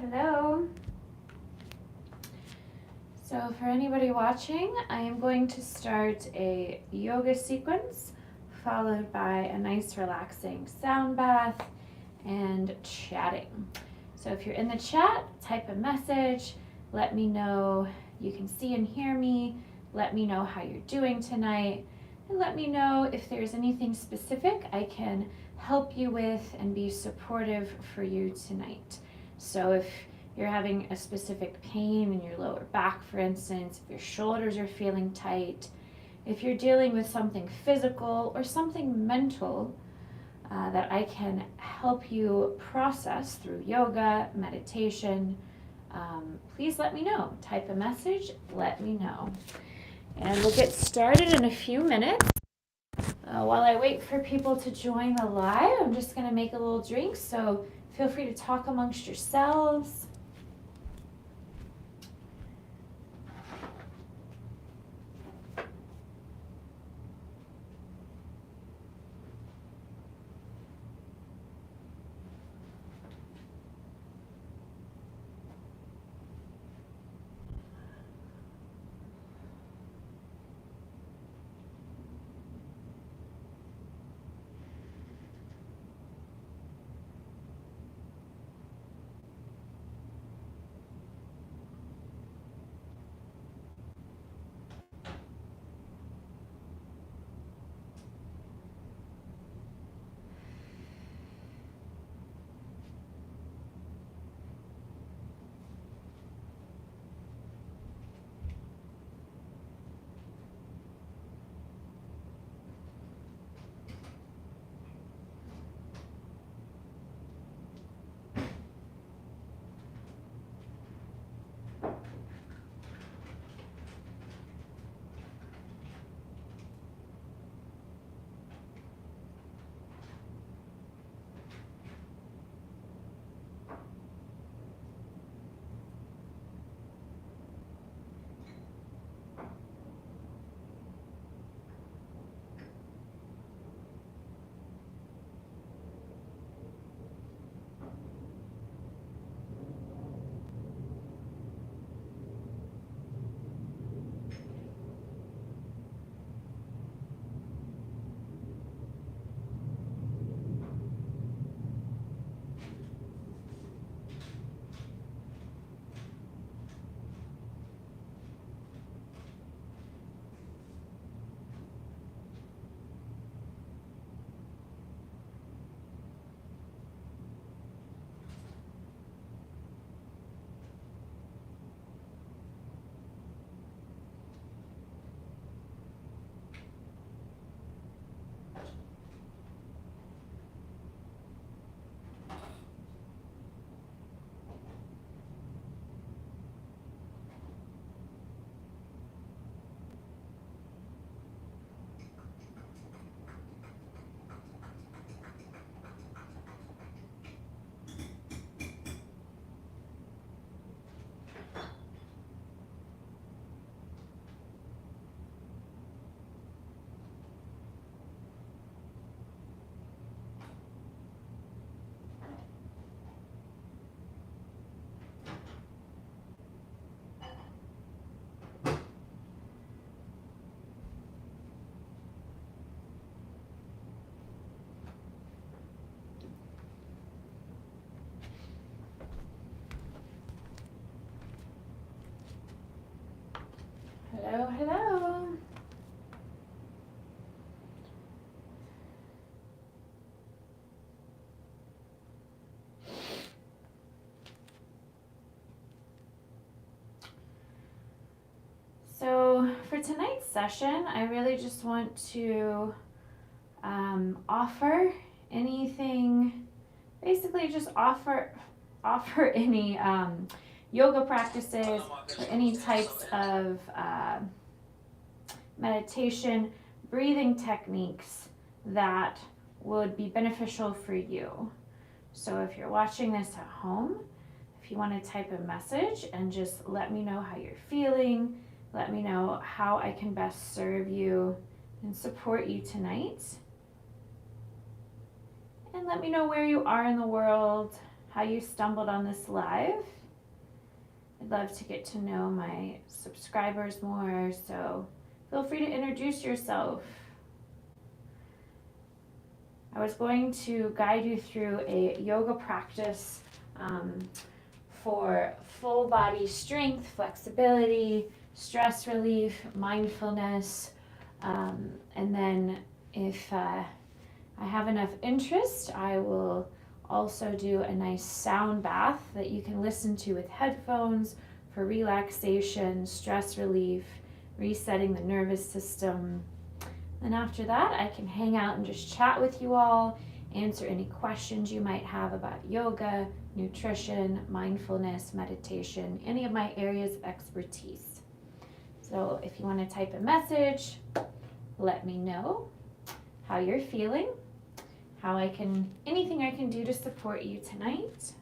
Hello. So for anybody watching, I am going to start a yoga sequence followed by a nice relaxing sound bath and chatting. So if you're in the chat, type a message, let me know you can see and hear me, let me know how you're doing tonight, and let me know if there's anything specific I can help you with and be supportive for you tonight. So if you're having a specific pain in your lower back, for instance, if your shoulders are feeling tight, if you're dealing with something physical or something mental that I can help you process through yoga, meditation, please let me know. Type a message, let me know. And we'll get started in a few minutes. While I wait for people to join the live, I'm just going to make a little drink, so feel free to talk amongst yourselves. Hello. So for tonight's session, I really just want to offer anything, basically just offer any yoga practices or any types of meditation, breathing techniques that would be beneficial for you. So if you're watching this at home, if you want to type a message and just let me know how you're feeling, let me know how I can best serve you and support you tonight. And let me know where you are in the world, how you stumbled on this live. I'd love to get to know my subscribers more, so feel free to introduce yourself. I was going to guide you through a yoga practice for full body strength, flexibility, stress relief, mindfulness, and then if I have enough interest, I will also do a nice sound bath that you can listen to with headphones for relaxation, stress relief, resetting the nervous system. And after that, I can hang out and just chat with you all, answer any questions you might have about yoga, nutrition, mindfulness, meditation, any of my areas of expertise. So if you want to type a message, let me know how you're feeling, anything I can do to support you tonight.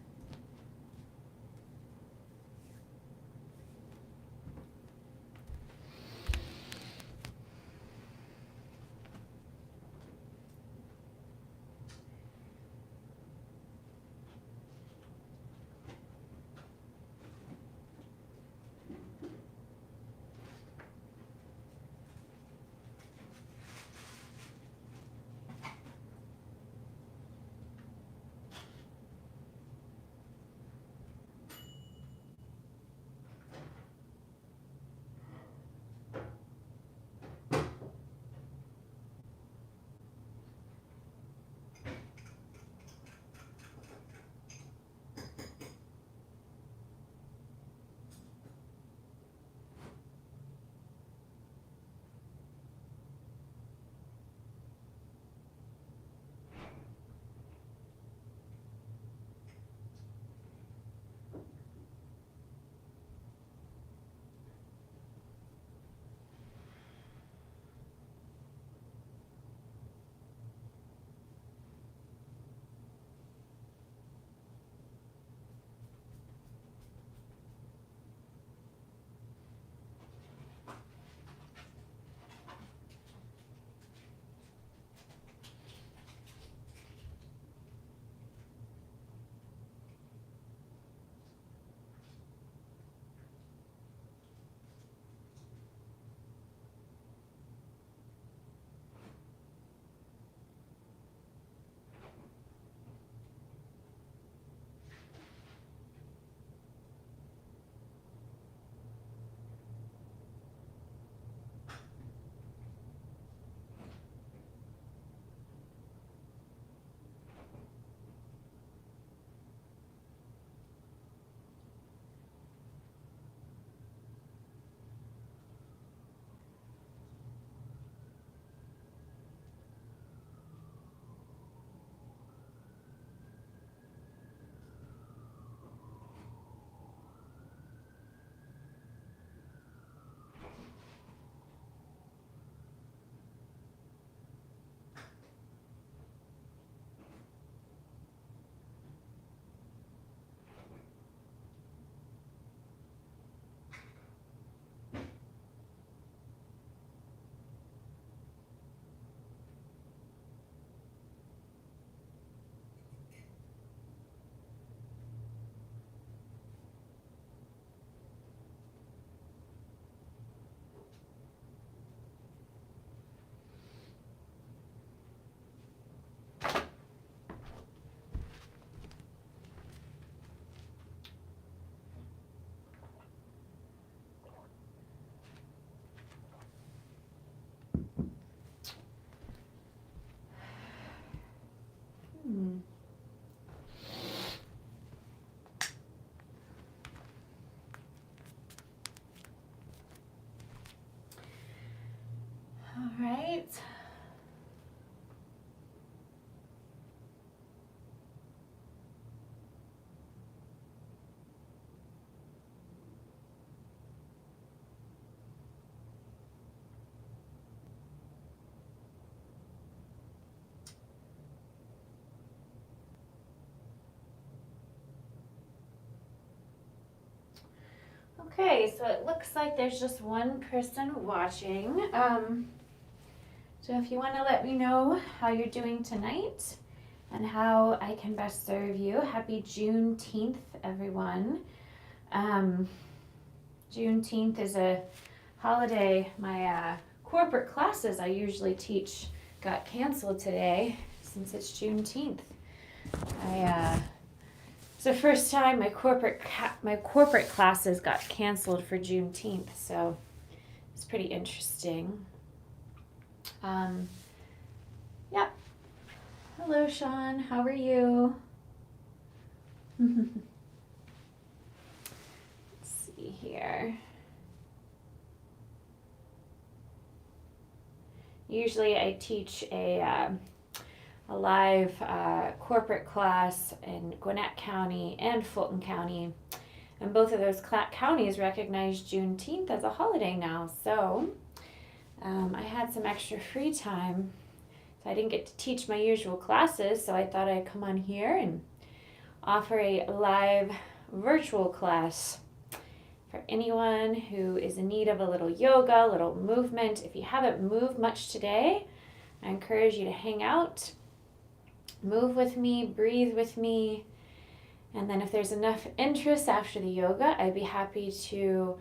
All right. Okay, so it looks like there's just one person watching. So if you want to let me know how you're doing tonight, and how I can best serve you. Happy Juneteenth, everyone. Juneteenth is a holiday. My corporate classes I usually teach got canceled today since it's Juneteenth. It's the first time my corporate classes got canceled for Juneteenth, so it's pretty interesting. Yeah. Hello, Sean. How are you? Let's see here. Usually I teach a live corporate class in Gwinnett County and Fulton County. And both of those counties recognize Juneteenth as a holiday now. So I had some extra free time. So I didn't get to teach my usual classes, so I thought I'd come on here and offer a live virtual class for anyone who is in need of a little yoga, a little movement. If you haven't moved much today, I encourage you to hang out, move with me, breathe with me, and then if there's enough interest after the yoga, I'd be happy to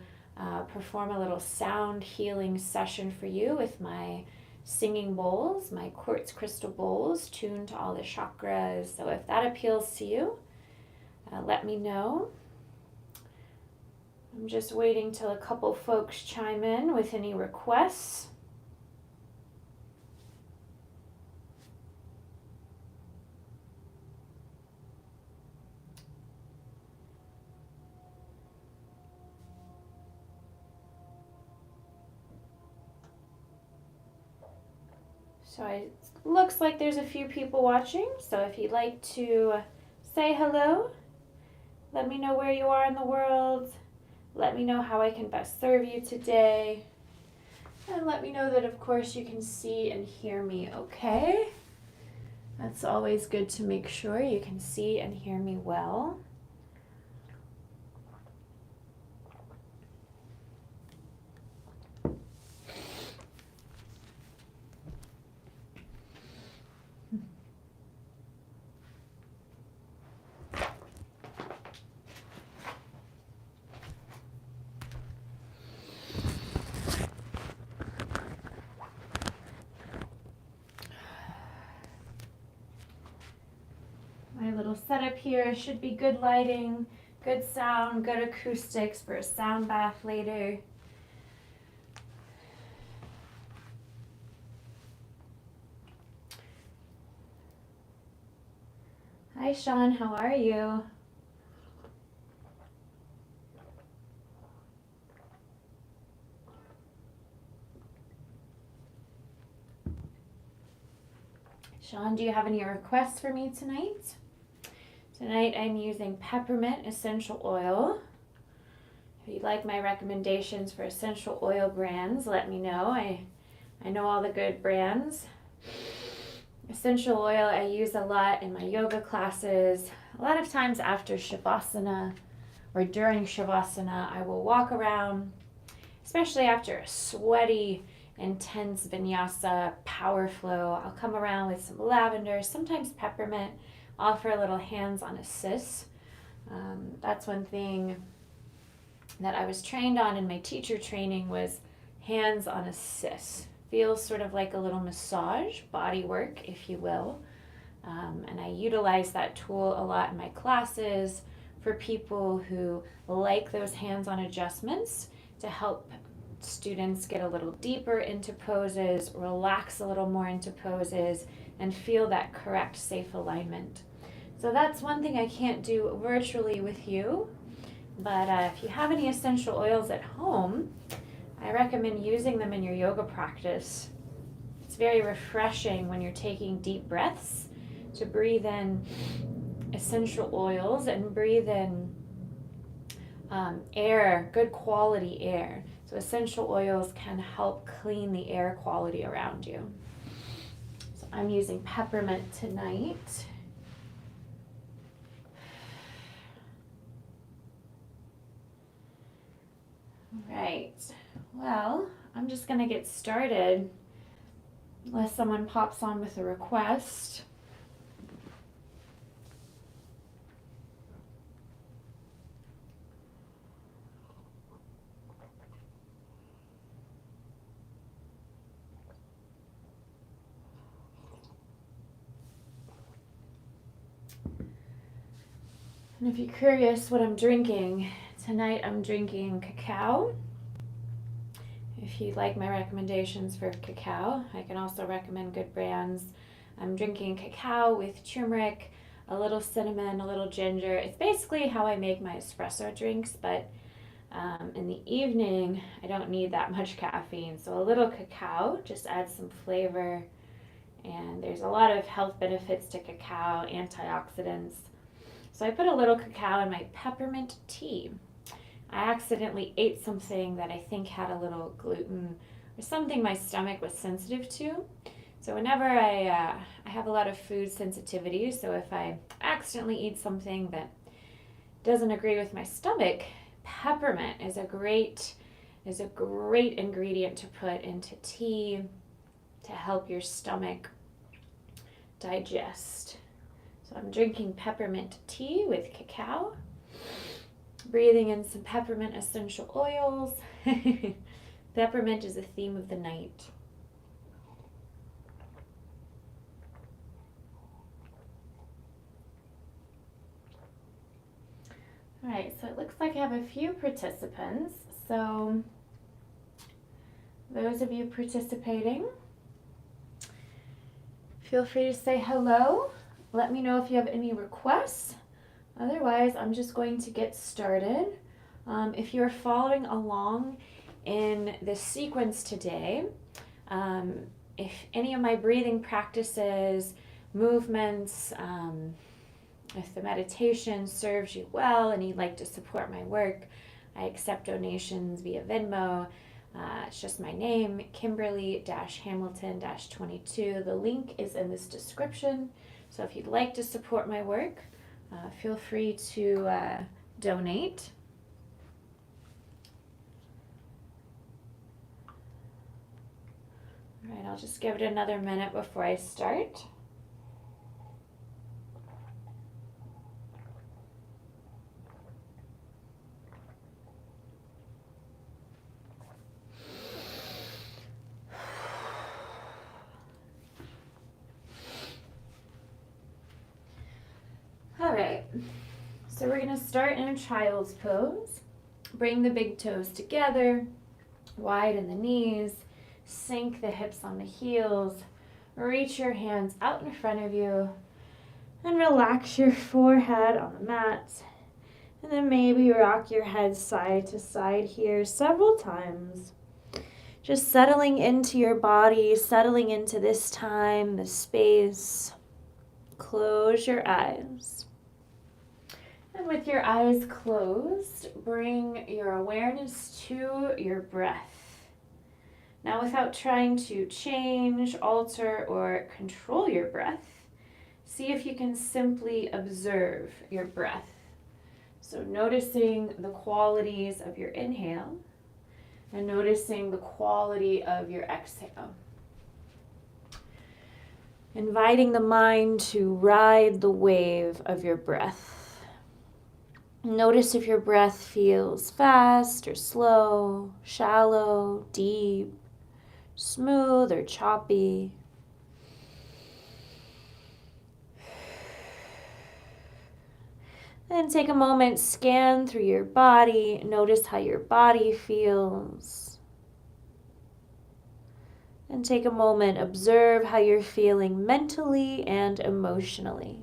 perform a little sound healing session for you with my singing bowls, my quartz crystal bowls tuned to all the chakras. So if that appeals to you, let me know. I'm just waiting till a couple folks chime in with any requests. So it looks like there's a few people watching, so if you'd like to say hello, let me know where you are in the world, let me know how I can best serve you today, and let me know that of course you can see and hear me okay. That's always good to make sure you can see and hear me well. My little setup here should be good lighting, good sound, good acoustics for a sound bath later. Hi Sean, how are you? Sean, do you have any requests for me tonight? Tonight I'm using peppermint essential oil. If you'd like my recommendations for essential oil brands, let me know. I know all the good brands. Essential oil I use a lot in my yoga classes. A lot of times after Shavasana or during Shavasana, I will walk around, especially after a sweaty, intense vinyasa power flow. I'll come around with some lavender, sometimes peppermint, offer a little hands-on assist. That's one thing that I was trained on in my teacher training was hands-on assist. Feels sort of like a little massage, body work, if you will. And I utilize that tool a lot in my classes for people who like those hands-on adjustments to help students get a little deeper into poses, relax a little more into poses, and feel that correct, safe alignment. So that's one thing I can't do virtually with you, but if you have any essential oils at home, I recommend using them in your yoga practice. It's very refreshing when you're taking deep breaths to breathe in essential oils and breathe in air, good quality air. So essential oils can help clean the air quality around you. So I'm using peppermint tonight. Right. Well, I'm just going to get started unless someone pops on with a request. And if you're curious what I'm drinking, tonight I'm drinking cacao. If you'd like my recommendations for cacao, I can also recommend good brands. I'm drinking cacao with turmeric, a little cinnamon, a little ginger. It's basically how I make my espresso drinks, but in the evening, I don't need that much caffeine. So a little cacao just adds some flavor, and there's a lot of health benefits to cacao, antioxidants. So I put a little cacao in my peppermint tea. I accidentally ate something that I think had a little gluten or something my stomach was sensitive to. So whenever I have a lot of food sensitivity, so if I accidentally eat something that doesn't agree with my stomach, peppermint is a great ingredient to put into tea to help your stomach digest. So I'm drinking peppermint tea with cacao, breathing in some peppermint essential oils. Peppermint is a theme of the night. All right, so it looks like I have a few participants. So those of you participating, feel free to say hello. Let me know if you have any requests. Otherwise, I'm just going to get started. If you're following along in the sequence today, if any of my breathing practices, movements, if the meditation serves you well and you'd like to support my work, I accept donations via Venmo. It's just my name, Kimberly-Hamilton-22. The link is in this description. So if you'd like to support my work, feel free to donate. All right, I'll just give it another minute before I start. All right, so we're gonna start in a child's pose. Bring the big toes together, widen the knees, sink the hips on the heels, reach your hands out in front of you, and relax your forehead on the mat. And then maybe rock your head side to side here several times. Just settling into your body, settling into this time, this space. Close your eyes. And with your eyes closed, bring your awareness to your breath. Now, without trying to change, alter, or control your breath, see if you can simply observe your breath. So noticing the qualities of your inhale and noticing the quality of your exhale. Inviting the mind to ride the wave of your breath. Notice if your breath feels fast or slow, shallow, deep, smooth or choppy. Then take a moment, scan through your body, notice how your body feels. And take a moment, observe how you're feeling mentally and emotionally.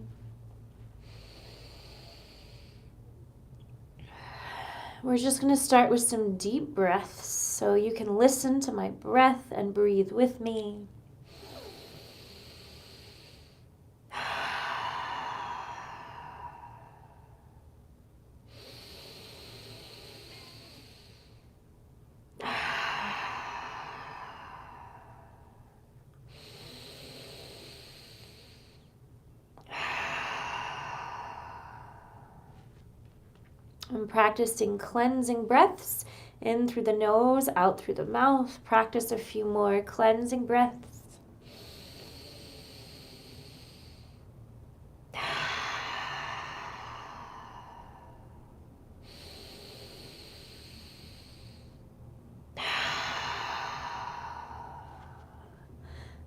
We're just going to start with some deep breaths so you can listen to my breath and breathe with me. I'm practicing cleansing breaths, in through the nose, out through the mouth. Practice a few more cleansing breaths.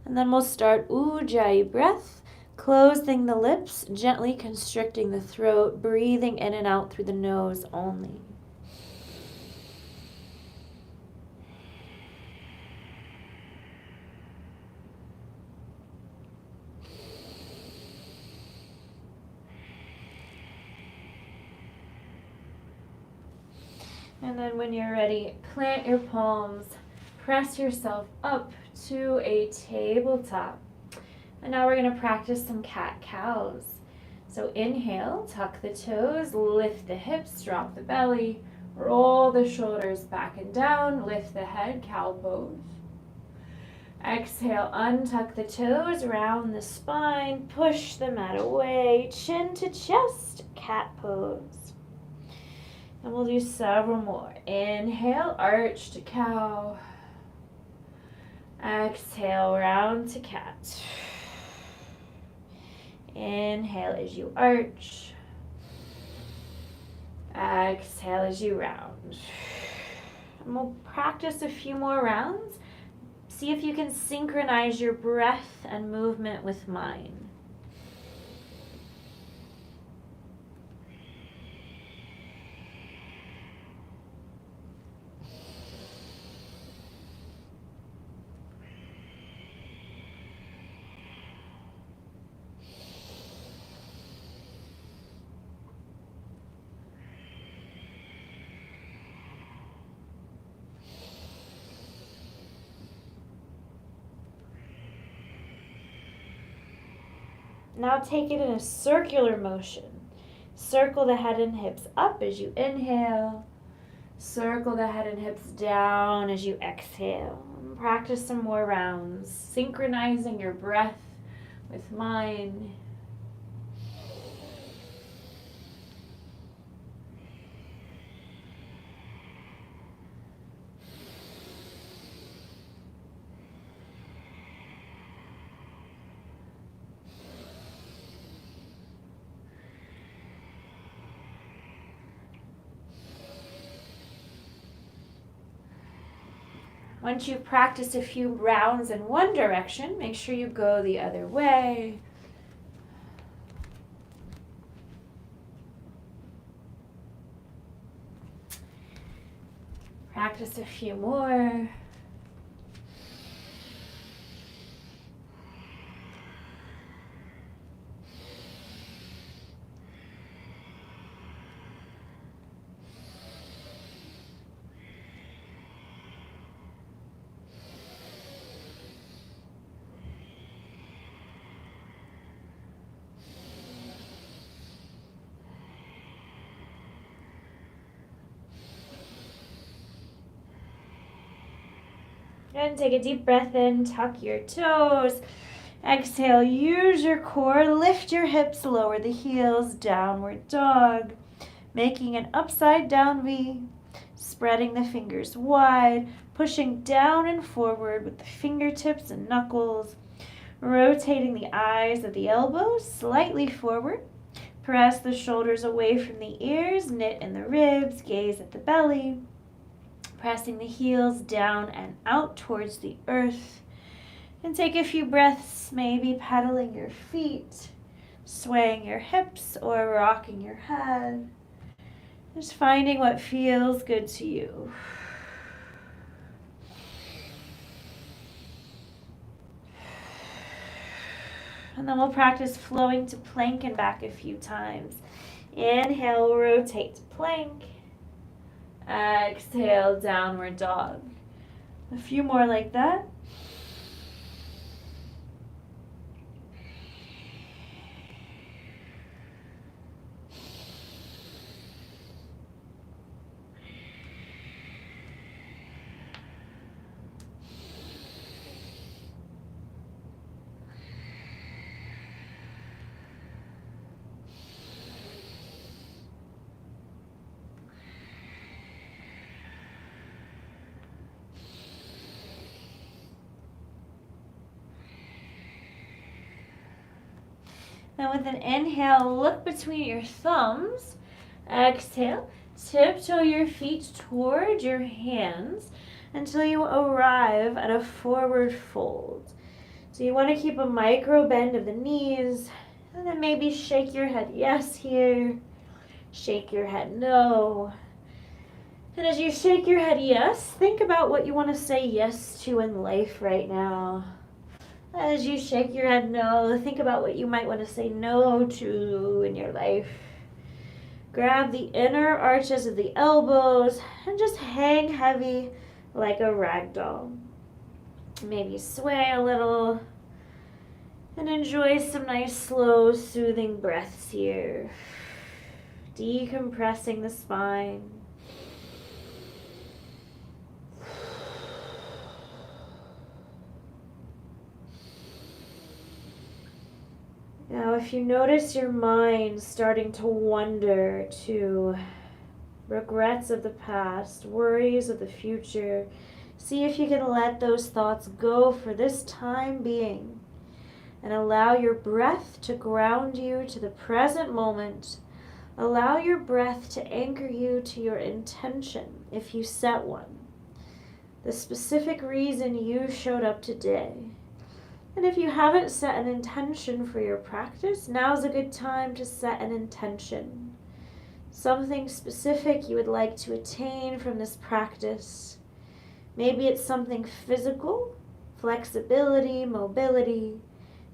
And then we'll start Ujjayi breath. Closing the lips, gently constricting the throat, breathing in and out through the nose only. And then when you're ready, plant your palms, press yourself up to a tabletop. And now we're going to practice some cat-cows. So inhale, tuck the toes, lift the hips, drop the belly, roll the shoulders back and down, lift the head, cow pose. Exhale, untuck the toes, round the spine, push the mat away, chin to chest, cat pose. And we'll do several more. Inhale, arch to cow. Exhale, round to cat. Inhale as you arch. Exhale as you round. And we'll practice a few more rounds. See if you can synchronize your breath and movement with mine. Now take it in a circular motion. Circle the head and hips up as you inhale. Circle the head and hips down as you exhale. Practice some more rounds, synchronizing your breath with mine. Once you've practiced a few rounds in one direction, make sure you go the other way. Practice a few more. And take a deep breath in, tuck your toes. Exhale, use your core, lift your hips, lower the heels, downward dog. Making an upside down V, spreading the fingers wide, pushing down and forward with the fingertips and knuckles. Rotating the eyes of the elbows slightly forward. Press the shoulders away from the ears, knit in the ribs, gaze at the belly. Pressing the heels down and out towards the earth. And take a few breaths, maybe pedaling your feet, swaying your hips, or rocking your head. Just finding what feels good to you. And then we'll practice flowing to plank and back a few times. Inhale, rotate to plank. Exhale, downward dog. A few more like that. Then with an inhale, look between your thumbs. Exhale, tiptoe your feet toward your hands until you arrive at a forward fold. So you want to keep a micro bend of the knees, and then maybe shake your head yes here, shake your head no. And as you shake your head yes, think about what you want to say yes to in life right now. As you shake your head no, think about what you might want to say no to in your life. Grab the inner arches of the elbows and just hang heavy like a rag doll. Maybe sway a little and enjoy some nice, slow, soothing breaths here. Decompressing the spine. Now, if you notice your mind starting to wander to regrets of the past, worries of the future, see if you can let those thoughts go for this time being and allow your breath to ground you to the present moment. Allow your breath to anchor you to your intention if you set one, the specific reason you showed up today. And if you haven't set an intention for your practice, now's a good time to set an intention. Something specific you would like to attain from this practice. Maybe it's something physical, flexibility, mobility.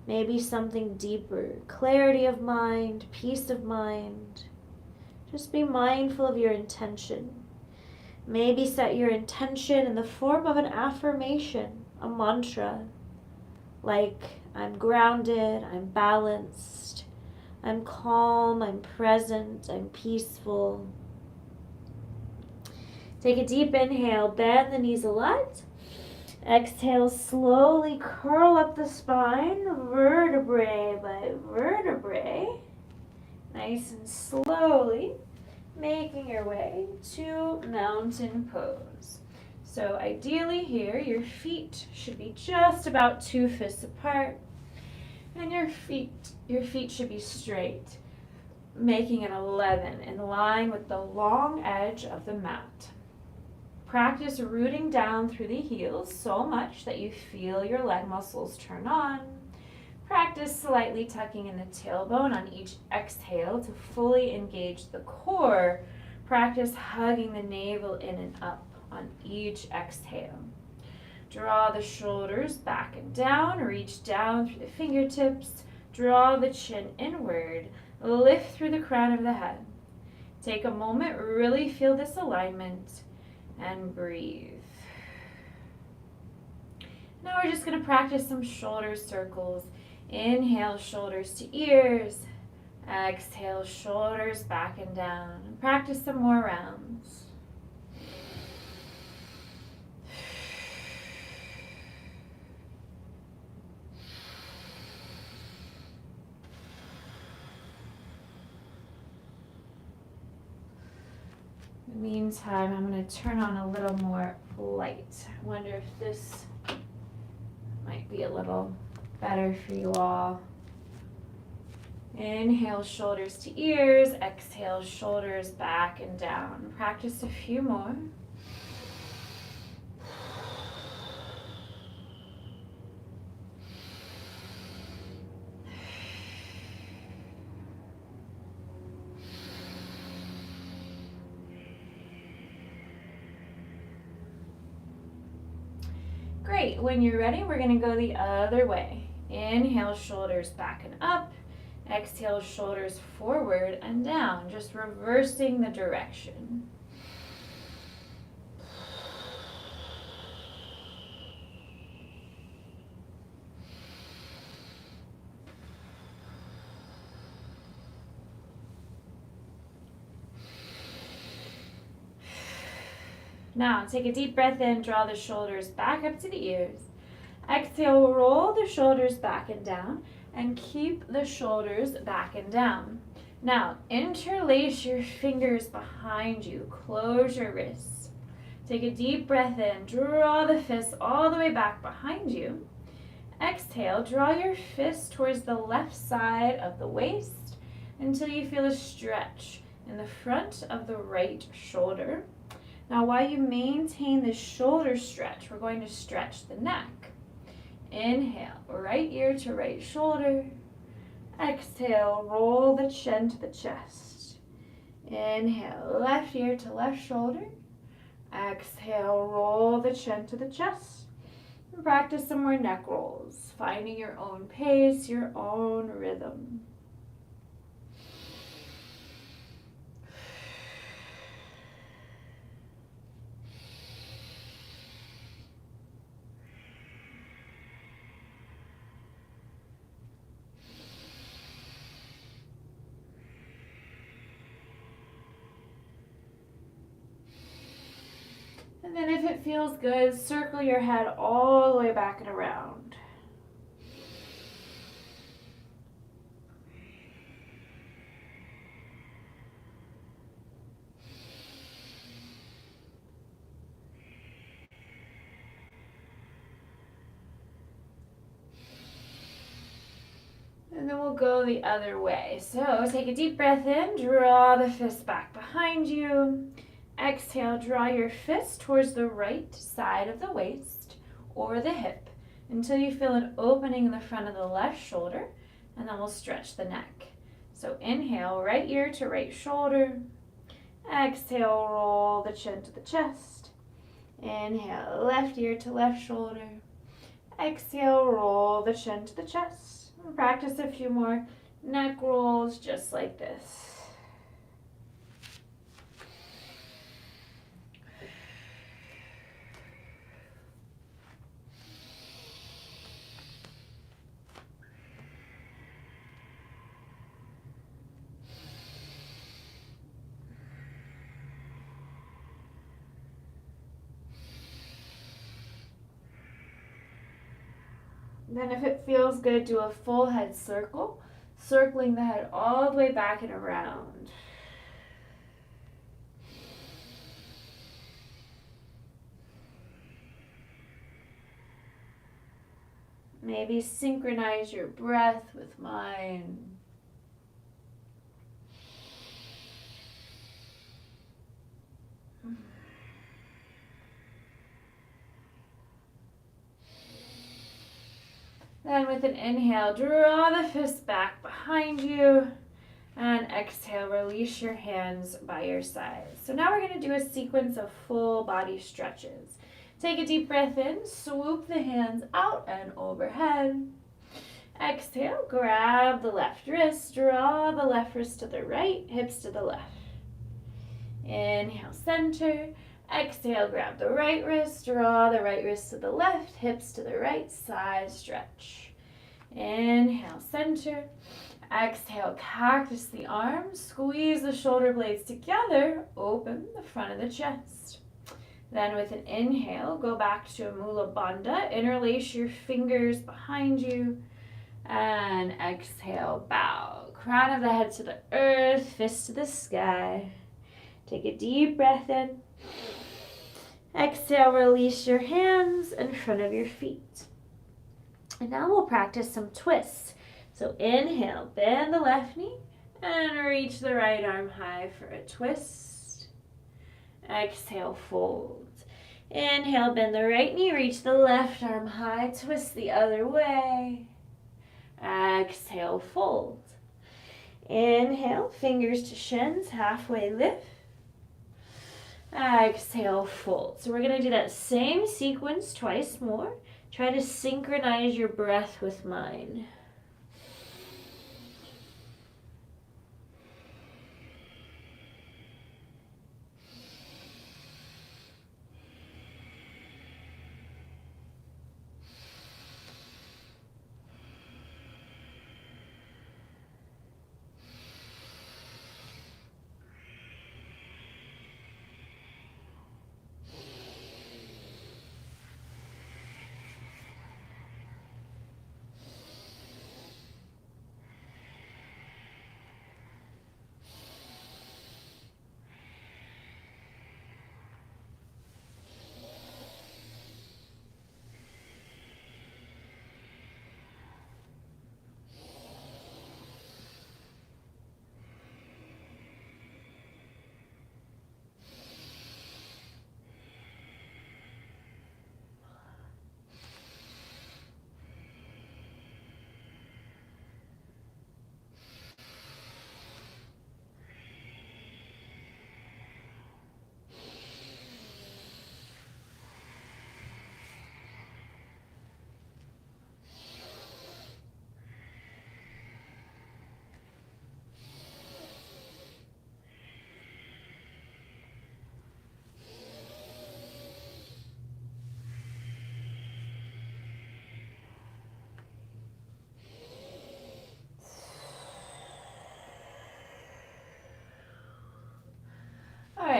Maybe something deeper, clarity of mind, peace of mind. Just be mindful of your intention. Maybe set your intention in the form of an affirmation, a mantra. Like, I'm grounded, I'm balanced, I'm calm, I'm present, I'm peaceful. Take a deep inhale, bend the knees a lot. Exhale, slowly curl up the spine, vertebrae by vertebrae. Nice and slowly, making your way to mountain pose. So ideally here, your feet should be just about 2 fists apart, and your feet should be straight, making an 11 in line with the long edge of the mat. Practice rooting down through the heels so much that you feel your leg muscles turn on. Practice slightly tucking in the tailbone on each exhale to fully engage the core. Practice hugging the navel in and up on each exhale. Draw the shoulders back and down, reach down through the fingertips, draw the chin inward, lift through the crown of the head. Take a moment, really feel this alignment, and breathe. Now we're just going to practice some shoulder circles. Inhale, shoulders to ears. Exhale, shoulders back and down. And practice some more rounds. In the meantime, I'm going to turn on a little more light. I wonder if this might be a little better for you all. Inhale, shoulders to ears. Exhale, shoulders back and down. Practice a few more. Great. When you're ready, we're going to go the other way. Inhale, shoulders back and up. Exhale, shoulders forward and down, just reversing the direction. Now, take a deep breath in, draw the shoulders back up to the ears. Exhale, roll the shoulders back and down, and keep the shoulders back and down. Now, interlace your fingers behind you, close your wrists. Take a deep breath in, draw the fists all the way back behind you. Exhale, draw your fists towards the left side of the waist until you feel a stretch in the front of the right shoulder. Now, while you maintain the shoulder stretch, we're going to stretch the neck. inhale, right ear to right shoulder. Exhale, roll the chin to the chest. Inhale, left ear to left shoulder. Exhale, roll the chin to the chest. And practice some more neck rolls, finding your own pace, your own rhythm. And then if it feels good, circle your head all the way back and around. And then we'll go the other way. So take a deep breath in, draw the fist back behind you. Exhale, draw your fist towards the right side of the waist or the hip until you feel an opening in the front of the left shoulder, and then we'll stretch the neck. So inhale, right ear to right shoulder. Exhale, roll the chin to the chest. Inhale, left ear to left shoulder. Exhale, roll the chin to the chest. And practice a few more neck rolls just like this. Then if it feels good, do a full head circle, circling the head all the way back and around. Maybe synchronize your breath with mine. Then with an inhale, draw the fist back behind you. And exhale, release your hands by your sides. So now we're going to do a sequence of full body stretches. Take a deep breath in, swoop the hands out and overhead. Exhale, grab the left wrist, draw the left wrist to the right, hips to the left. Inhale, center. Exhale, grab the right wrist, draw the right wrist to the left, hips to the right, side stretch. Inhale, center. Exhale, cactus the arms, squeeze the shoulder blades together, open the front of the chest. Then with an inhale, go back to a Mula Bandha, interlace your fingers behind you, and exhale, bow. Crown of the head to the earth, fist to the sky. Take a deep breath in. Exhale, release your hands in front of your feet. And now we'll practice some twists. So inhale, bend the left knee and reach the right arm high for a twist. Exhale, fold. Inhale, bend the right knee, reach the left arm high, twist the other way. Exhale, fold. Inhale, fingers to shins, halfway lift. Exhale, fold. So we're going to do that same sequence twice more. Try to synchronize your breath with mine.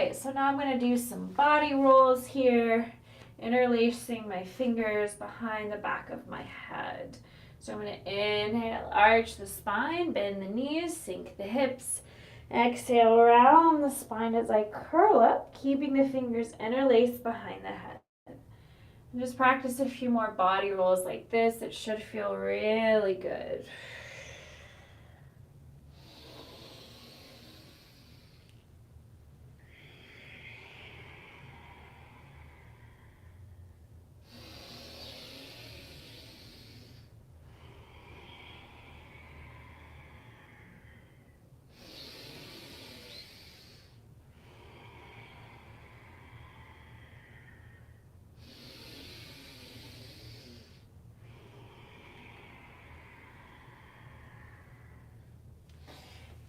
Great, so now I'm going to do some body rolls here, interlacing my fingers behind the back of my head. So I'm going to inhale, arch the spine, bend the knees, sink the hips. Exhale, round the spine as I curl up, keeping the fingers interlaced behind the head. And just practice a few more body rolls like this. It should feel really good.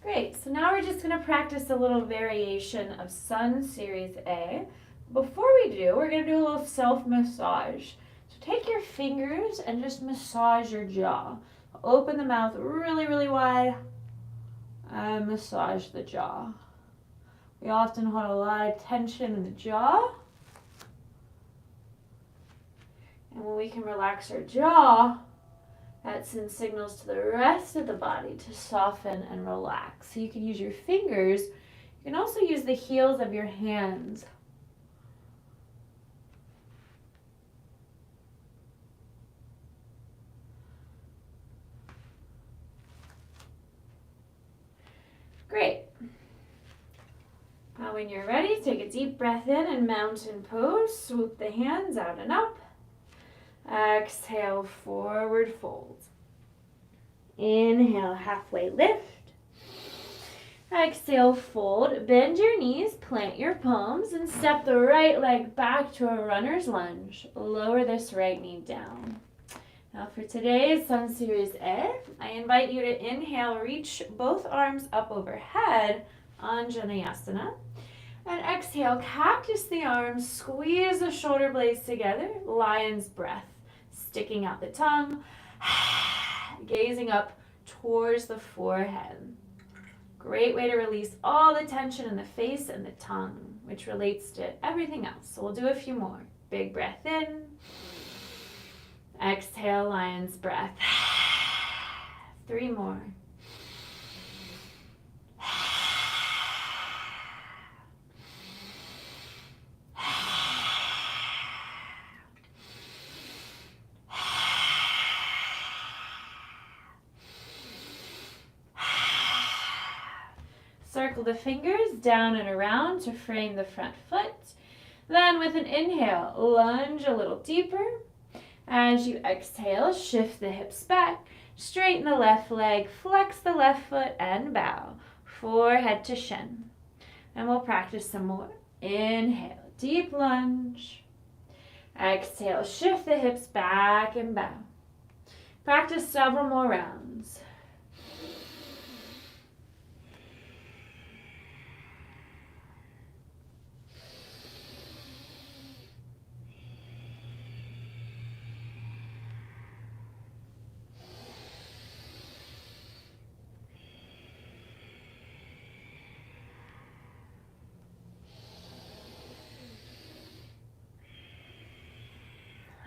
Great, so now we're just going to practice a little variation of Sun Series A. Before we do, we're going to do a little self-massage. So take your fingers and just massage your jaw. Open the mouth really, really wide and massage the jaw. We often hold a lot of tension in the jaw. And when we can relax our jaw, that sends signals to the rest of the body to soften and relax. So you can use your fingers. You can also use the heels of your hands. Great. Now when you're ready, take a deep breath in and mountain pose. Swoop the hands out and up. Exhale, forward fold. Inhale, halfway lift. Exhale, fold. Bend your knees, plant your palms, and step the right leg back to a runner's lunge. Lower this right knee down. Now for today's Sun Series A, I invite you to inhale, reach both arms up overhead, Anjaneyasana. And exhale, cactus the arms, squeeze the shoulder blades together, lion's breath. Sticking out the tongue, gazing up towards the forehead. Great way to release all the tension in the face and the tongue, which relates to everything else. So we'll do a few more. Big breath in. Exhale, lion's breath. 3 more. Circle the fingers down and around to frame the front foot. Then with an inhale, lunge a little deeper. As you exhale, shift the hips back, straighten the left leg, flex the left foot, and bow. Forehead to shin. And we'll practice some more. Inhale, deep lunge. Exhale, shift the hips back and bow. Practice several more rounds.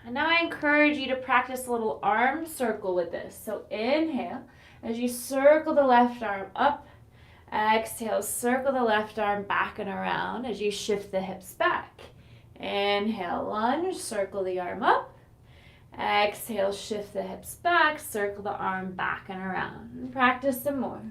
And now I encourage you to practice a little arm circle with this. So inhale, as you circle the left arm up. Exhale, circle the left arm back and around as you shift the hips back. Inhale, lunge, circle the arm up. Exhale, shift the hips back, circle the arm back and around. And practice some more.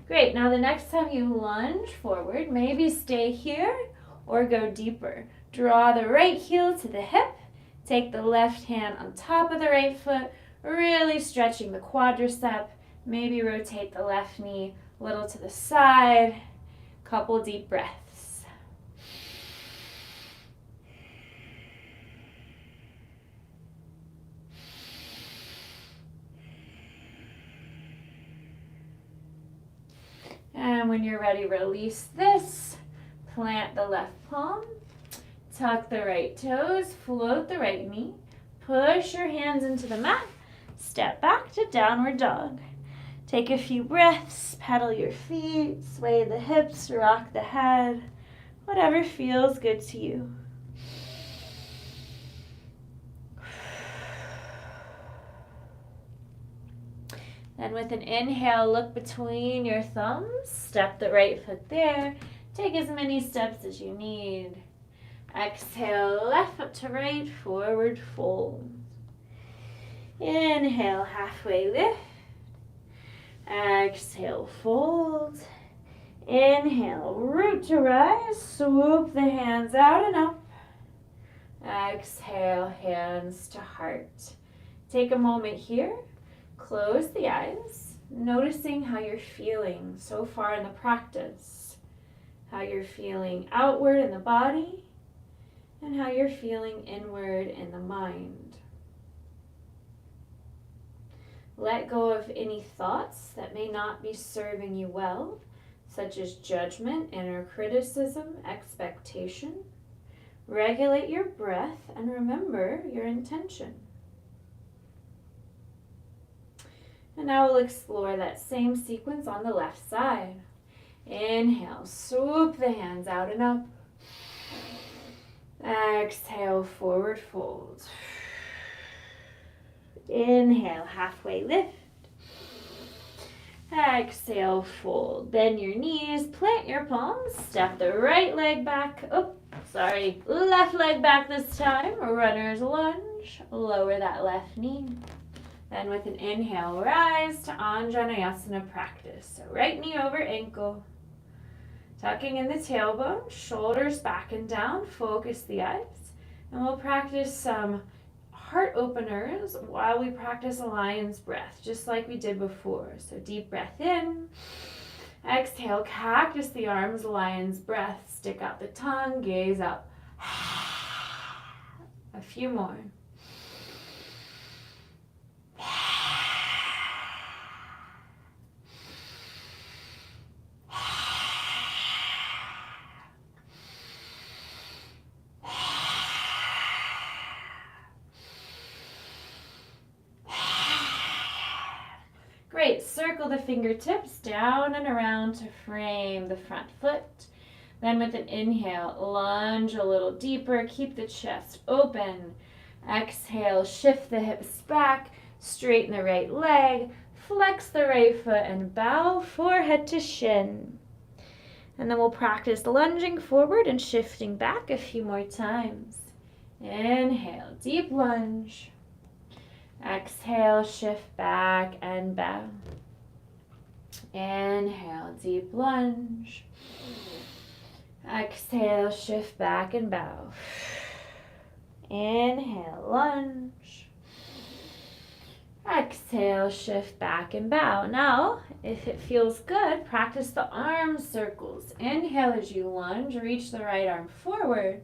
Great, now the next time you lunge forward, maybe stay here or go deeper. Draw the right heel to the hip, take the left hand on top of the right foot, really stretching the quadricep. Maybe rotate the left knee a little to the side. Couple deep breaths. And when you're ready, release this. Plant the left palm. Tuck the right toes. Float the right knee. Push your hands into the mat. Step back to downward dog. Take a few breaths. Pedal your feet. Sway the hips. Rock the head. Whatever feels good to you. Then with an inhale, look between your thumbs. Step the right foot there. Take as many steps as you need. Exhale, left foot to right, forward fold. Inhale, halfway lift. Exhale, fold. Inhale, root to rise. Swoop the hands out and up. Exhale, hands to heart. Take a moment here. Close the eyes, noticing how you're feeling so far in the practice. How you're feeling outward in the body and how you're feeling inward in the mind. Let go of any thoughts that may not be serving you well, such as judgment, inner criticism, expectation. Regulate your breath and remember your intention. And now we'll explore that same sequence on the left side. Inhale, swoop the hands out and up. Exhale, forward fold. Inhale, halfway lift. Exhale, fold. Bend your knees, plant your palms, step the right leg back. Left leg back this time. Runner's lunge. Lower that left knee. Then with an inhale, rise to Anjaneyasana practice. So right knee over ankle. Tucking in the tailbone, shoulders back and down. Focus the eyes. And we'll practice some heart openers while we practice a lion's breath, just like we did before. So deep breath in. Exhale, cactus the arms, lion's breath. Stick out the tongue, gaze up. A few more. Great, circle the fingertips down and around to frame the front foot. Then with an inhale, lunge a little deeper, keep the chest open. Exhale, shift the hips back, straighten the right leg, flex the right foot and bow forehead to shin. And then we'll practice lunging forward and shifting back a few more times. Inhale, deep lunge. Exhale, shift back and bow. Inhale, deep lunge. Exhale, shift back and bow. Inhale, lunge. Exhale, shift back and bow. Now, if it feels good, practice the arm circles. Inhale as you lunge, reach the right arm forward.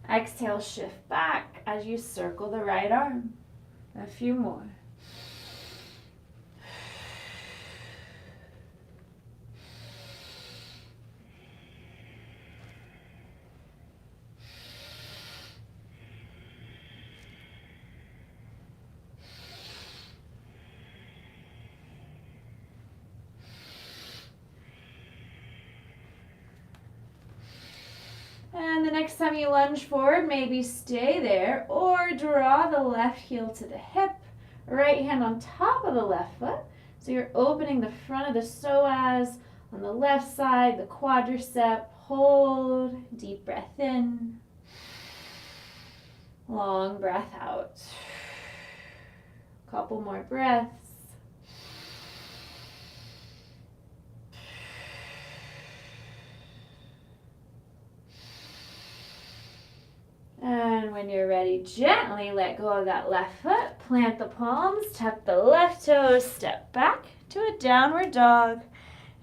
Exhale, shift back as you circle the right arm. A few more. And the next time you lunge forward, maybe stay there or draw the left heel to the hip, right hand on top of the left foot. So you're opening the front of the psoas on the left side, the quadricep. Hold, deep breath in, long breath out. Couple more breaths. And when you're ready, gently let go of that left foot. Plant the palms, tuck the left toes, step back to a downward dog.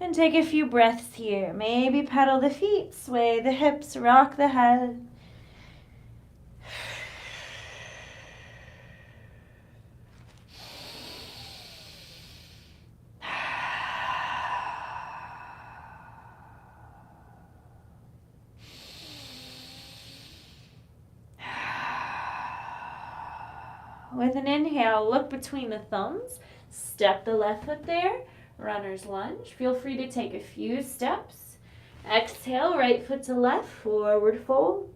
And take a few breaths here. Maybe pedal the feet, sway the hips, rock the head. With an inhale, look between the thumbs. Step the left foot there. Runner's lunge. Feel free to take a few steps. Exhale, right foot to left, forward fold.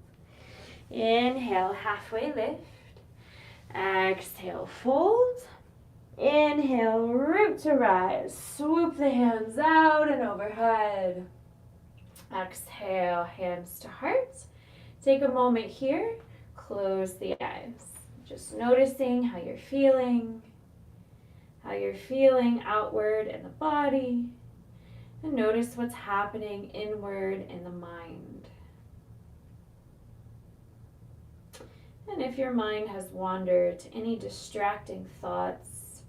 Inhale, halfway lift. Exhale, fold. Inhale, root to rise. Swoop the hands out and overhead. Exhale, hands to heart. Take a moment here. Close the eyes. Just noticing how you're feeling outward in the body. And notice what's happening inward in the mind. And if your mind has wandered to any distracting thoughts,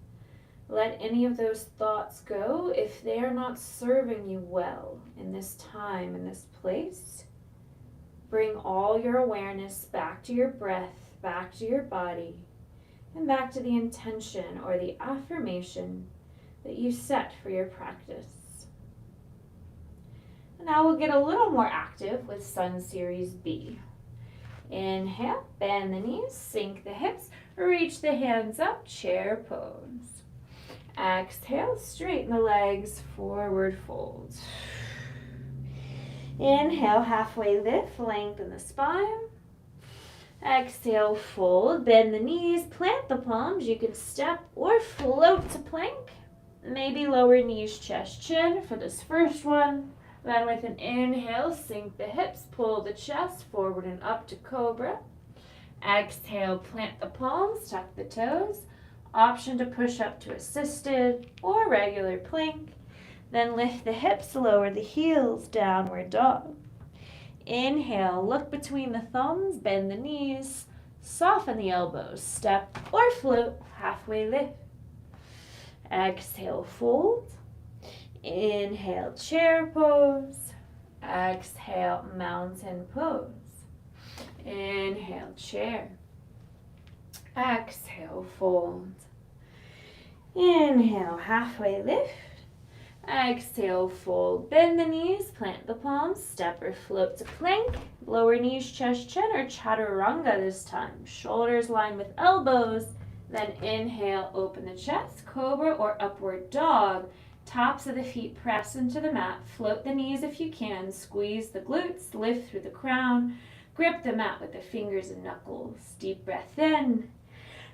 let any of those thoughts go if they are not serving you well in this time, in this place. Bring all your awareness back to your breath, back to your body, and back to the intention or the affirmation that you set for your practice. And now we'll get a little more active with Sun Series B. Inhale, bend the knees, sink the hips, reach the hands up, chair pose. Exhale, straighten the legs, forward fold. Inhale, halfway lift, lengthen the spine. Exhale, fold, bend the knees, plant the palms. You can step or float to plank. Maybe lower knees, chest, chin for this first one. Then with an inhale, sink the hips, pull the chest forward and up to cobra. Exhale, plant the palms, tuck the toes. Option to push up to assisted or regular plank. Then lift the hips, lower the heels, downward dog. Inhale, look between the thumbs, bend the knees, soften the elbows, step or float, halfway lift. Exhale, fold. Inhale, chair pose. Exhale, mountain pose. Inhale, chair. Exhale, fold. Inhale, halfway lift. Exhale, fold, bend the knees, plant the palms, step or float to plank, lower knees, chest, chin, or chaturanga this time. Shoulders line with elbows, then inhale, open the chest, cobra or upward dog. Tops of the feet press into the mat, float the knees if you can, squeeze the glutes, lift through the crown, grip the mat with the fingers and knuckles. Deep breath in.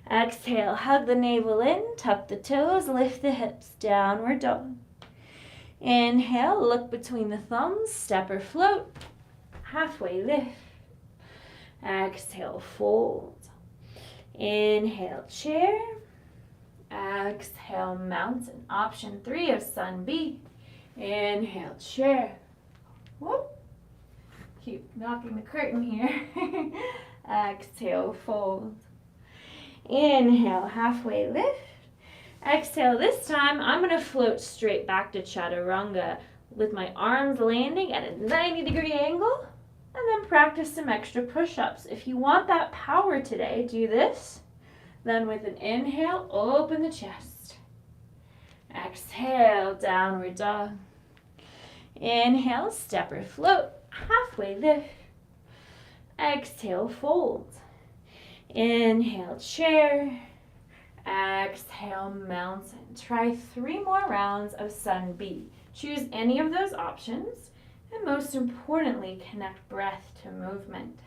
Exhale, hug the navel in, tuck the toes, lift the hips, downward dog. Inhale, look between the thumbs, step or float, halfway lift. Exhale, fold. Inhale, chair. Exhale, mountain. Option 3 of Sun B. Inhale, chair. Whoop. Keep knocking the curtain here. Exhale, fold. Inhale, halfway lift. Exhale, this time I'm going to float straight back to chaturanga with my arms landing at a 90-degree angle, and then practice some extra push-ups. If you want that power today, do this. Then with an inhale, open the chest. Exhale, downward dog. Inhale, step or float, halfway lift. Exhale, fold. Inhale, chair. Exhale, mountain. Try 3 more rounds of Sun B. Choose any of those options, and most importantly, connect breath to movement.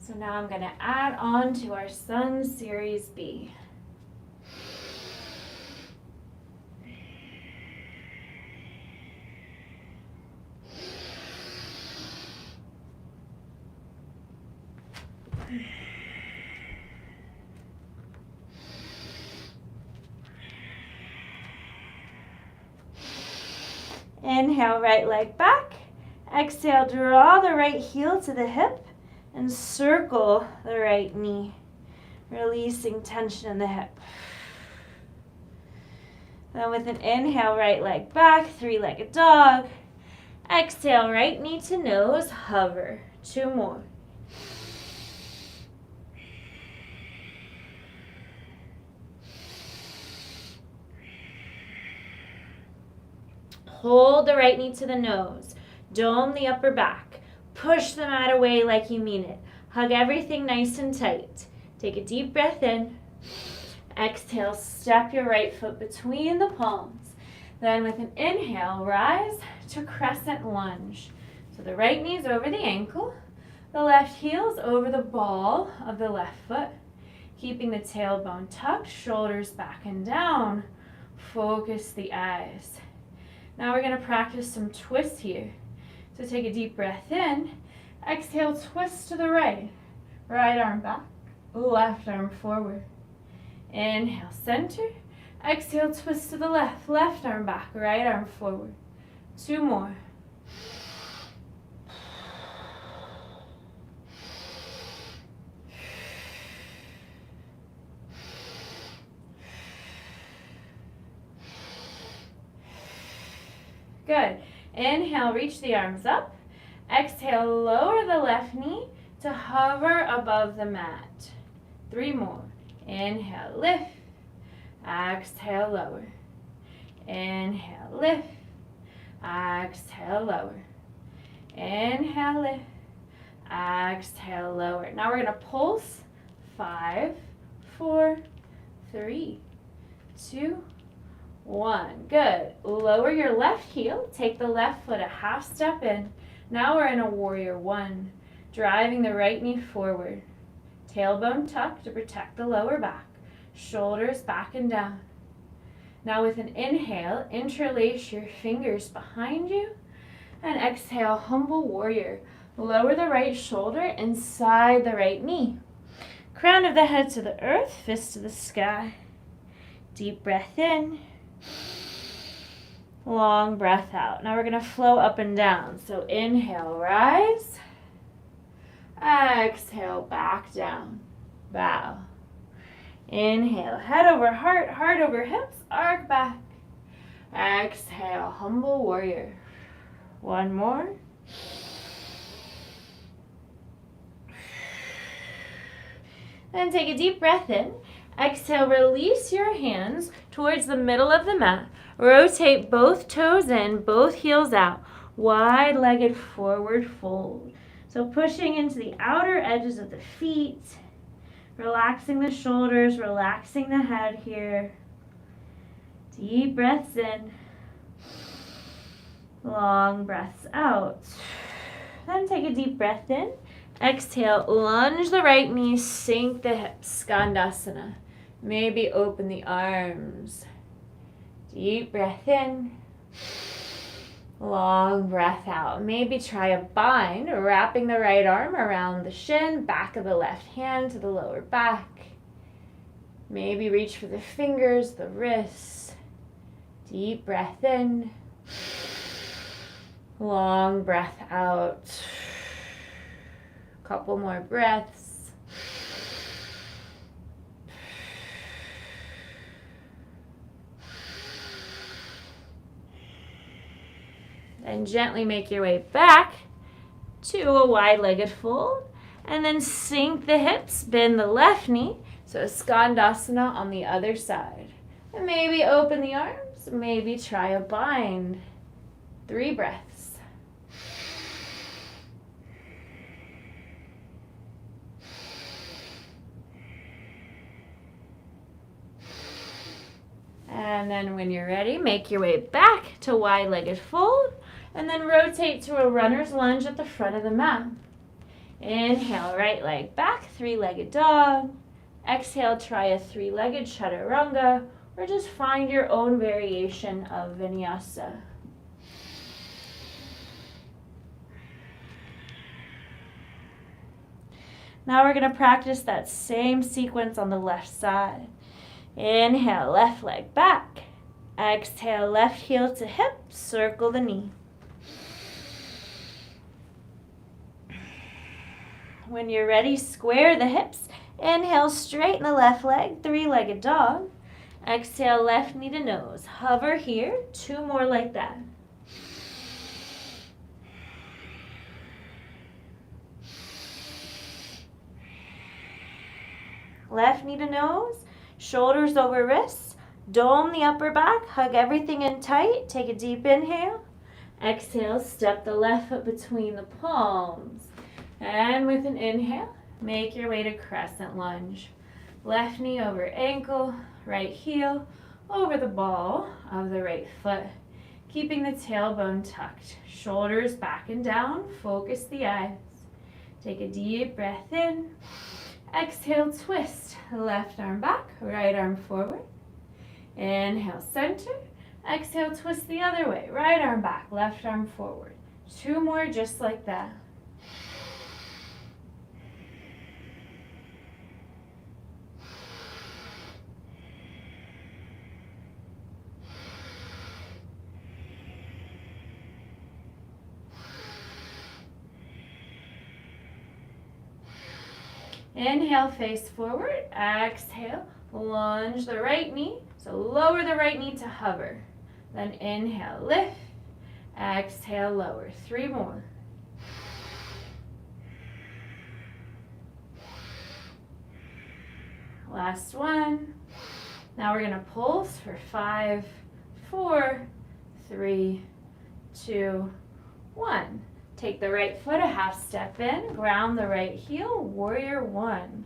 So now I'm going to add on to our Sun Series B. Inhale, right leg back. Exhale, draw the right heel to the hip and circle the right knee, releasing tension in the hip. Then with an inhale, right leg back, three-legged dog. Exhale, right knee to nose, hover. 2 more. Hold the right knee to the nose. Dome the upper back. Push the mat away like you mean it. Hug everything nice and tight. Take a deep breath in. Exhale, step your right foot between the palms. Then with an inhale, rise to crescent lunge. So the right knee's over the ankle. The left heel's over the ball of the left foot. Keeping the tailbone tucked, shoulders back and down. Focus the eyes. Now we're going to practice some twists here. So take a deep breath in. Exhale, twist to the right. Right arm back, left arm forward. Inhale, center. Exhale, twist to the left. Left arm back, right arm forward. 2 more. Good. Inhale, reach the arms up. Exhale, lower the left knee to hover above the mat. 3 more. Inhale, lift. Exhale, lower. Inhale, lift. Exhale, lower. Inhale, lift. Exhale, lower. Now we're going to pulse. 5, 4, 3, 2, 1. Good. Lower your left heel. Take the left foot a half step in. Now we're in a warrior 1. Driving the right knee forward. Tailbone tucked to protect the lower back. Shoulders back and down. Now with an inhale, interlace your fingers behind you. And exhale, humble warrior. Lower the right shoulder inside the right knee. Crown of the head to the earth, fist to the sky. Deep breath in. Long breath out. Now we're going to flow up and down. So inhale, rise. Exhale, back down. Bow. Inhale, head over heart, heart over hips, arc back. Exhale, humble warrior. 1 more. Then take a deep breath in. Exhale, release your hands towards the middle of the mat. Rotate both toes in, both heels out. Wide-legged forward fold. So pushing into the outer edges of the feet. Relaxing the shoulders, relaxing the head here. Deep breaths in. Long breaths out. Then take a deep breath in. Exhale, lunge the right knee, sink the hips, Skandasana. Maybe open the arms. Deep breath in. Long breath out. Maybe try a bind, wrapping the right arm around the shin, back of the left hand to the lower back. Maybe reach for the fingers, the wrists. Deep breath in. Long breath out. Couple more breaths. And gently make your way back to a wide-legged fold. And then sink the hips, bend the left knee. So Skandasana on the other side. And maybe open the arms, maybe try a bind. 3 breaths. And then when you're ready, make your way back to wide-legged fold. And then rotate to a runner's lunge at the front of the mat. Inhale, right leg back, three-legged dog. Exhale, try a three-legged chaturanga, or just find your own variation of vinyasa. Now we're going to practice that same sequence on the left side. Inhale, left leg back. Exhale, left heel to hip, circle the knee. When you're ready, square the hips. Inhale, straighten the left leg, three-legged dog. Exhale, left knee to nose. Hover here, 2 more like that. Left knee to nose, shoulders over wrists. Dome the upper back, hug everything in tight. Take a deep inhale. Exhale, step the left foot between the palms. And with an inhale, make your way to crescent lunge. Left knee over ankle, right heel over the ball of the right foot. Keeping the tailbone tucked, shoulders back and down, focus the eyes. Take a deep breath in. Exhale, twist. Left arm back, right arm forward. Inhale, center. Exhale, twist the other way. Right arm back, left arm forward. 2 more just like that. Inhale, face forward. Exhale, lunge the right knee. So lower the right knee to hover. Then inhale, lift. Exhale, lower. 3 more. Last one. Now we're going to pulse for 5, 4, 3, 2, 1. Take the right foot a half step in, ground the right heel, warrior 1.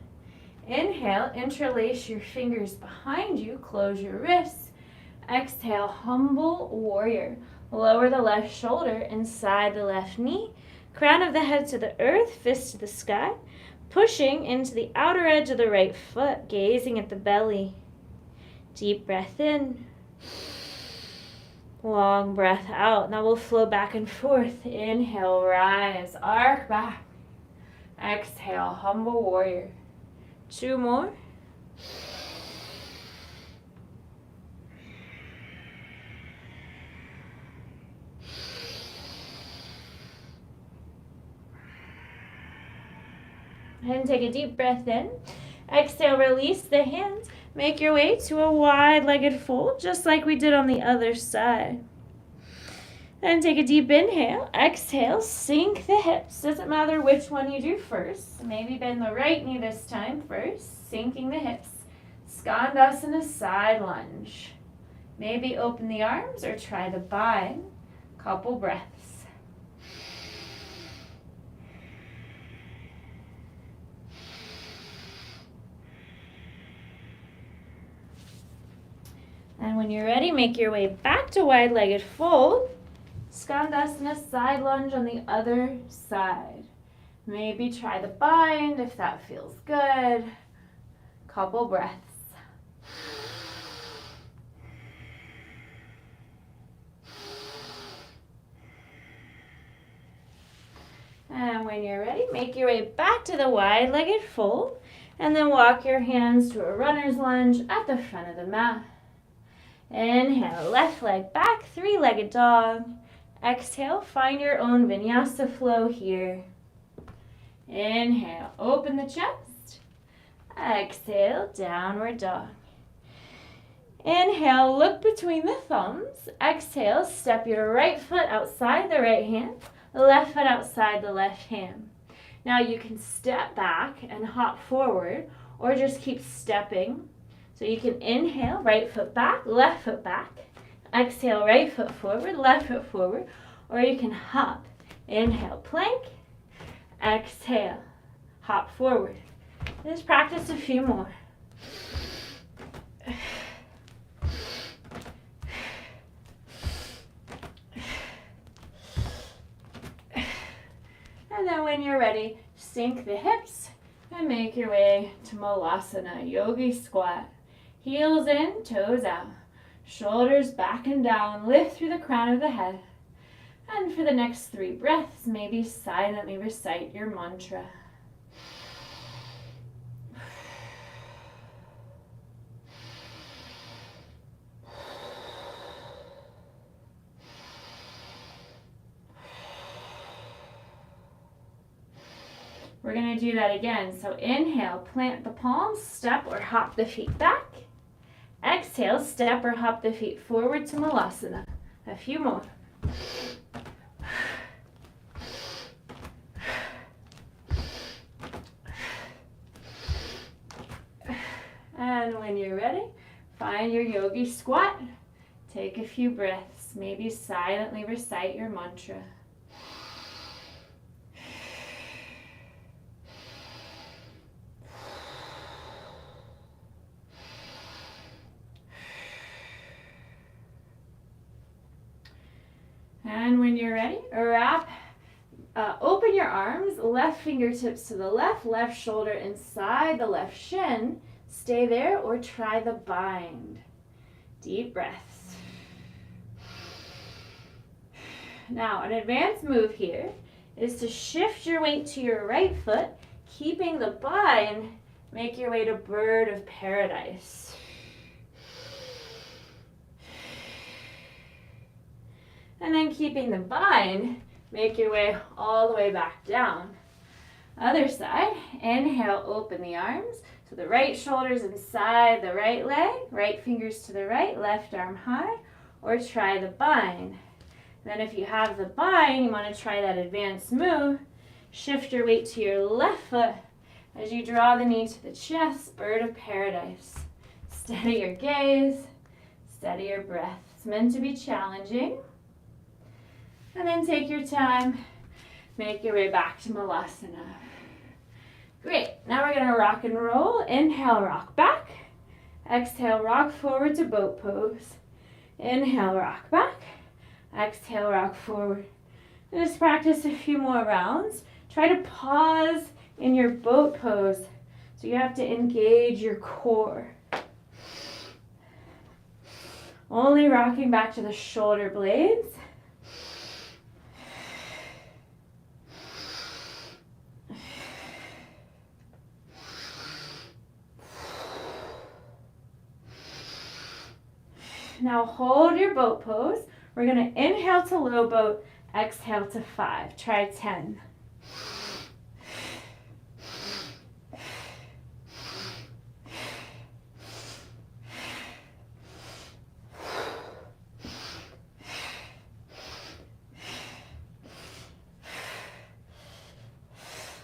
Inhale, interlace your fingers behind you, close your wrists. Exhale, humble warrior. Lower the left shoulder inside the left knee, crown of the head to the earth, fist to the sky, pushing into the outer edge of the right foot, gazing at the belly. Deep breath in. Long breath out. Now we'll flow back and forth. Inhale, rise, arc back. Exhale, humble warrior. 2 more. And take a deep breath in. Exhale, release the hands. Make your way to a wide-legged fold, just like we did on the other side. And take a deep inhale. Exhale, sink the hips. Doesn't matter which one you do first. Maybe bend the right knee this time first, sinking the hips. Skandasana, side lunge. Maybe open the arms or try to bind. Couple breaths. And when you're ready, make your way back to wide-legged fold. Skandasana, side lunge on the other side. Maybe try the bind if that feels good. Couple breaths. And when you're ready, make your way back to the wide-legged fold. And then walk your hands to a runner's lunge at the front of the mat. Inhale, left leg back, 3-legged dog. Exhale, find your own vinyasa flow here. Inhale, open the chest. Exhale, downward dog. Inhale, look between the thumbs. Exhale, step your right foot outside the right hand, left foot outside the left hand. Now you can step back and hop forward, or just keep stepping. So you can inhale, right foot back, left foot back. Exhale, right foot forward, left foot forward. Or you can hop. Inhale, plank. Exhale, hop forward. Just practice a few more. And then when you're ready, Sink the hips and make your way to Malasana, yogi squat. Heels in, toes out. Shoulders back and down, lift through the crown of the head. And for the next 3 breaths, maybe silently recite your mantra. We're going to do that again. So inhale, plant the palms, step or hop the feet back. Exhale, step or hop the feet forward to Malasana. A few more. And when you're ready, find your yogi squat. Take a few breaths. Maybe silently recite your mantra. And when you're ready, open your arms, left fingertips to the left, left shoulder inside the left shin. Stay there or try the bind. Deep breaths. Now, an advanced move here is to shift your weight to your right foot, keeping the bind, make your way to bird of paradise. And then keeping the bind, make your way all the way back down. Other side, inhale, open the arms. So the right shoulder's inside the right leg, right fingers to the right, left arm high, or try the bind. Then if you have the bind, you want to try that advanced move. Shift your weight to your left foot as you draw the knee to the chest, bird of paradise. Steady your gaze, steady your breath. It's meant to be challenging. And then take your time, make your way back to Malasana. Great, now we're gonna rock and roll. Inhale, rock back. Exhale, rock forward to boat pose. Inhale, rock back. Exhale, rock forward. And just practice a few more rounds. Try to pause in your boat pose. So you have to engage your core. Only rocking back to the shoulder blades. Now hold your boat pose. We're going to inhale to low boat, exhale to 5. Try 10.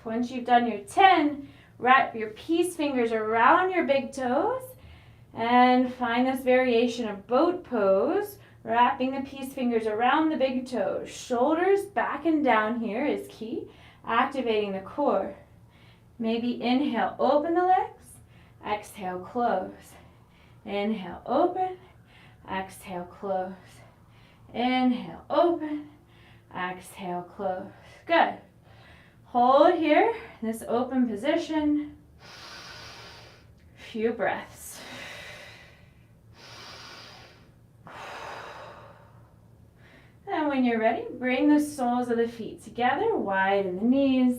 Once you've done your 10, wrap your peace fingers around your big toes. And find this variation of boat pose, wrapping the peace fingers around the big toes. Shoulders back and down here is key, activating the core. Maybe inhale, open the legs, exhale, close. Inhale, open, exhale, close. Inhale, open, exhale, close. Good. Hold here, this open position. Few breaths. And when you're ready, bring the soles of the feet together, widen the knees.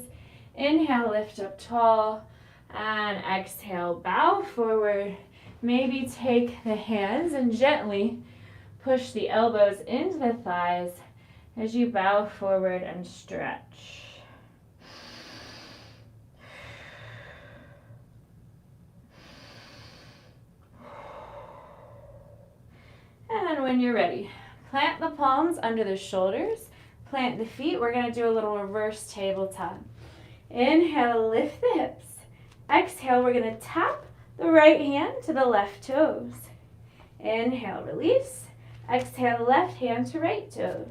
Inhale, lift up tall, and exhale, bow forward. Maybe take the hands and gently push the elbows into the thighs as you bow forward and stretch. And when you're ready, plant the palms under the shoulders, plant the feet. We're going to do a little reverse tabletop. Inhale, lift the hips. Exhale, we're going to tap the right hand to the left toes. Inhale, release. Exhale, left hand to right toes.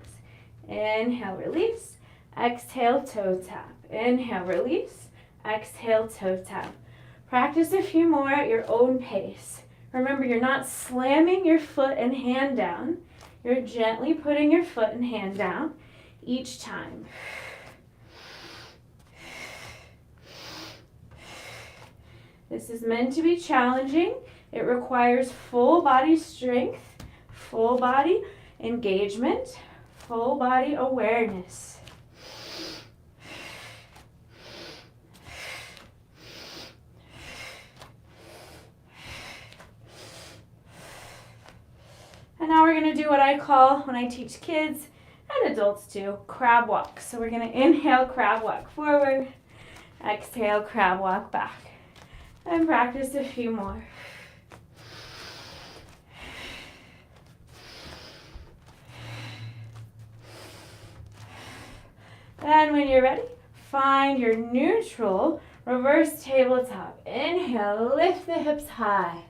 Inhale, release. Exhale, toe tap. Inhale, release. Exhale, toe tap. Practice a few more at your own pace. Remember, you're not slamming your foot and hand down. You're gently putting your foot and hand down each time. This is meant to be challenging. It requires full body strength, full body engagement, full body awareness. And now we're going to do what I call, when I teach kids and adults too, crab walk. So we're going to inhale, crab walk forward, exhale, crab walk back. And practice a few more. Then when you're ready, find your neutral reverse tabletop. Inhale, lift the hips high.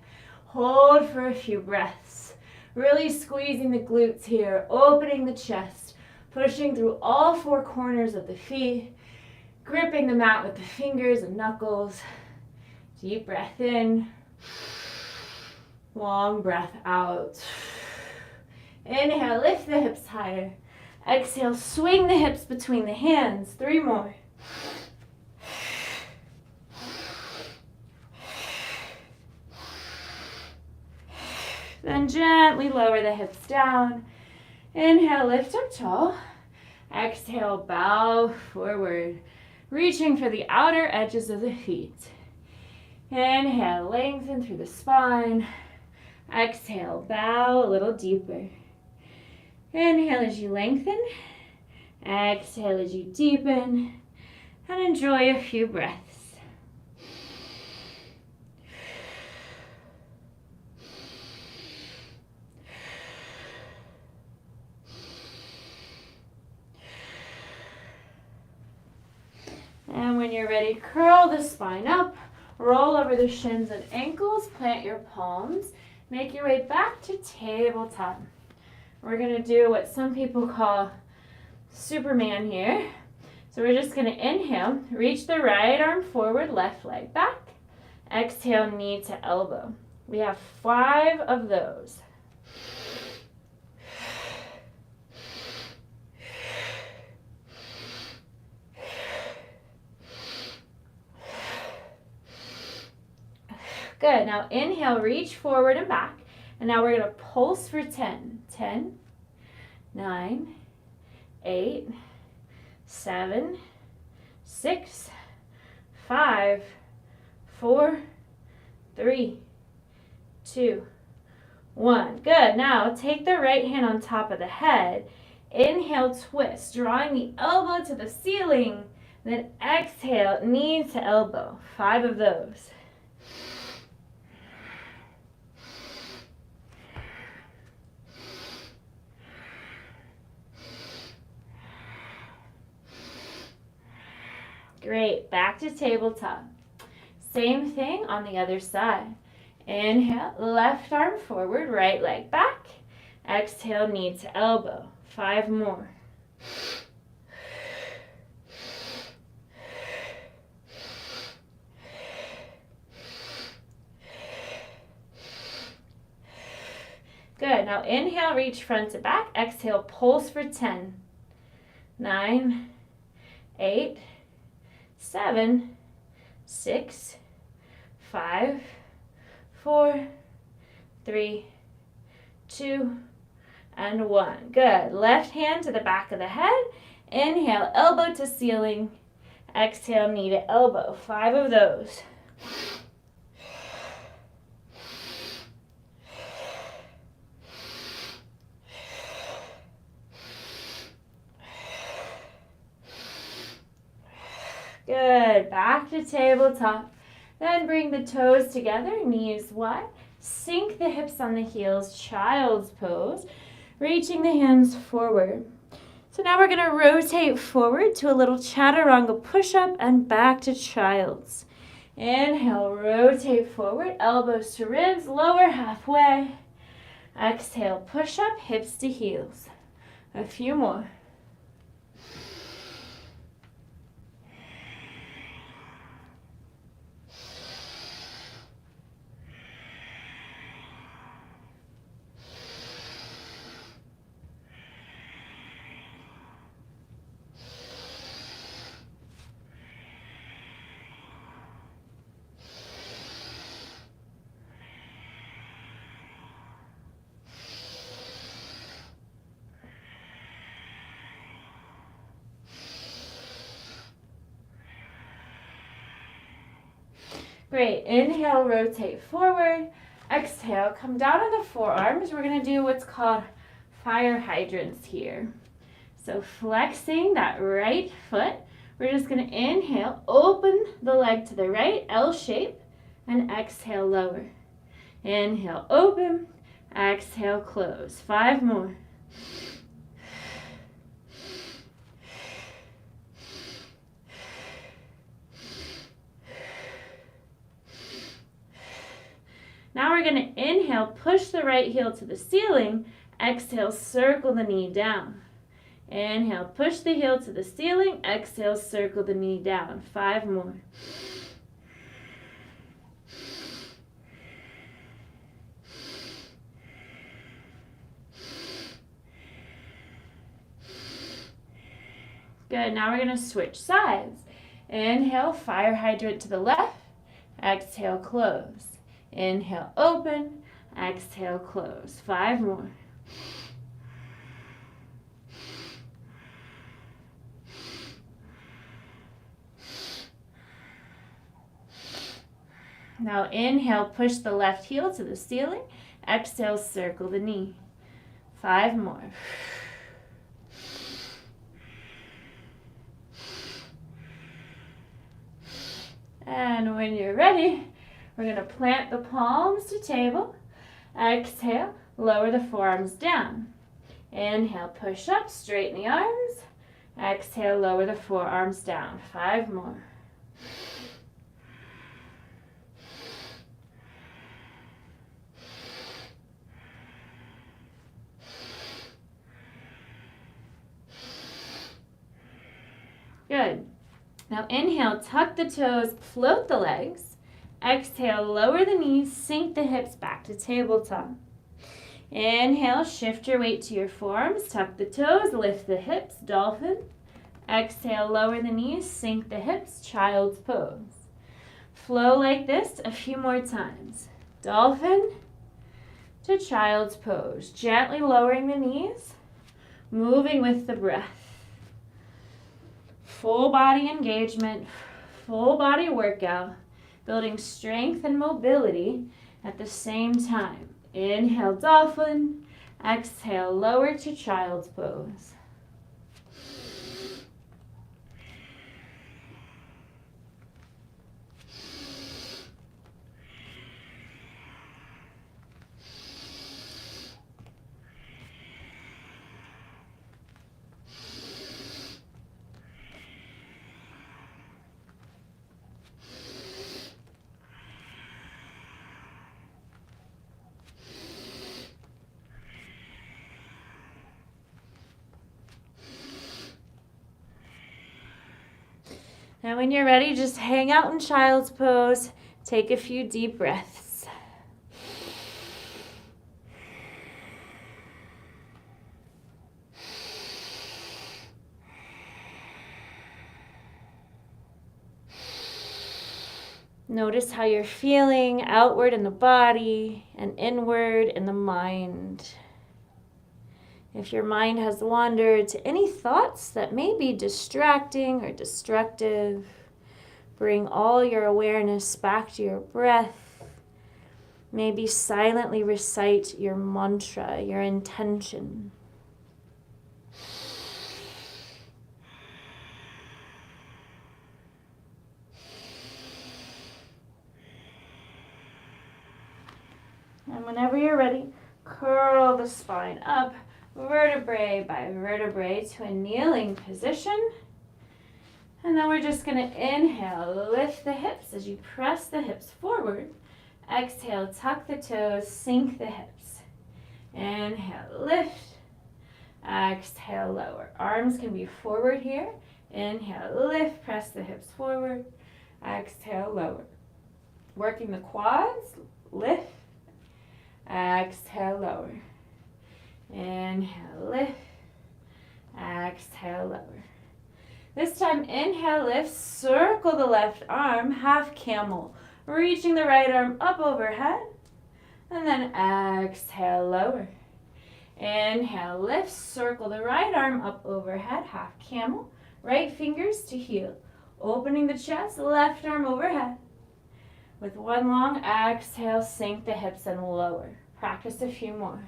Hold for a few breaths. Really squeezing the glutes here, opening the chest, pushing through all four corners of the feet, gripping the mat with the fingers and knuckles. Deep breath in, long breath out. Inhale, lift the hips higher. Exhale, swing the hips between the hands. 3 more. Then gently lower the hips down. Inhale, lift up tall. Exhale, bow forward, reaching for the outer edges of the feet. Inhale, lengthen through the spine. Exhale, bow a little deeper. Inhale as you lengthen. Exhale as you deepen. And enjoy a few breaths. And when you're ready, curl the spine up. Roll over the shins and ankles, plant your palms, make your way back to tabletop. We're going to do what some people call Superman here. So we're just going to inhale, reach the right arm forward, left leg back. Exhale, knee to elbow. We have 5 of those. Good. Now inhale, reach forward and back. And now we're going to pulse for 10. 10, 9, 8, 7, 6, 5, 4, 3, 2, 1. Good. Now take the right hand on top of the head. Inhale, twist, drawing the elbow to the ceiling. Then exhale, knee to elbow. 5 of those. Great, back to tabletop. Same thing on the other side. Inhale, left arm forward, right leg back. Exhale, knee to elbow. 5 more. Good, now inhale, reach front to back. Exhale, pulse for 10. 9, 8, 7, 6, 5, 4, 3, 2, and 1. Good. Left hand to the back of the head. Inhale, elbow to ceiling. Exhale, knee to elbow. 5 of those. Good. Back to tabletop. Then bring the toes together, knees wide. Sink the hips on the heels, child's pose. Reaching the hands forward. So now we're going to rotate forward to a little chaturanga push-up and back to child's. Inhale, rotate forward, elbows to ribs, lower halfway. Exhale, push up, hips to heels. A few more. Great. Inhale, rotate forward. Exhale, come down on the forearms. We're going to do what's called fire hydrants here. So flexing that right foot. We're just going to inhale, open the leg to the right, L shape, and exhale, lower. Inhale, open. Exhale, close. 5 more. Now we're going to inhale, push the right heel to the ceiling. Exhale, circle the knee down. Inhale, push the heel to the ceiling. Exhale, circle the knee down. 5 more. Good. Now we're going to switch sides. Inhale, fire hydrant to the left. Exhale, close. Inhale, open. Exhale, close. 5 more. Now inhale, push the left heel to the ceiling. Exhale, circle the knee. 5 more. And when you're ready, we're going to plant the palms to table. Exhale, lower the forearms down. Inhale, push up, straighten the arms. Exhale, lower the forearms down. 5 more. Good. Now inhale, tuck the toes, float the legs. Exhale, lower the knees, sink the hips back to tabletop. Inhale, shift your weight to your forearms, tuck the toes, lift the hips, dolphin. Exhale, lower the knees, sink the hips, child's pose. Flow like this a few more times. Dolphin to child's pose. Gently lowering the knees, moving with the breath. Full body engagement, full body workout, building strength and mobility at the same time. Inhale, dolphin. Exhale, lower to child's pose. Now when you're ready, just hang out in child's pose. Take a few deep breaths. Notice how you're feeling outward in the body and inward in the mind. If your mind has wandered to any thoughts that may be distracting or destructive, bring all your awareness back to your breath. Maybe silently recite your mantra, your intention. And whenever you're ready, curl the spine up, vertebrae by vertebrae to a kneeling position. And then we're just going to inhale, lift the hips as you press the hips forward. Exhale, tuck the toes, sink the hips. Inhale, lift. Exhale, lower. Arms can be forward here. Inhale, lift, press the hips forward. Exhale, lower. Working the quads, lift. Exhale, lower. Inhale, lift. Exhale, lower. This time, inhale, lift, circle the left arm, half camel, reaching the right arm up overhead, and then exhale, lower. Inhale, lift, circle the right arm up overhead, half camel, right fingers to heel, opening the chest, left arm overhead. With one long exhale, sink the hips and lower. Practice a few more.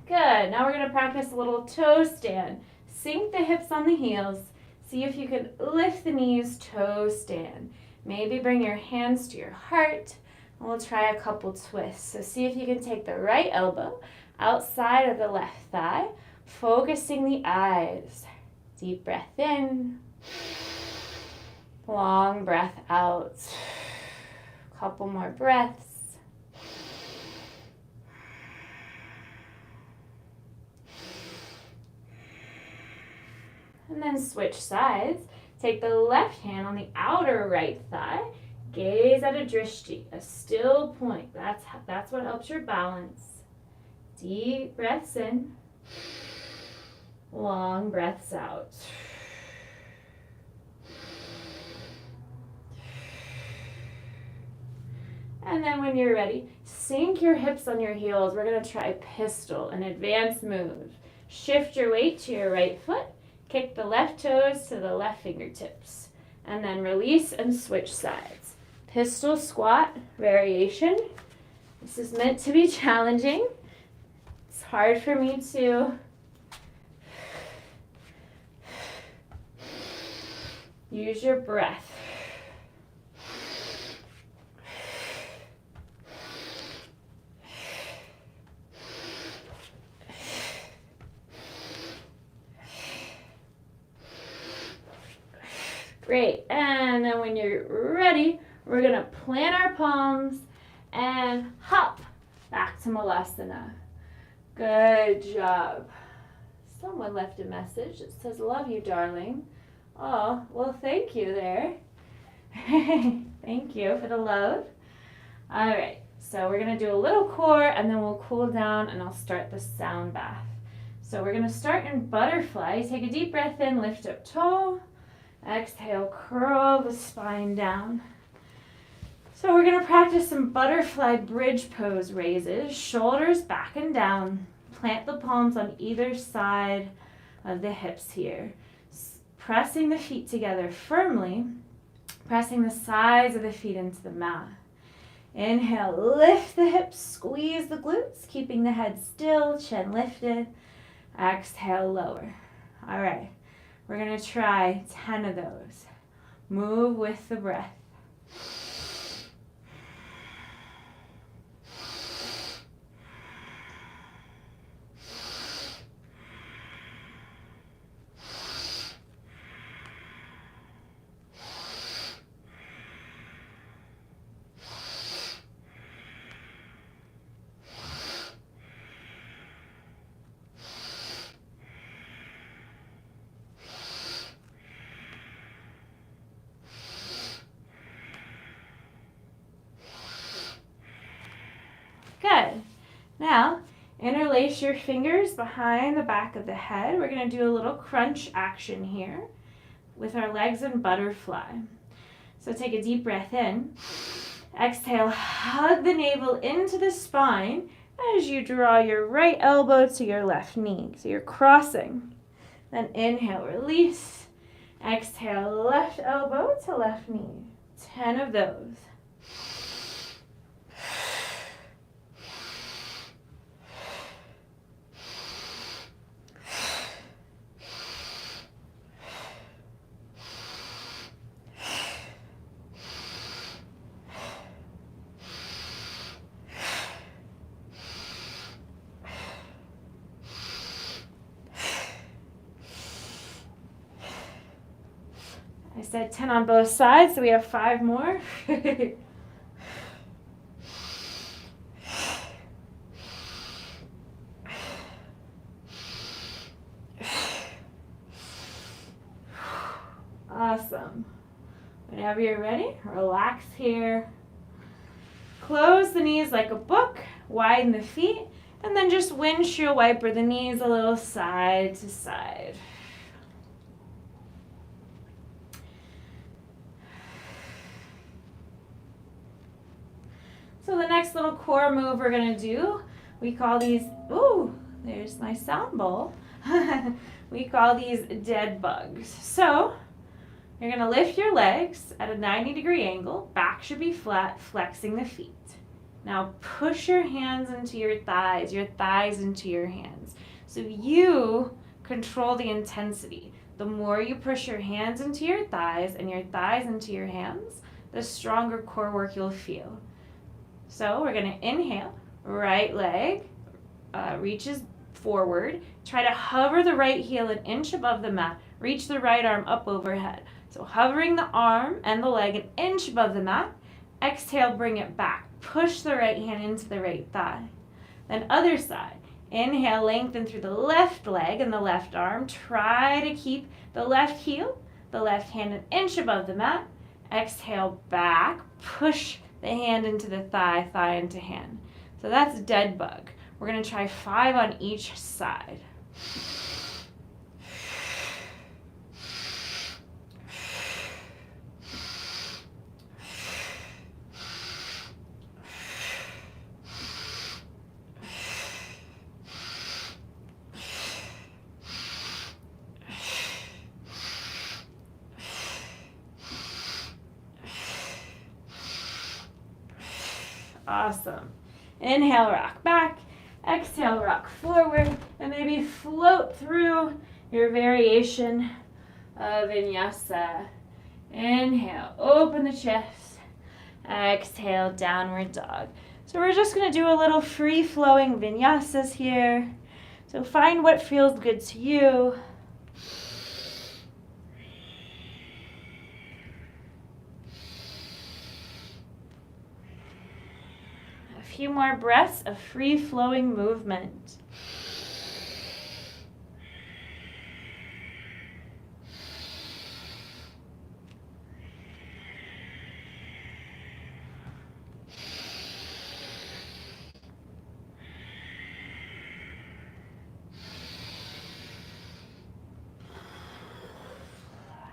Good. Now we're going to practice a little toe stand. Sink the hips on the heels. See if you can lift the knees, toe stand. Maybe bring your hands to your heart. And we'll try a couple twists. So see if you can take the right elbow outside of the left thigh, focusing the eyes. Deep breath in. Long breath out. Couple more breaths. And then switch sides. Take the left hand on the outer right thigh. Gaze at a drishti, a still point. That's what helps your balance. Deep breaths in. Long breaths out. And then when you're ready, sink your hips on your heels. We're going to try pistol, an advanced move. Shift your weight to your right foot. Kick the left toes to the left fingertips. And then release and switch sides. Pistol squat variation. This is meant to be challenging. It's hard for me to use your breath. Great, and then when you're ready, we're gonna plant our palms and hop back to Malasana. Good job. Someone left a message that says, love you, darling. Oh, well, thank you there. Thank you for the love. All right, so we're gonna do a little core and then we'll cool down and I'll start the sound bath. So we're gonna start in butterfly. Take a deep breath in, lift up toe. Exhale, curl the spine down. So we're going to practice some butterfly bridge pose raises, shoulders back and down. Plant the palms on either side of the hips here. Pressing the feet together firmly, pressing the sides of the feet into the mat. Inhale, lift the hips, squeeze the glutes, keeping the head still, chin lifted. Exhale, lower. All right. We're going to try 10 of those. Move with the breath. Good. Now, interlace your fingers behind the back of the head. We're going to do a little crunch action here with our legs in butterfly. So take a deep breath in. Exhale, hug the navel into the spine as you draw your right elbow to your left knee. So you're crossing. Then inhale, release. Exhale, left elbow to left knee. 10 of those. I said 10 on both sides, so we have 5 more. Awesome. Whenever you're ready, relax here. Close the knees like a book, widen the feet, and then just windshield wiper the knees a little side to side. So the next little core move we're gonna do, we call these, ooh, there's my sound bowl. We call these dead bugs. So you're gonna lift your legs at a 90-degree angle, back should be flat, flexing the feet. Now push your hands into your thighs into your hands. So you control the intensity. The more you push your hands into your thighs and your thighs into your hands, the stronger core work you'll feel. So we're gonna inhale, right leg reaches forward. Try to hover the right heel an inch above the mat. Reach the right arm up overhead. So hovering the arm and the leg an inch above the mat. Exhale, bring it back. Push the right hand into the right thigh. Then other side. Inhale, lengthen through the left leg and the left arm. Try to keep the left heel, the left hand an inch above the mat. Exhale, back. Push the hand into the thigh, thigh into hand. So that's dead bug. We're going to try 5 on each side. Awesome. Inhale, rock back. Exhale, rock forward. And maybe float through your variation of vinyasa. Inhale, open the chest. Exhale, downward dog. So we're just going to do a little free-flowing vinyasas here. So find what feels good to you. A few more breaths of free-flowing movement.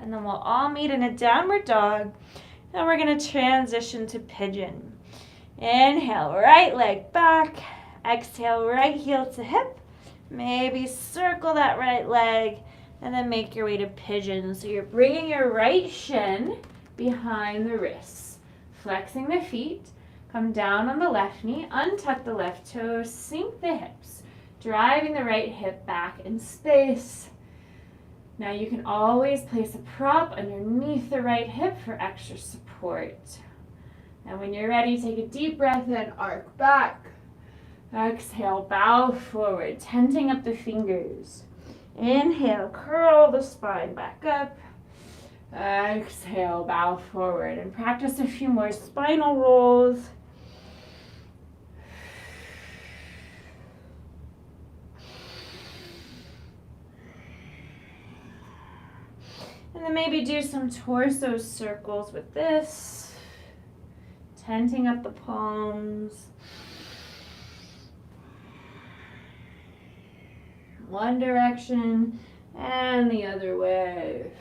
And then we'll all meet in a downward dog. And we're going to transition to pigeon. Inhale, right leg back. Exhale, right heel to hip. Maybe circle that right leg. And then make your way to pigeon. So you're bringing your right shin behind the wrists. Flexing the feet. Come down on the left knee. Untuck the left toes. Sink the hips. Driving the right hip back in space. Now you can always place a prop underneath the right hip for extra support. And when you're ready, take a deep breath in, arc back. Exhale, bow forward, tenting up the fingers. Inhale, curl the spine back up. Exhale, bow forward. And practice a few more spinal rolls. And then maybe do some torso circles with this. Tenting up the palms. One direction and the other way.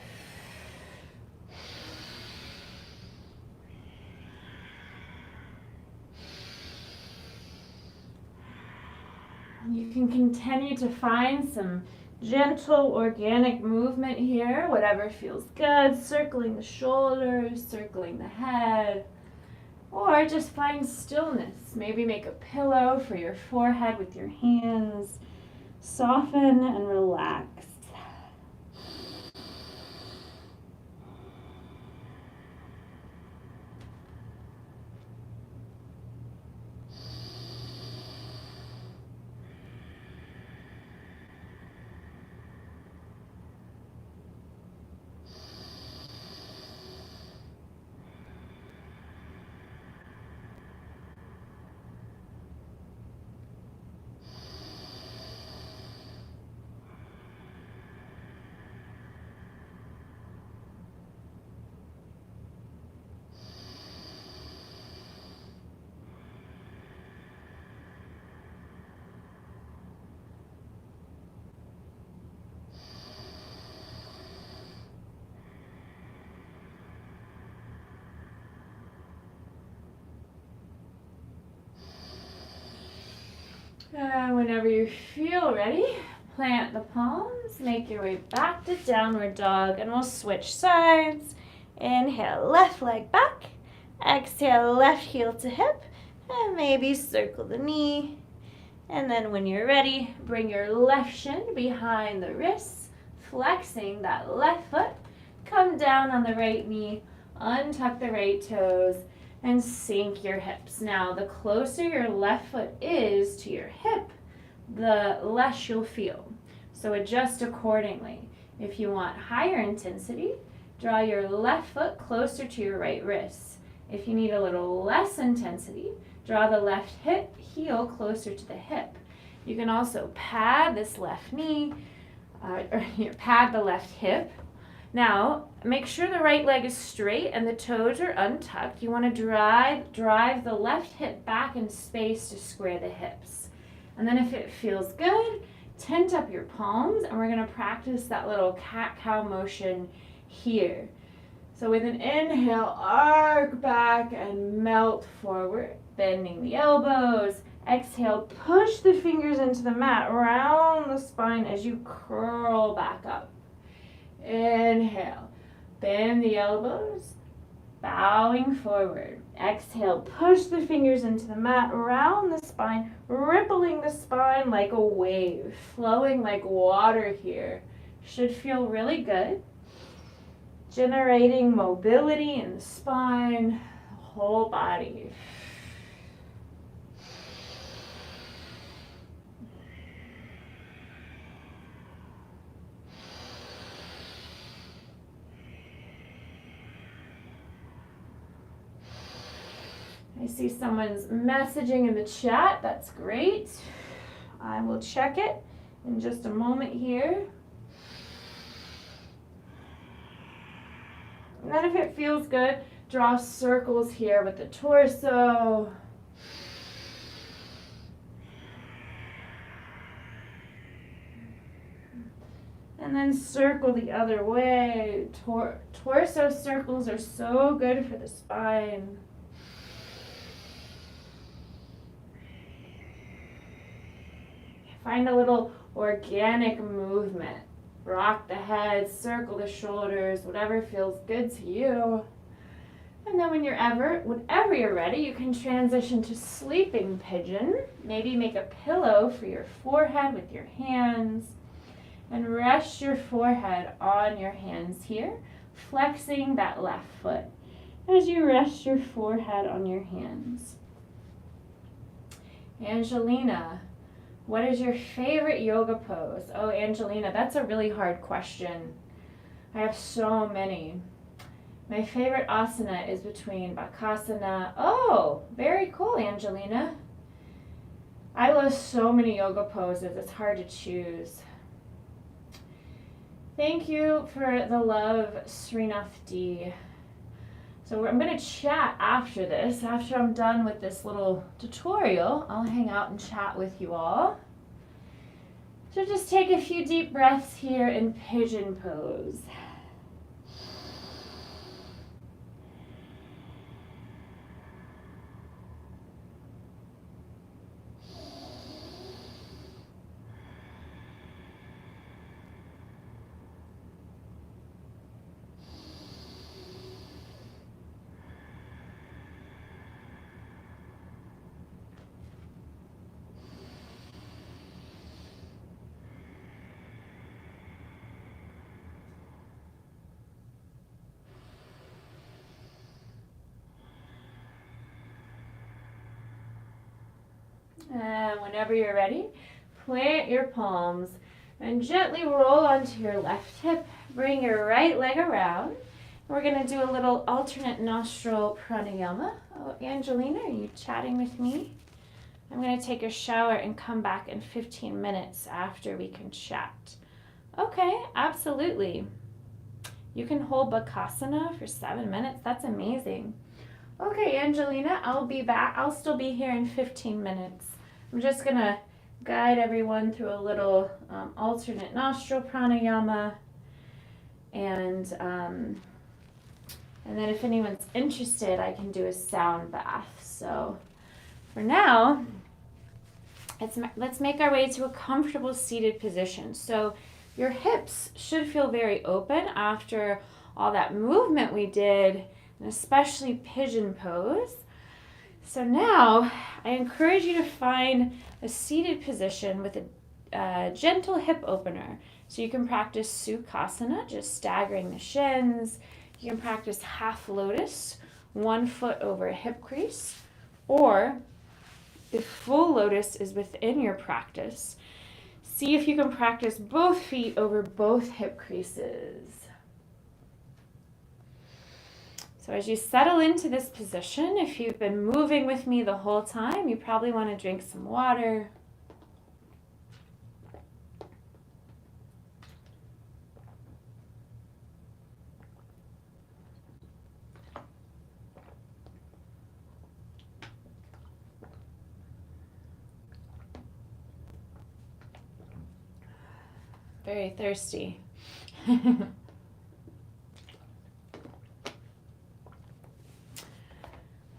You can continue to find some gentle organic movement here, whatever feels good, circling the shoulders, circling the head, or just find stillness. Maybe make a pillow for your forehead with your hands. Soften and relax. And whenever you feel ready, plant the palms, make your way back to downward dog, and we'll switch sides. Inhale, left leg back. Exhale, left heel to hip, and maybe circle the knee. And then when you're ready, bring your left shin behind the wrists, flexing that left foot. Come down on the right knee, untuck the right toes, and sink your hips. Now, the closer your left foot is to your hip, the less you'll feel. So adjust accordingly. If you want higher intensity, draw your left foot closer to your right wrist. If you need a little less intensity, draw the left heel closer to the hip. You can also pad this left knee, pad the left hip. Now, make sure the right leg is straight and the toes are untucked. You want to drive the left hip back in space to square the hips. And then if it feels good, tent up your palms, and we're going to practice that little cat-cow motion here. So with an inhale, arc back and melt forward, bending the elbows. Exhale, push the fingers into the mat, round the spine as you curl back up. Inhale, bend the elbows, bowing forward. Exhale, push the fingers into the mat, round the spine, rippling the spine like a wave, flowing like water here. Should feel really good. Generating mobility in the spine, the whole body. I see someone's messaging in the chat. That's great. I will check it in just a moment here. And then if it feels good, draw circles here with the torso. And then circle the other way. Torso circles are so good for the spine. Find a little organic movement. Rock the head, circle the shoulders, whatever feels good to you. And then whenever you're ready, you can transition to sleeping pigeon. Maybe make a pillow for your forehead with your hands. And rest your forehead on your hands here, flexing that left foot as you rest your forehead on your hands. Angelina, what is your favorite yoga pose? Oh, Angelina, that's a really hard question. I have so many. My favorite asana is between Bakasana. Oh, very cool, Angelina. I love so many yoga poses. It's hard to choose. Thank you for the love, Srinath D. So I'm going to chat after this. After I'm done with this little tutorial, I'll hang out and chat with you all. So just take a few deep breaths here in pigeon pose. And whenever you're ready, plant your palms and gently roll onto your left hip. Bring your right leg around. We're going to do a little alternate nostril pranayama. Oh, Angelina, are you chatting with me? I'm going to take a shower and come back in 15 minutes after we can chat. Okay, absolutely. You can hold Bakasana for 7 minutes. That's amazing. Okay, Angelina, I'll be back. I'll still be here in 15 minutes. I'm just going to guide everyone through a little alternate nostril pranayama. And then if anyone's interested, I can do a sound bath. So for now, Let's make our way to a comfortable seated position. So your hips should feel very open after all that movement we did, and especially pigeon pose. So now I encourage you to find a seated position with a gentle hip opener. So you can practice Sukhasana, just staggering the shins. You can practice half lotus, 1 foot over a hip crease, or if full lotus is within your practice, see if you can practice both feet over both hip creases. So as you settle into this position, if you've been moving with me the whole time, you probably want to drink some water. Very thirsty.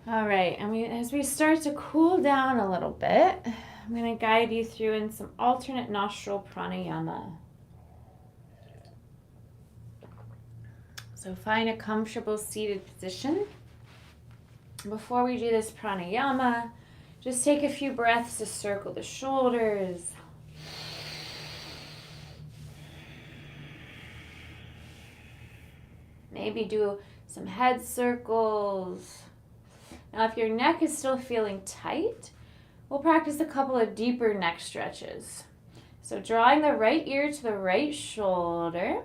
All right, and as we start to cool down a little bit, I'm going to guide you through in some alternate nostril pranayama. So find a comfortable seated position. Before we do this pranayama, just take a few breaths to circle the shoulders. Maybe do some head circles. Now, if your neck is still feeling tight, we'll practice a couple of deeper neck stretches. So drawing the right ear to the right shoulder,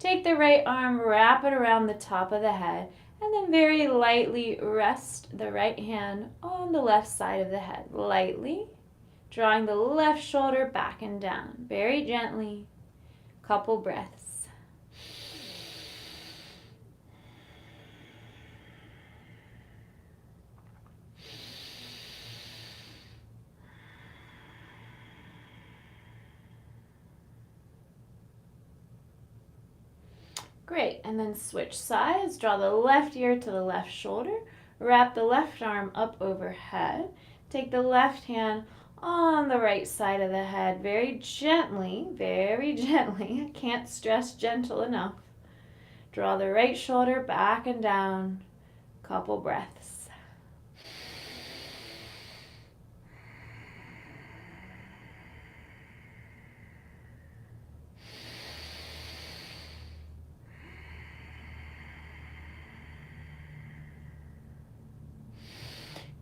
take the right arm, wrap it around the top of the head, and then very lightly rest the right hand on the left side of the head. Lightly, drawing the left shoulder back and down. Very gently, couple breaths. Great, and then switch sides. Draw the left ear to the left shoulder. Wrap the left arm up overhead. Take the left hand on the right side of the head very gently, I can't stress gentle enough. Draw the right shoulder back and down. Couple breaths.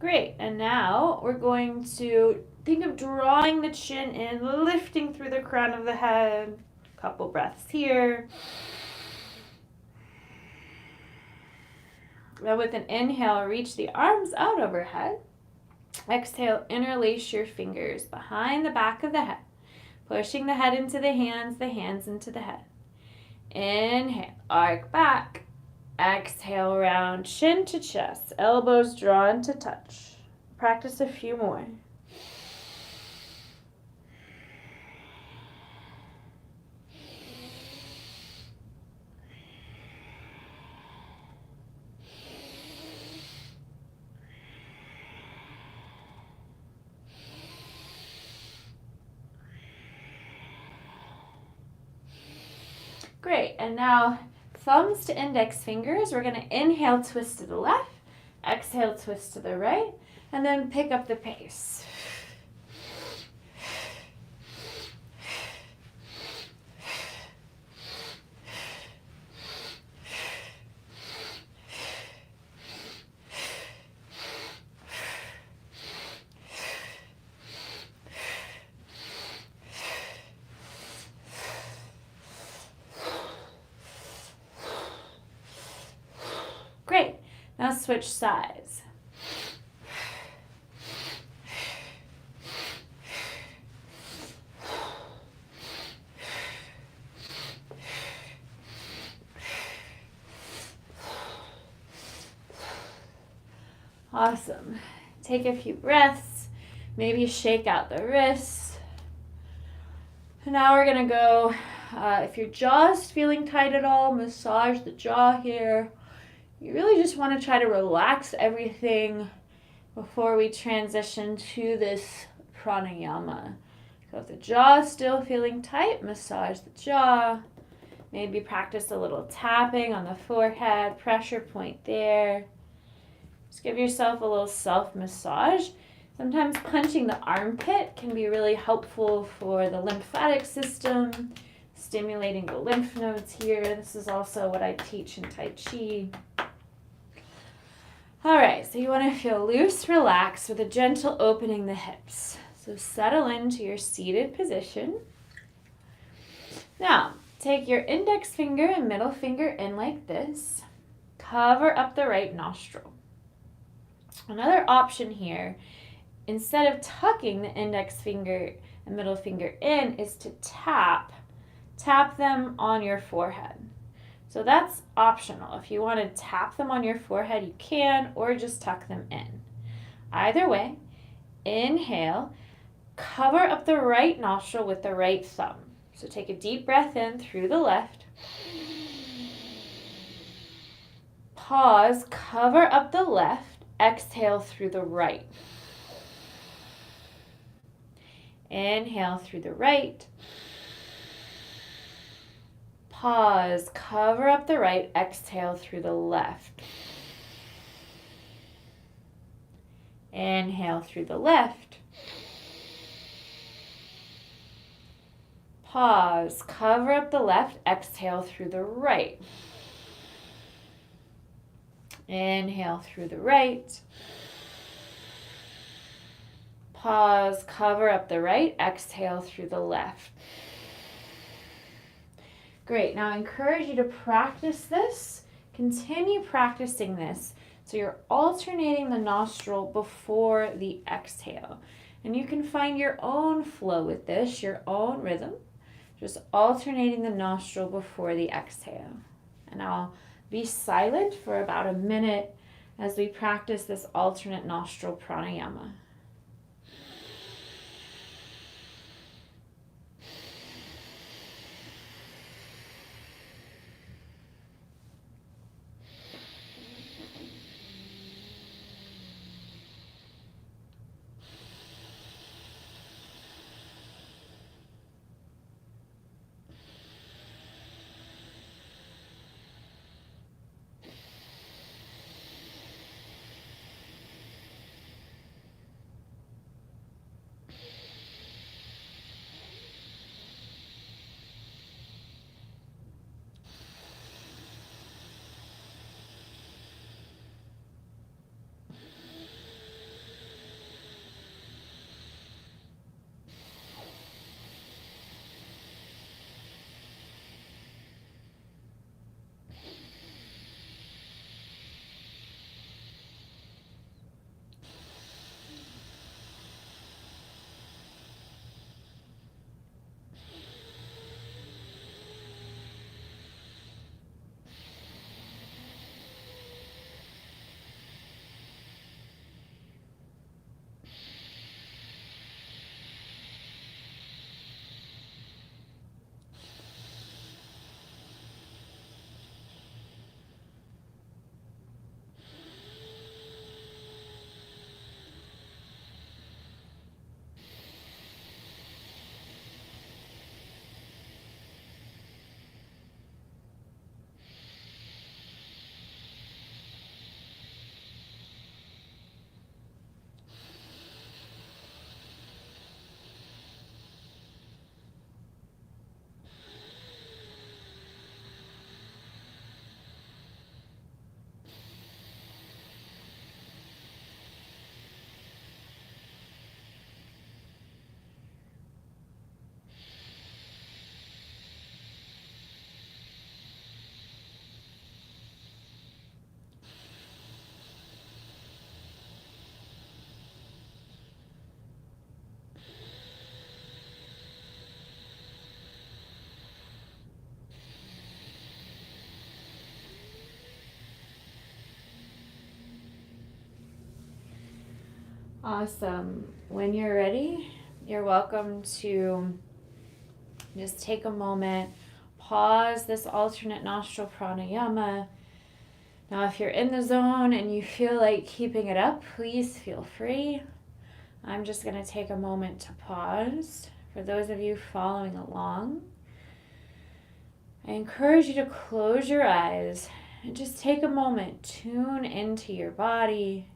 Great, and now we're going to think of drawing the chin in, lifting through the crown of the head. Couple breaths here. Now with an inhale, reach the arms out overhead. Exhale, interlace your fingers behind the back of the head, pushing the head into the hands into the head. Inhale, arc back. Exhale, round chin to chest, elbows drawn to touch. Practice a few more. Great, and now thumbs to index fingers. We're going to inhale, twist to the left, exhale, twist to the right, and then pick up the pace. Great. Now switch sides. Awesome. Take a few breaths. Maybe shake out the wrists. And now we're going to go, if your jaw is feeling tight at all, massage the jaw here. You really just want to try to relax everything before we transition to this pranayama. So if the jaw is still feeling tight, massage the jaw. Maybe practice a little tapping on the forehead, pressure point there. Just give yourself a little self-massage. Sometimes punching the armpit can be really helpful for the lymphatic system, stimulating the lymph nodes here. This is also what I teach in Tai Chi. All right, so you want to feel loose, relaxed with a gentle opening the hips. So settle into your seated position. Now, take your index finger and middle finger in like this. Cover up the right nostril. Another option here, instead of tucking the index finger and middle finger in, is to tap them on your forehead. So that's optional. If you want to tap them on your forehead, you can, or just tuck them in. Either way, inhale, cover up the right nostril with the right thumb. So take a deep breath in through the left. Pause, cover up the left, exhale through the right. Inhale through the right. Pause, cover up the right, exhale through the left. Inhale through the left. Pause, cover up the left, exhale through the right. Inhale through the right. Pause, cover up the right, exhale through the left. Great, now I encourage you to practice this. Continue practicing this. So you're alternating the nostril before the exhale. And you can find your own flow with this, your own rhythm. Just alternating the nostril before the exhale. And I'll be silent for about a minute as we practice this alternate nostril pranayama. Awesome. When you're ready, you're welcome to just take a moment, pause this alternate nostril pranayama. Now, if you're in the zone and you feel like keeping it up, please feel free. I'm just going to take a moment to pause. For those of you following along, I encourage you to close your eyes and just take a moment, tune into your body.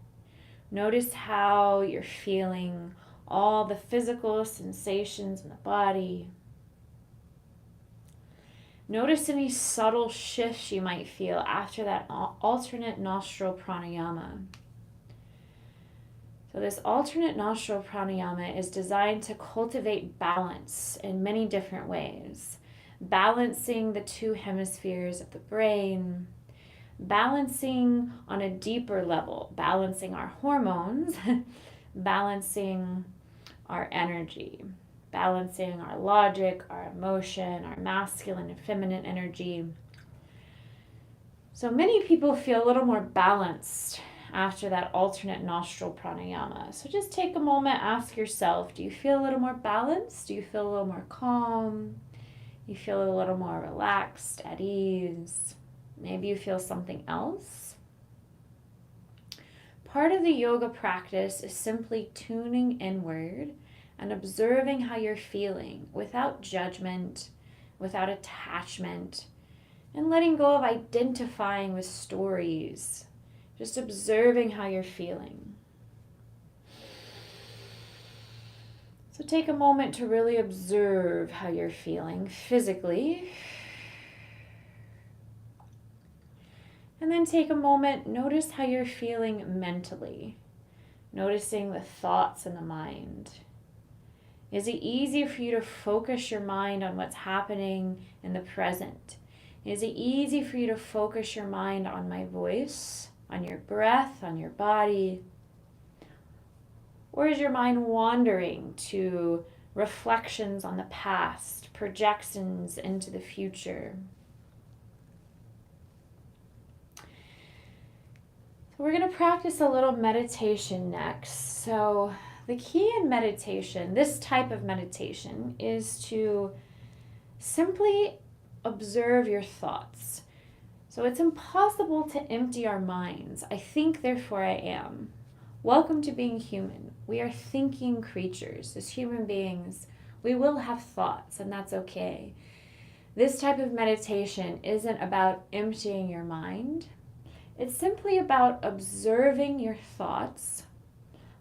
Notice how you're feeling, all the physical sensations in the body. Notice any subtle shifts you might feel after that alternate nostril pranayama. So this alternate nostril pranayama is designed to cultivate balance in many different ways. Balancing the two hemispheres of the brain, balancing on a deeper level, balancing our hormones, balancing our energy, balancing our logic, our emotion, our masculine and feminine energy. So many people feel a little more balanced after that alternate nostril pranayama. So just take a moment, ask yourself, do you feel a little more balanced? Do you feel a little more calm? You feel a little more relaxed, at ease? Maybe you feel something else. Part of the yoga practice is simply tuning inward and observing how you're feeling without judgment, without attachment, and letting go of identifying with stories. Just observing how you're feeling. So take a moment to really observe how you're feeling physically. And then take a moment, notice how you're feeling mentally. Noticing the thoughts in the mind. Is it easy for you to focus your mind on what's happening in the present? Is it easy for you to focus your mind on my voice, on your breath, on your body? Or is your mind wandering to reflections on the past, projections into the future? So we're going to practice a little meditation next. So the key in meditation, this type of meditation, is to simply observe your thoughts. So it's impossible to empty our minds. I think, therefore I am. Welcome to being human. We are thinking creatures. As human beings, we will have thoughts, and that's okay. This type of meditation isn't about emptying your mind. It's simply about observing your thoughts,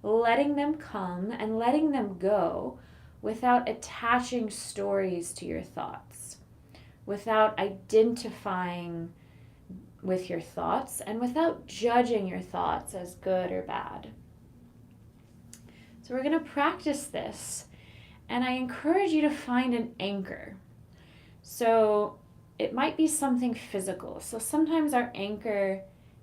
letting them come and letting them go without attaching stories to your thoughts, without identifying with your thoughts, and without judging your thoughts as good or bad. So we're going to practice this, and I encourage you to find an anchor. So it might be something physical. So sometimes our anchor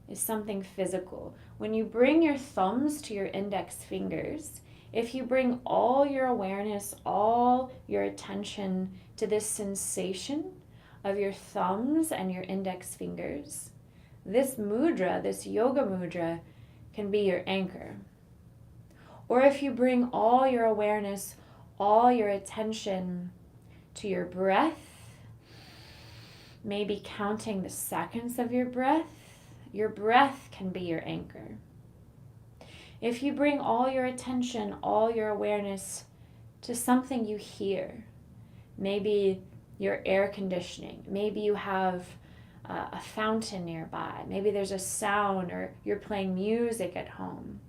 is something physical. When you bring your thumbs to your index fingers, if you bring all your awareness, all your attention to this sensation of your thumbs and your index fingers, this mudra, this yoga mudra, can be your anchor. Or if you bring all your awareness, all your attention to your breath, maybe counting the seconds of your breath can be your anchor. If you bring all your attention, all your awareness to something you hear, maybe your air conditioning, maybe you have a fountain nearby, maybe there's a sound, or you're playing music at home.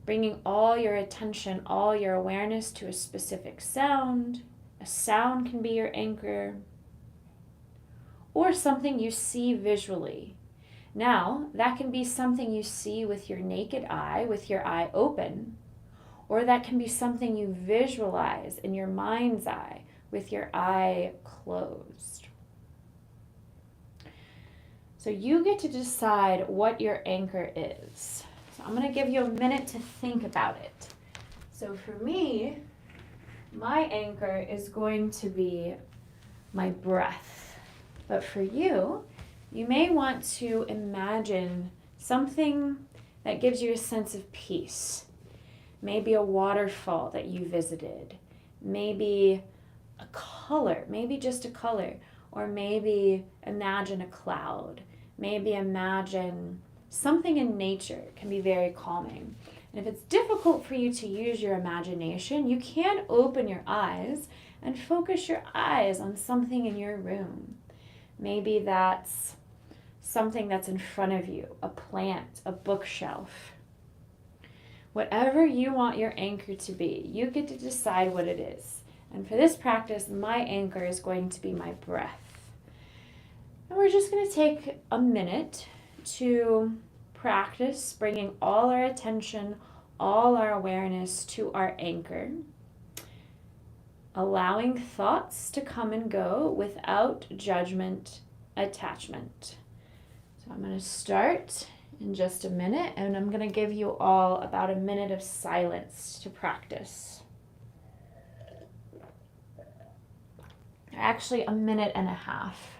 Bringing all your attention, all your awareness to a specific sound. A sound can be your anchor. Or something you see visually. Now, that can be something you see with your naked eye, with your eye open, or that can be something you visualize in your mind's eye, with your eye closed. So you get to decide what your anchor is. So I'm going to give you a minute to think about it. So for me, my anchor is going to be my breath. But for you, you may want to imagine something that gives you a sense of peace. Maybe a waterfall that you visited. Maybe a color, maybe just a color. Or maybe imagine a cloud. Maybe imagine something in nature. It can be very calming. And if it's difficult for you to use your imagination, you can open your eyes and focus your eyes on something in your room. Maybe that's something that's in front of you, a plant, a bookshelf. Whatever you want your anchor to be, you get to decide what it is. And for this practice, my anchor is going to be my breath. And we're just going to take a minute to practice bringing all our attention, all our awareness to our anchor, allowing thoughts to come and go without judgment, attachment. So I'm going to start in just a minute, and I'm going to give you all about a minute of silence to practice. Actually, a minute and a half,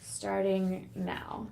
starting now.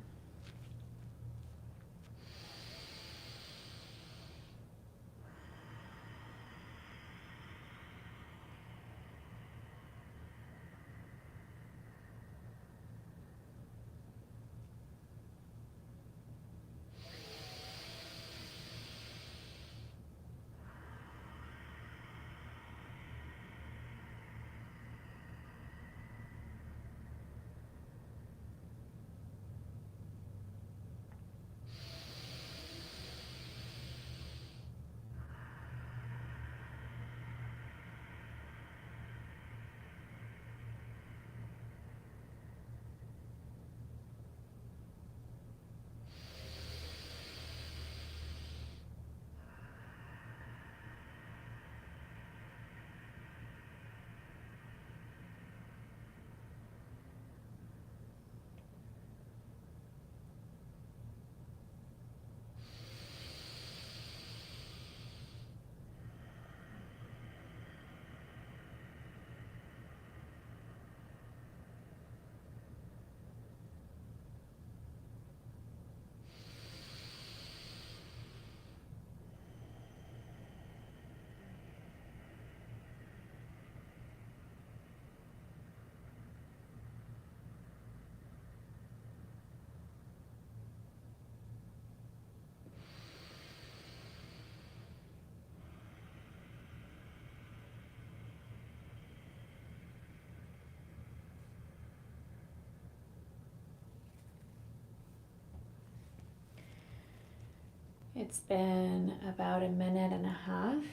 It's been about a minute and a half,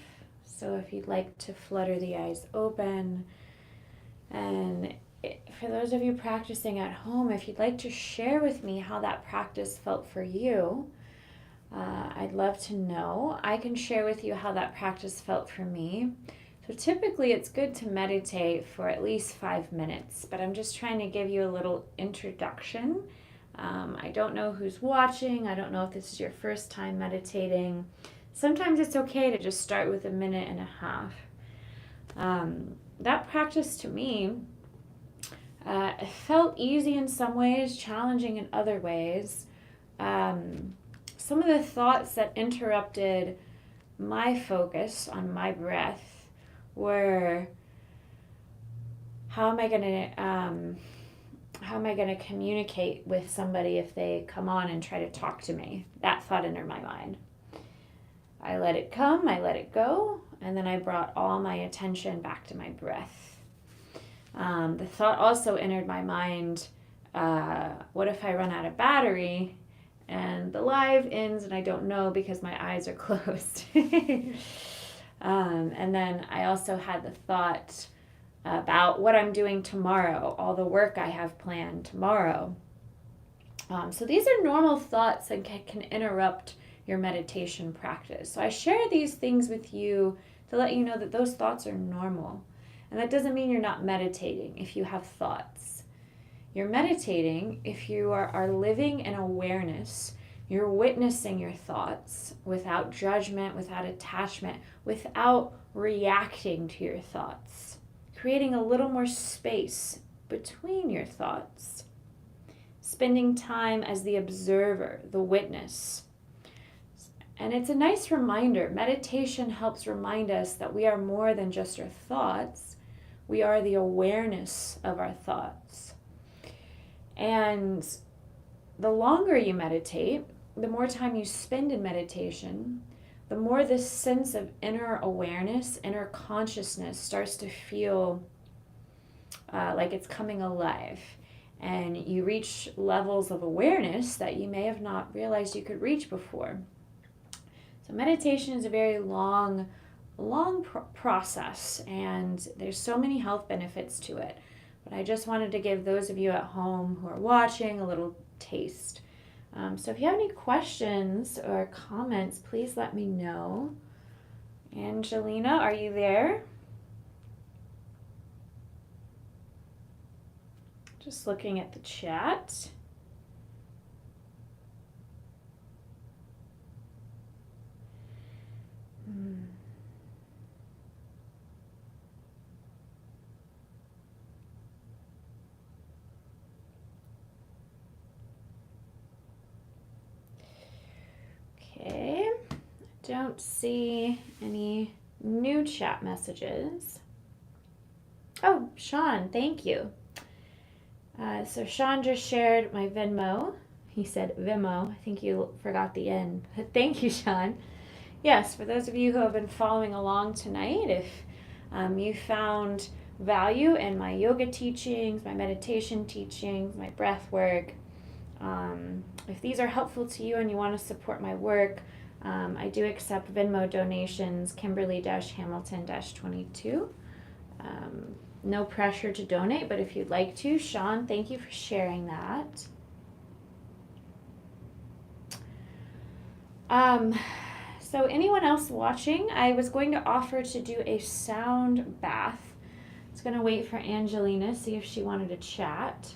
so if you'd like to flutter the eyes open, and for those of you practicing at home, if you'd like to share with me how that practice felt for you, I'd love to know. I can share with you how that practice felt for me. So typically it's good to meditate for at least 5 minutes, but I'm just trying to give you a little introduction. I don't know who's watching. I don't know if this is your first time meditating. Sometimes it's okay to just start with a minute and a half. That practice to me felt easy in some ways, challenging in other ways. Some of the thoughts that interrupted my focus on my breath were, how am I going to communicate with somebody if they come on and try to talk to me? That thought entered my mind. I let it come, I let it go, and then I brought all my attention back to my breath. The thought also entered my mind, what if I run out of battery and the live ends and I don't know because my eyes are closed? And then I also had the thought about what I'm doing tomorrow, all the work I have planned tomorrow. So these are normal thoughts that can interrupt your meditation practice. So I share these things with you to let you know that those thoughts are normal. And that doesn't mean you're not meditating if you have thoughts. You're meditating if you are living in awareness. You're witnessing your thoughts without judgment, without attachment, without reacting to your thoughts. Creating a little more space between your thoughts. Spending time as the observer, the witness. And it's a nice reminder. Meditation helps remind us that we are more than just our thoughts. We are the awareness of our thoughts. And the longer you meditate, the more time you spend in meditation, the more this sense of inner awareness, inner consciousness starts to feel like it's coming alive. And you reach levels of awareness that you may have not realized you could reach before. So meditation is a very long process, and there's so many health benefits to it. But I just wanted to give those of you at home who are watching a little taste. So if you have any questions or comments, please let me know. Angelina, are you there? Just looking at the chat. Okay, don't see any new chat messages. Oh, Sean, thank you. So Sean just shared my Venmo. He said Vimo. I think you forgot the N. Thank you, Sean. Yes, for those of you who have been following along tonight, if you found value in my yoga teachings, my meditation teachings, my breath work, if these are helpful to you and you want to support my work, I do accept Venmo donations, Kimberly-Hamilton-22. No pressure to donate, but if you'd like to, Sean, thank you for sharing that. So anyone else watching, I was going to offer to do a sound bath. I was going to wait for Angelina, see if she wanted to chat.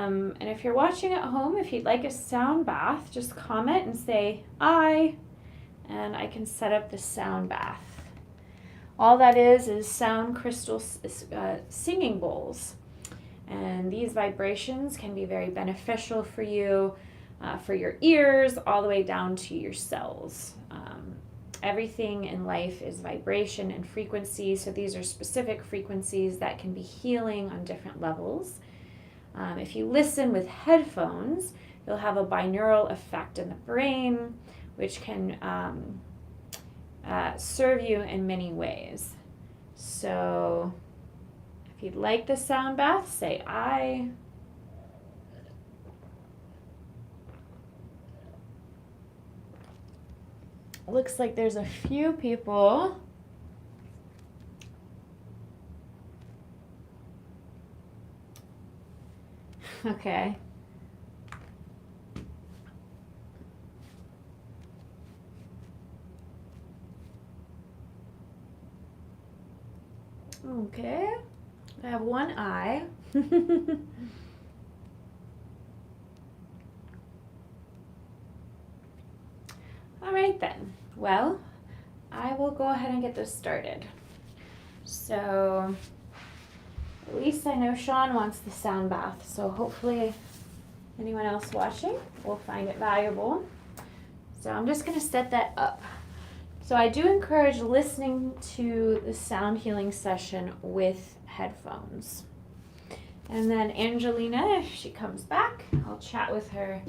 And if you're watching at home, if you'd like a sound bath, just comment and say I, and I can set up the sound bath. All that is sound crystal singing bowls. And these vibrations can be very beneficial for you, for your ears, all the way down to your cells. Everything in life is vibration and frequency, so these are specific frequencies that can be healing on different levels. If you listen with headphones, you'll have a binaural effect in the brain, which can serve you in many ways. So if you'd like the sound bath, say I. Looks like there's a few people. Okay. Okay. I have one eye. All right then. Well, I will go ahead and get this started. So at least I know Sean wants the sound bath, so hopefully anyone else watching will find it valuable. So I'm just going to set that up. So I do encourage listening to the sound healing session with headphones. And then Angelina, if she comes back, I'll chat with her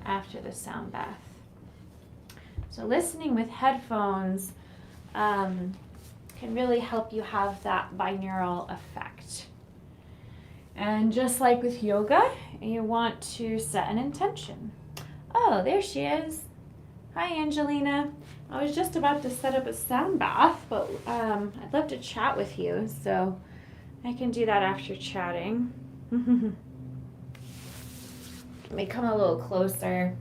after the sound bath. So listening with headphones can really help you have that binaural effect. And just like with yoga, you want to set an intention. Oh, there she is. Hi, Angelina. I was just about to set up a sound bath, but I'd love to chat with you, so I can do that after chatting. Let me come a little closer.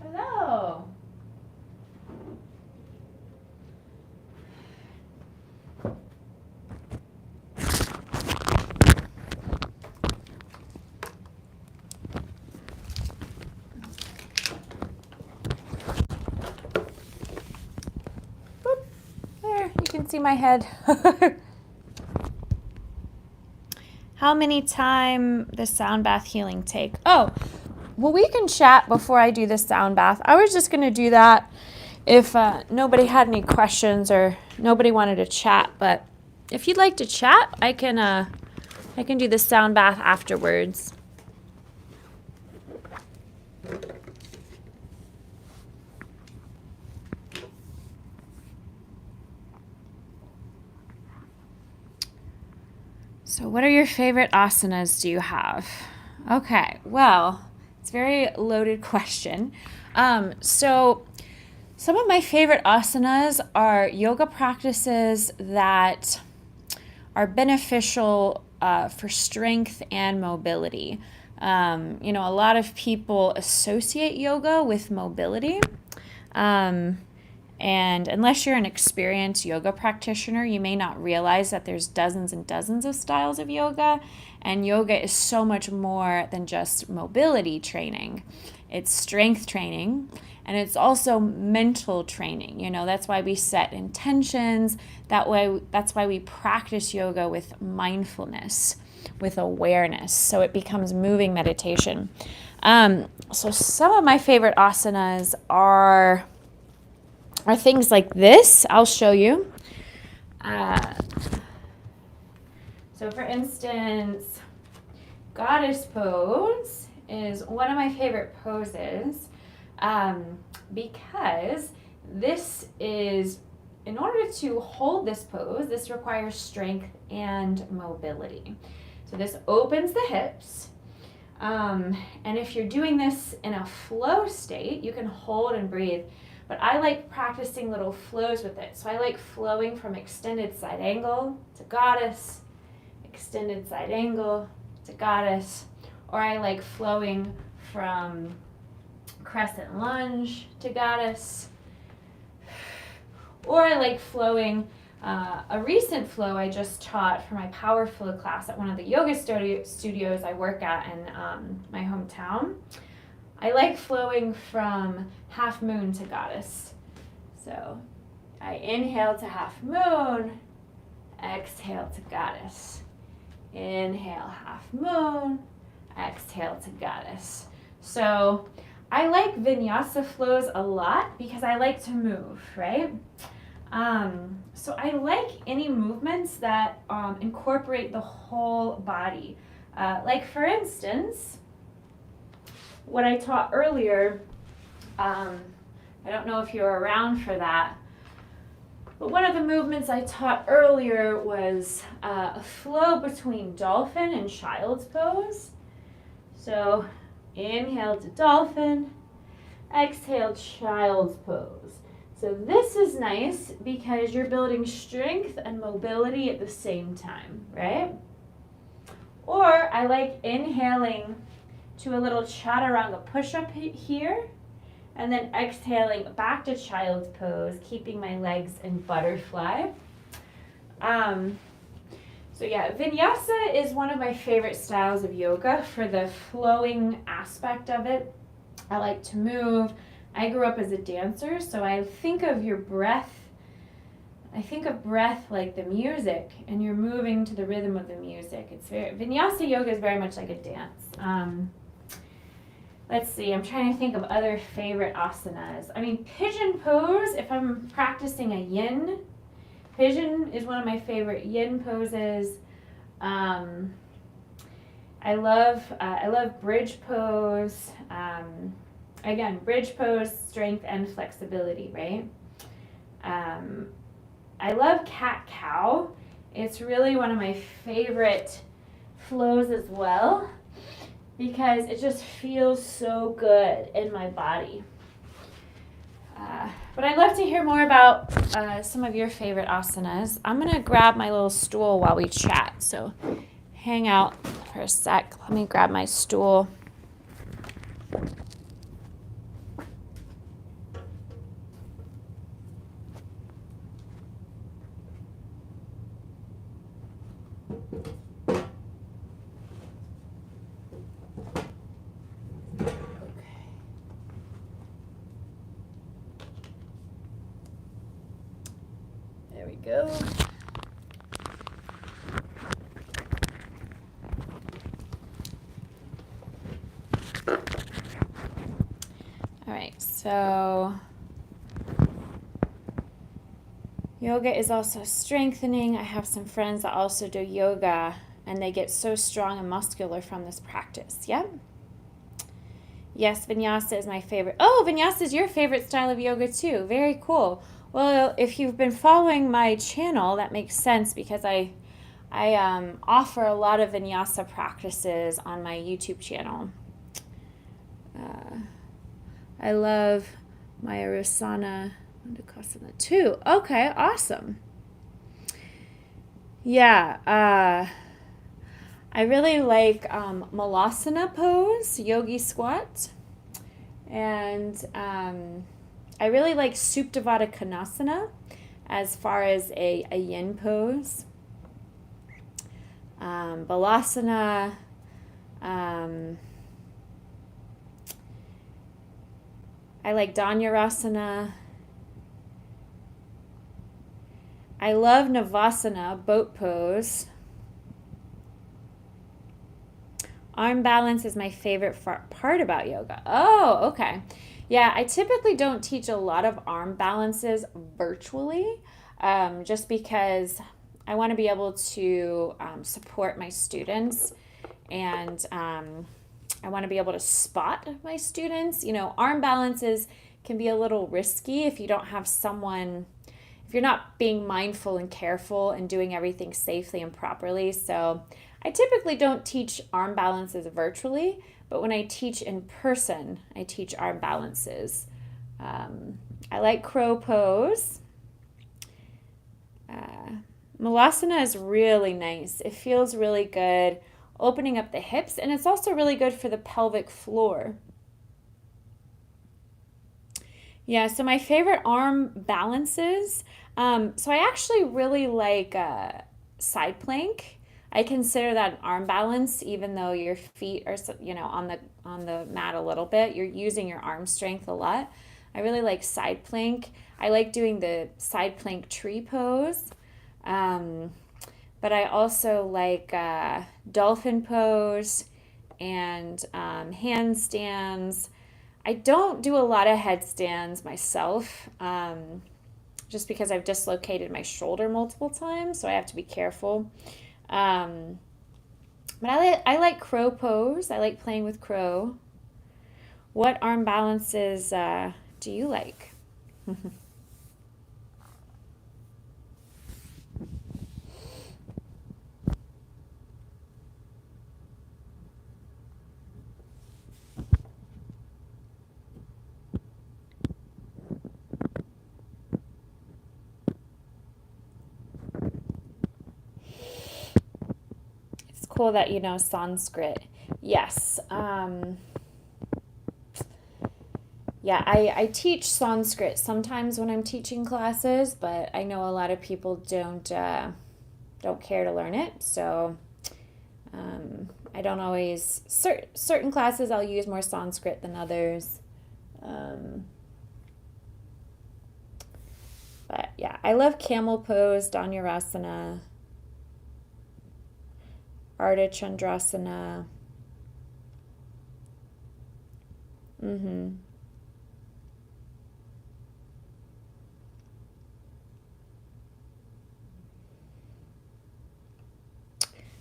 Hello. You can see my head. How many time the sound bath healing take? Oh, well, we can chat before I do the sound bath. I was just going to do that if nobody had any questions or nobody wanted to chat, but if you'd like to chat, I can do the sound bath afterwards. So what are your favorite asanas do you have? Okay, well, it's a very loaded question. So some of my favorite asanas are yoga practices that are beneficial for strength and mobility. You know, a lot of people associate yoga with mobility. And unless you're an experienced yoga practitioner, you may not realize that there's dozens and dozens of styles of yoga. And yoga is so much more than just mobility training. It's strength training, and it's also mental training. You know, that's why we set intentions. That's why we practice yoga with mindfulness, with awareness. So it becomes moving meditation. So some of my favorite asanas are things like this. I'll show you. So for instance, goddess pose is one of my favorite poses because this is, in order to hold this pose, this requires strength and mobility. So this opens the hips. And if you're doing this in a flow state, you can hold and breathe. But I like practicing little flows with it. So I like flowing from extended side angle to goddess, extended side angle to goddess, or I like flowing from crescent lunge to goddess, or I like flowing, a recent flow I just taught for my power flow class at one of the yoga studios I work at in my hometown. I like flowing from half moon to goddess. So I inhale to half moon, exhale to goddess. Inhale, half moon, exhale to goddess. So I like vinyasa flows a lot because I like to move, right? So I like any movements that incorporate the whole body. Like for instance, what I taught earlier, I don't know if you were around for that, but one of the movements I taught earlier was a flow between dolphin and child's pose. So inhale to dolphin, exhale child's pose. So this is nice because you're building strength and mobility at the same time, right? Or I like inhaling to a little chaturanga push-up here, and then exhaling back to child's pose, keeping my legs in butterfly. So yeah, vinyasa is one of my favorite styles of yoga for the flowing aspect of it. I like to move. I grew up as a dancer, so I think of your breath. I think of breath like the music, and you're moving to the rhythm of the music. Vinyasa yoga is very much like a dance. Let's see, I'm trying to think of other favorite asanas. I mean, pigeon pose, if I'm practicing a yin, pigeon is one of my favorite yin poses. I love bridge pose. Again, bridge pose, strength and flexibility, right? I love cat-cow. It's really one of my favorite flows as well, because it just feels so good in my body. But I'd love to hear more about some of your favorite asanas. I'm going to grab my little stool while we chat, so hang out for a sec. Let me grab my stool. There we go. All right, so Yoga is also strengthening. I have some friends that also do yoga, and they get so strong and muscular from this practice. Yep. Yes, vinyasa is my favorite. Oh, vinyasa is your favorite style of yoga too. Very cool. Well, if you've been following my channel, that makes sense because I offer a lot of vinyasa practices on my YouTube channel. I love Mayurasana Dandasana too. Okay, awesome. Yeah, I really like Malasana pose, yogi squat, and I really like Supta Konasana as far as a yin pose. Balasana. I like Dhanurasana. I love Navasana, boat pose. Arm balance is my favorite part about yoga. Oh, okay. Yeah, I typically don't teach a lot of arm balances virtually, just because I want to be able to support my students, and I want to be able to spot my students. You know, arm balances can be a little risky if you don't have someone, if you're not being mindful and careful and doing everything safely and properly. So I typically don't teach arm balances virtually, but when I teach in person, I teach arm balances. I like crow pose. Malasana is really nice. It feels really good, opening up the hips, and it's also really good for the pelvic floor. Yeah, so my favorite arm balances. So I actually really like side plank. I consider that an arm balance, even though your feet are, on the mat a little bit. You're using your arm strength a lot. I really like side plank. I like doing the side plank tree pose. But I also like dolphin pose and handstands. I don't do a lot of headstands myself, just because I've dislocated my shoulder multiple times, so I have to be careful. But I like crow pose. I like playing with crow. What arm balances do you like? It's cool that you know Sanskrit. Yes. Yeah, I teach Sanskrit sometimes when I'm teaching classes, but I know a lot of people don't care to learn it. So I don't always certain classes I'll use more Sanskrit than others. But yeah, I love camel pose, Dhanurasana, Ardha Chandrasana. Mm-hmm.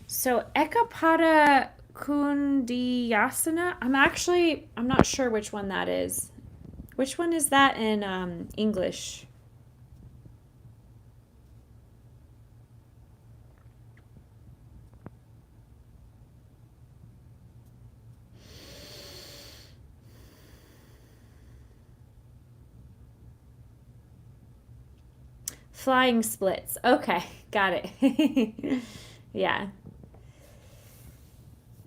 So Ekapada Kundiyasana, I'm not sure which one that is. Which one is that in English? Flying splits. Okay, got it. Yeah.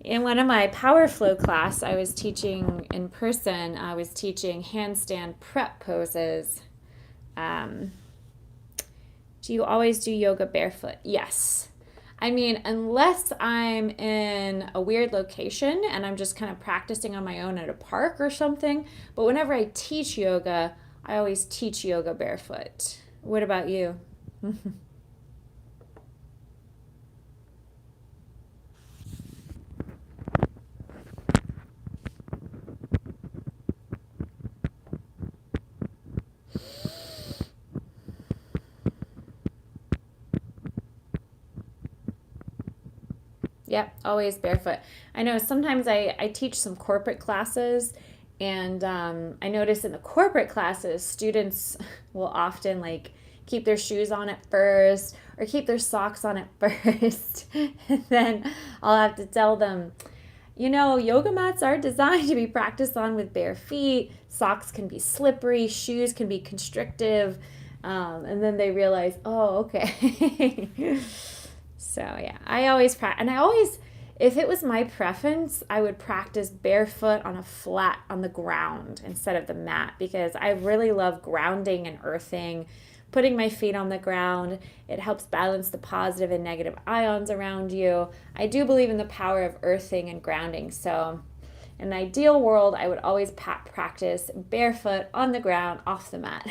In one of my power flow class I was teaching in person, I was teaching handstand prep poses. Um, do you always do yoga barefoot? Yes. I mean, unless I'm in a weird location and I'm just kind of practicing on my own at a park or something. But whenever I teach yoga, I always teach yoga barefoot. What about you? Yep, always barefoot. I know sometimes I teach some corporate classes, and I notice in the corporate classes, students will often like keep their shoes on at first or keep their socks on at first. And then I'll have to tell them, yoga mats are designed to be practiced on with bare feet. Socks can be slippery, shoes can be constrictive. And then they realize, oh, okay. So yeah, I always practice, and if it was my preference, I would practice barefoot on the ground instead of the mat, because I really love grounding and earthing, putting my feet on the ground. It helps balance the positive and negative ions around you. I do believe in the power of earthing and grounding. So in an ideal world, I would always practice barefoot on the ground off the mat.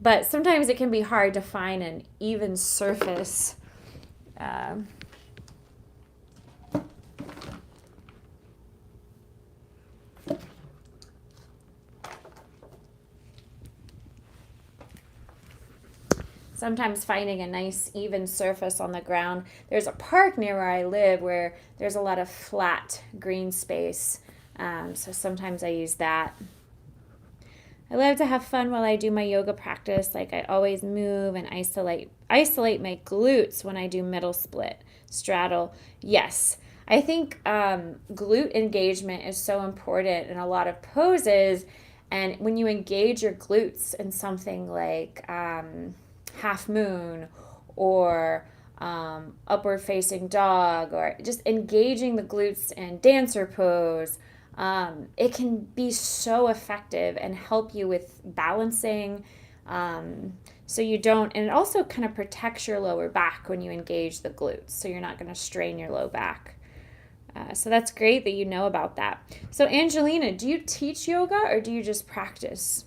But sometimes it can be hard to find an even surface. Sometimes finding a nice even surface on the ground. There's a park near where I live where there's a lot of flat green space. So sometimes I use that. I love to have fun while I do my yoga practice. Like, I always move and isolate my glutes when I do middle split, straddle. Yes, I think glute engagement is so important in a lot of poses. And when you engage your glutes in something like half moon or upward facing dog, or just engaging the glutes in dancer pose, it can be so effective and help you with balancing. So you don't, and it also kind of protects your lower back when you engage the glutes, so you're not going to strain your low back. So that's great that you know about that. So Angelina, do you teach yoga or do you just practice?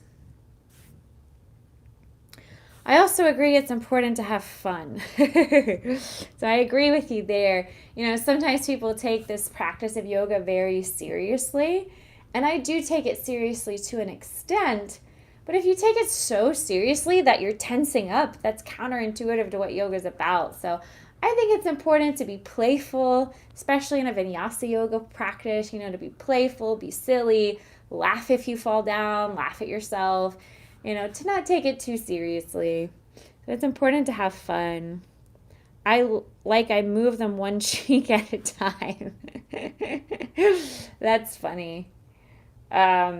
I also agree it's important to have fun. So I agree with you there. Sometimes people take this practice of yoga very seriously, and I do take it seriously to an extent. But if you take it so seriously that you're tensing up, that's counterintuitive to what yoga is about. So I think it's important to be playful, especially in a vinyasa yoga practice, to be playful, be silly, laugh if you fall down, laugh at yourself. To not take it too seriously. So it's important to have fun. I move them one cheek at a time. That's funny. Are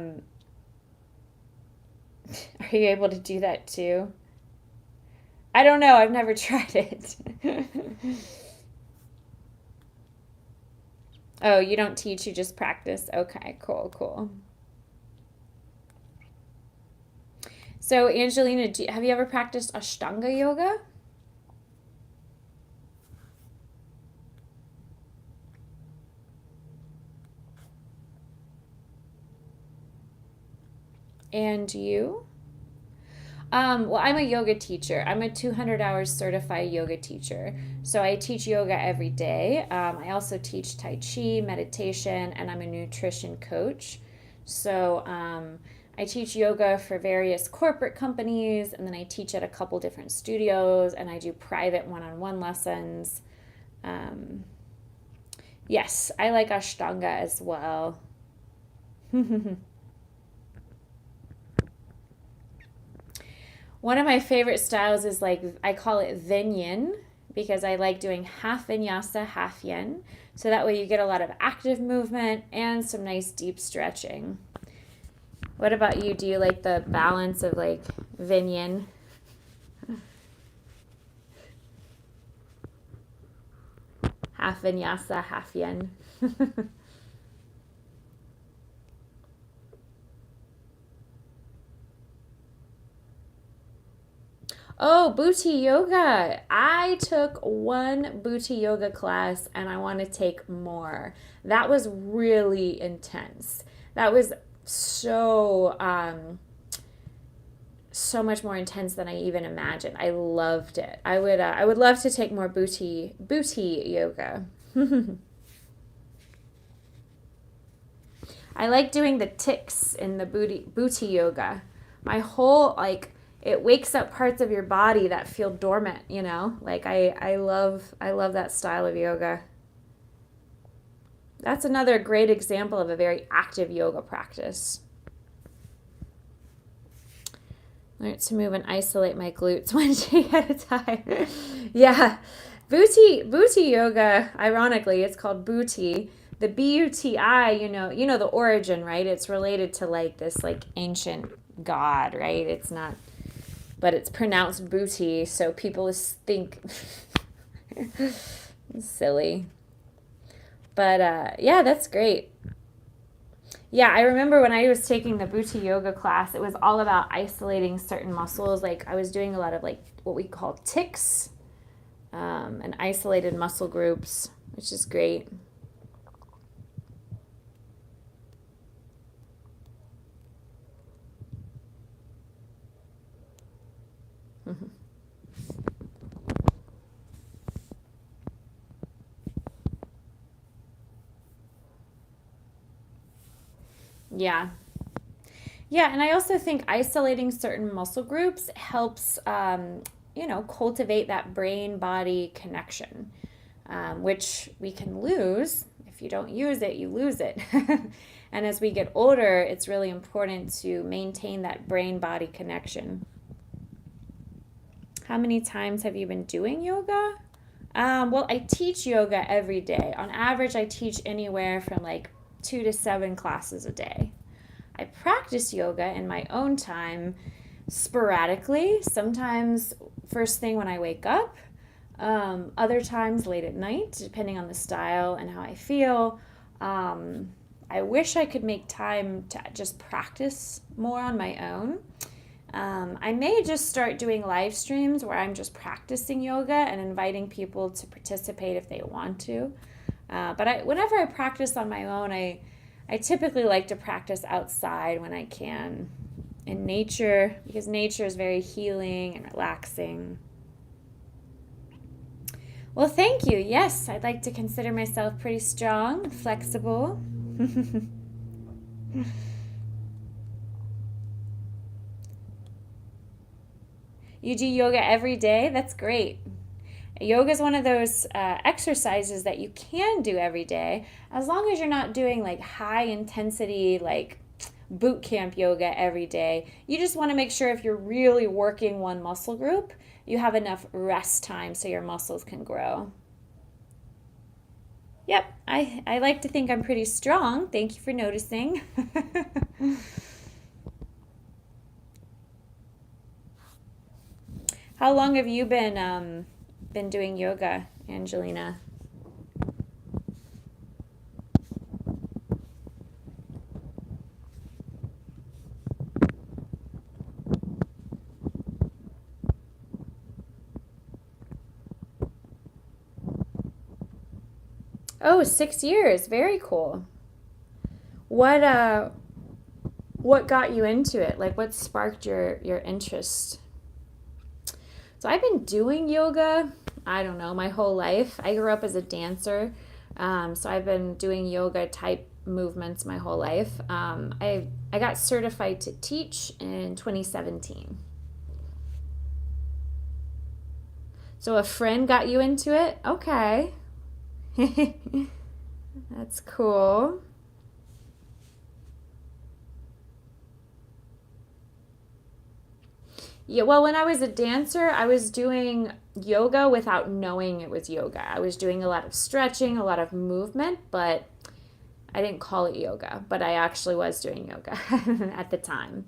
you able to do that too? I don't know. I've never tried it. Oh, you don't teach, you just practice. Okay, cool. So, Angelina, have you ever practiced Ashtanga yoga? And you? Well, I'm a yoga teacher. I'm a 200 hours certified yoga teacher. So I teach yoga every day. I also teach Tai Chi, meditation, and I'm a nutrition coach. So I teach yoga for various corporate companies, and then I teach at a couple different studios, and I do private one-on-one lessons. Yes, I like Ashtanga as well. One of my favorite styles is I call it Yin, because I like doing half vinyasa, half yin. So that way you get a lot of active movement and some nice deep stretching. What about you? Do you like the balance of Yin? Half vinyasa, half yin. Oh, Booty yoga. I took one Booty yoga class and I want to take more. That was really intense. That was so much more intense than I even imagined. I loved it. I would love to take more booty yoga. I like doing the ticks in the booty yoga. My whole it wakes up parts of your body that feel dormant, you know? Like I love that style of yoga. That's another great example of a very active yoga practice. Learn to move and isolate my glutes one day at a time. Yeah. Booty yoga, ironically, it's called booty. The B-U-T-I, you know the origin, right? It's related to like this like ancient god, right? It's not, but it's pronounced booty, so people think silly. But yeah, that's great. Yeah, I remember when I was taking the booty yoga class, it was all about isolating certain muscles. Like I was doing a lot of like what we call tics, and isolated muscle groups, which is great. Yeah. Yeah, and I also think isolating certain muscle groups helps, cultivate that brain body connection, which we can lose. If you don't use it, you lose it. And as we get older, it's really important to maintain that brain body connection. How many times have you been doing yoga? Well, I teach yoga every day. On average, I teach anywhere from like 2 to 7 classes a day. I practice yoga in my own time sporadically, sometimes first thing when I wake up, other times late at night, depending on the style and how I feel. I wish I could make time to just practice more on my own. I may just start doing live streams where I'm just practicing yoga and inviting people to participate if they want to. But whenever I practice on my own, I typically like to practice outside when I can in nature, because nature is very healing and relaxing. Well, thank you. Yes, I'd like to consider myself pretty strong, flexible. You do yoga every day? That's great. Yoga is one of those exercises that you can do every day, as long as you're not doing like high intensity, like boot camp yoga every day. You just want to make sure if you're really working one muscle group, you have enough rest time so your muscles can grow. Yep, I like to think I'm pretty strong. Thank you for noticing. How long have you been doing yoga, Angelina? Oh, 6 years. Very cool. What got you into it? Like what sparked your interest? So I've been doing yoga, I don't know, my whole life. I grew up as a dancer, so I've been doing yoga type movements my whole life. I got certified to teach in 2017. So a friend got you into it? Okay. That's cool. Yeah, well, when I was a dancer, I was doing yoga without knowing it was yoga. I was doing a lot of stretching, a lot of movement, but I didn't call it yoga, but I actually was doing yoga at the time.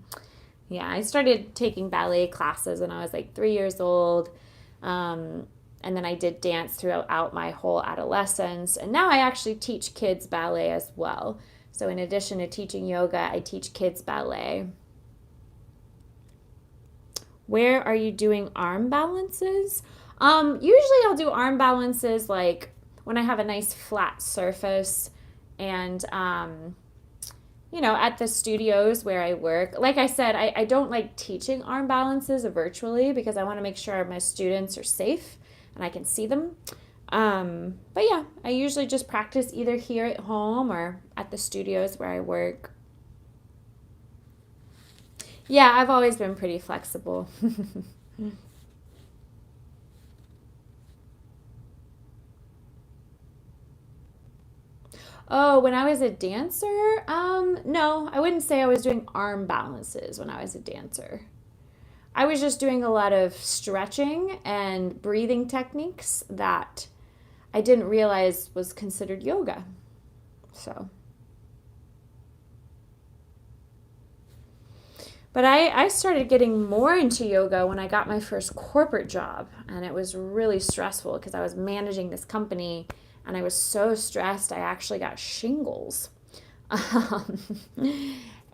Yeah, I started taking ballet classes when I was like 3 years old. And then I did dance throughout my whole adolescence. And now I actually teach kids ballet as well. So in addition to teaching yoga, I teach kids ballet. Where are you doing arm balances? Usually I'll do arm balances like when I have a nice flat surface and, at the studios where I work. Like I said, I don't like teaching arm balances virtually because I want to make sure my students are safe and I can see them. But yeah, I usually just practice either here at home or at the studios where I work. Yeah, I've always been pretty flexible. Oh, when I was a dancer, no, I wouldn't say I was doing arm balances when I was a dancer. I was just doing a lot of stretching and breathing techniques that I didn't realize was considered yoga. So, but I started getting more into yoga when I got my first corporate job, and it was really stressful because I was managing this company and I was so stressed I actually got shingles. Um,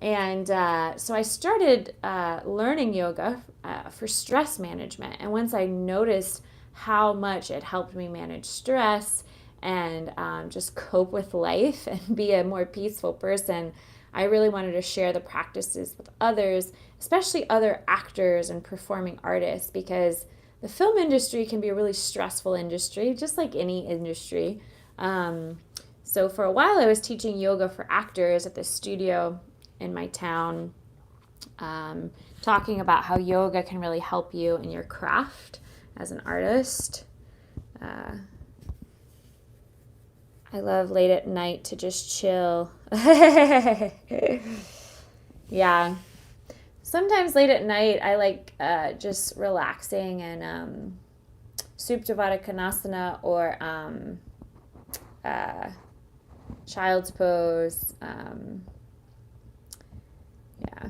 and so I started learning yoga for stress management. And once I noticed how much it helped me manage stress and just cope with life and be a more peaceful person, I really wanted to share the practices with others, especially other actors and performing artists, because the film industry can be a really stressful industry, just like any industry. Um, so for a while, I was teaching yoga for actors at the studio in my town, um, talking about how yoga can really help you in your craft as an artist. Uh, I love late at night to just chill. Yeah. Sometimes late at night, I like just relaxing and Supta Konasana or uh, child's pose. Yeah.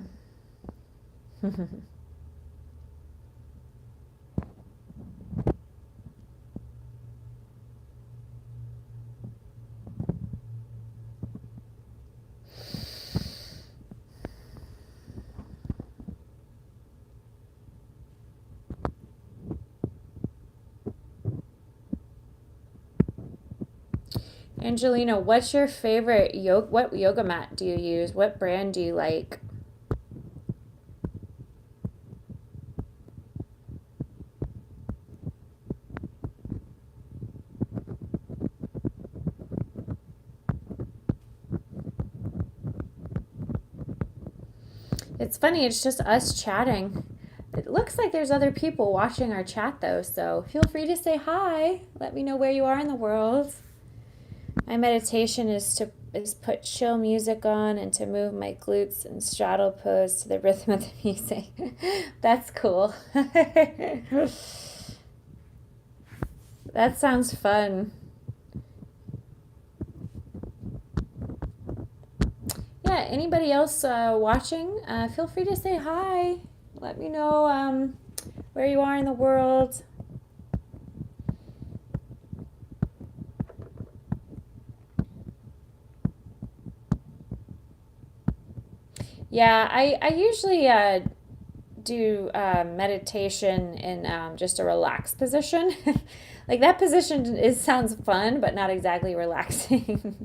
Angelina, what's your favorite yoga? What yoga mat do you use? What brand do you like? It's funny, it's just us chatting. It looks like there's other people watching our chat though, so feel free to say hi. Let me know where you are in the world. My meditation is put chill music on and to move my glutes and straddle pose to the rhythm of the music. That's cool. That sounds fun. Yeah, anybody else watching, feel free to say hi. Let me know where you are in the world. Yeah, I usually do meditation in just a relaxed position. Like that position sounds fun, but not exactly relaxing.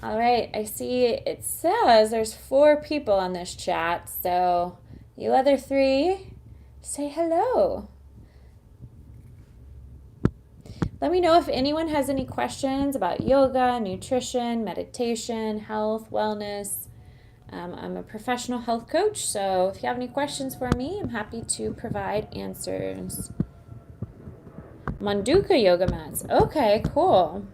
All right, I see it says there's 4 people on this chat, so you other 3, say hello. Let me know if anyone has any questions about yoga, nutrition, meditation, health, wellness. I'm a professional health coach, so if you have any questions for me, I'm happy to provide answers. Manduka yoga mats. Okay, cool.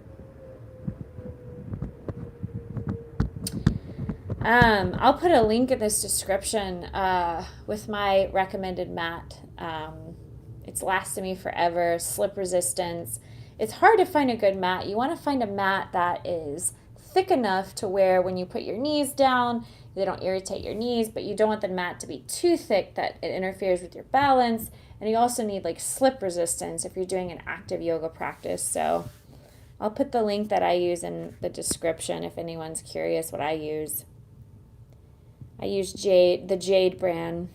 I'll put a link in this description with my recommended mat. It's lasted me forever, slip resistance. It's hard to find a good mat. You want to find a mat that is thick enough to where when you put your knees down, they don't irritate your knees, but you don't want the mat to be too thick that it interferes with your balance. And you also need like slip resistance if you're doing an active yoga practice. So I'll put the link that I use in the description if anyone's curious what I use. I use the Jade brand.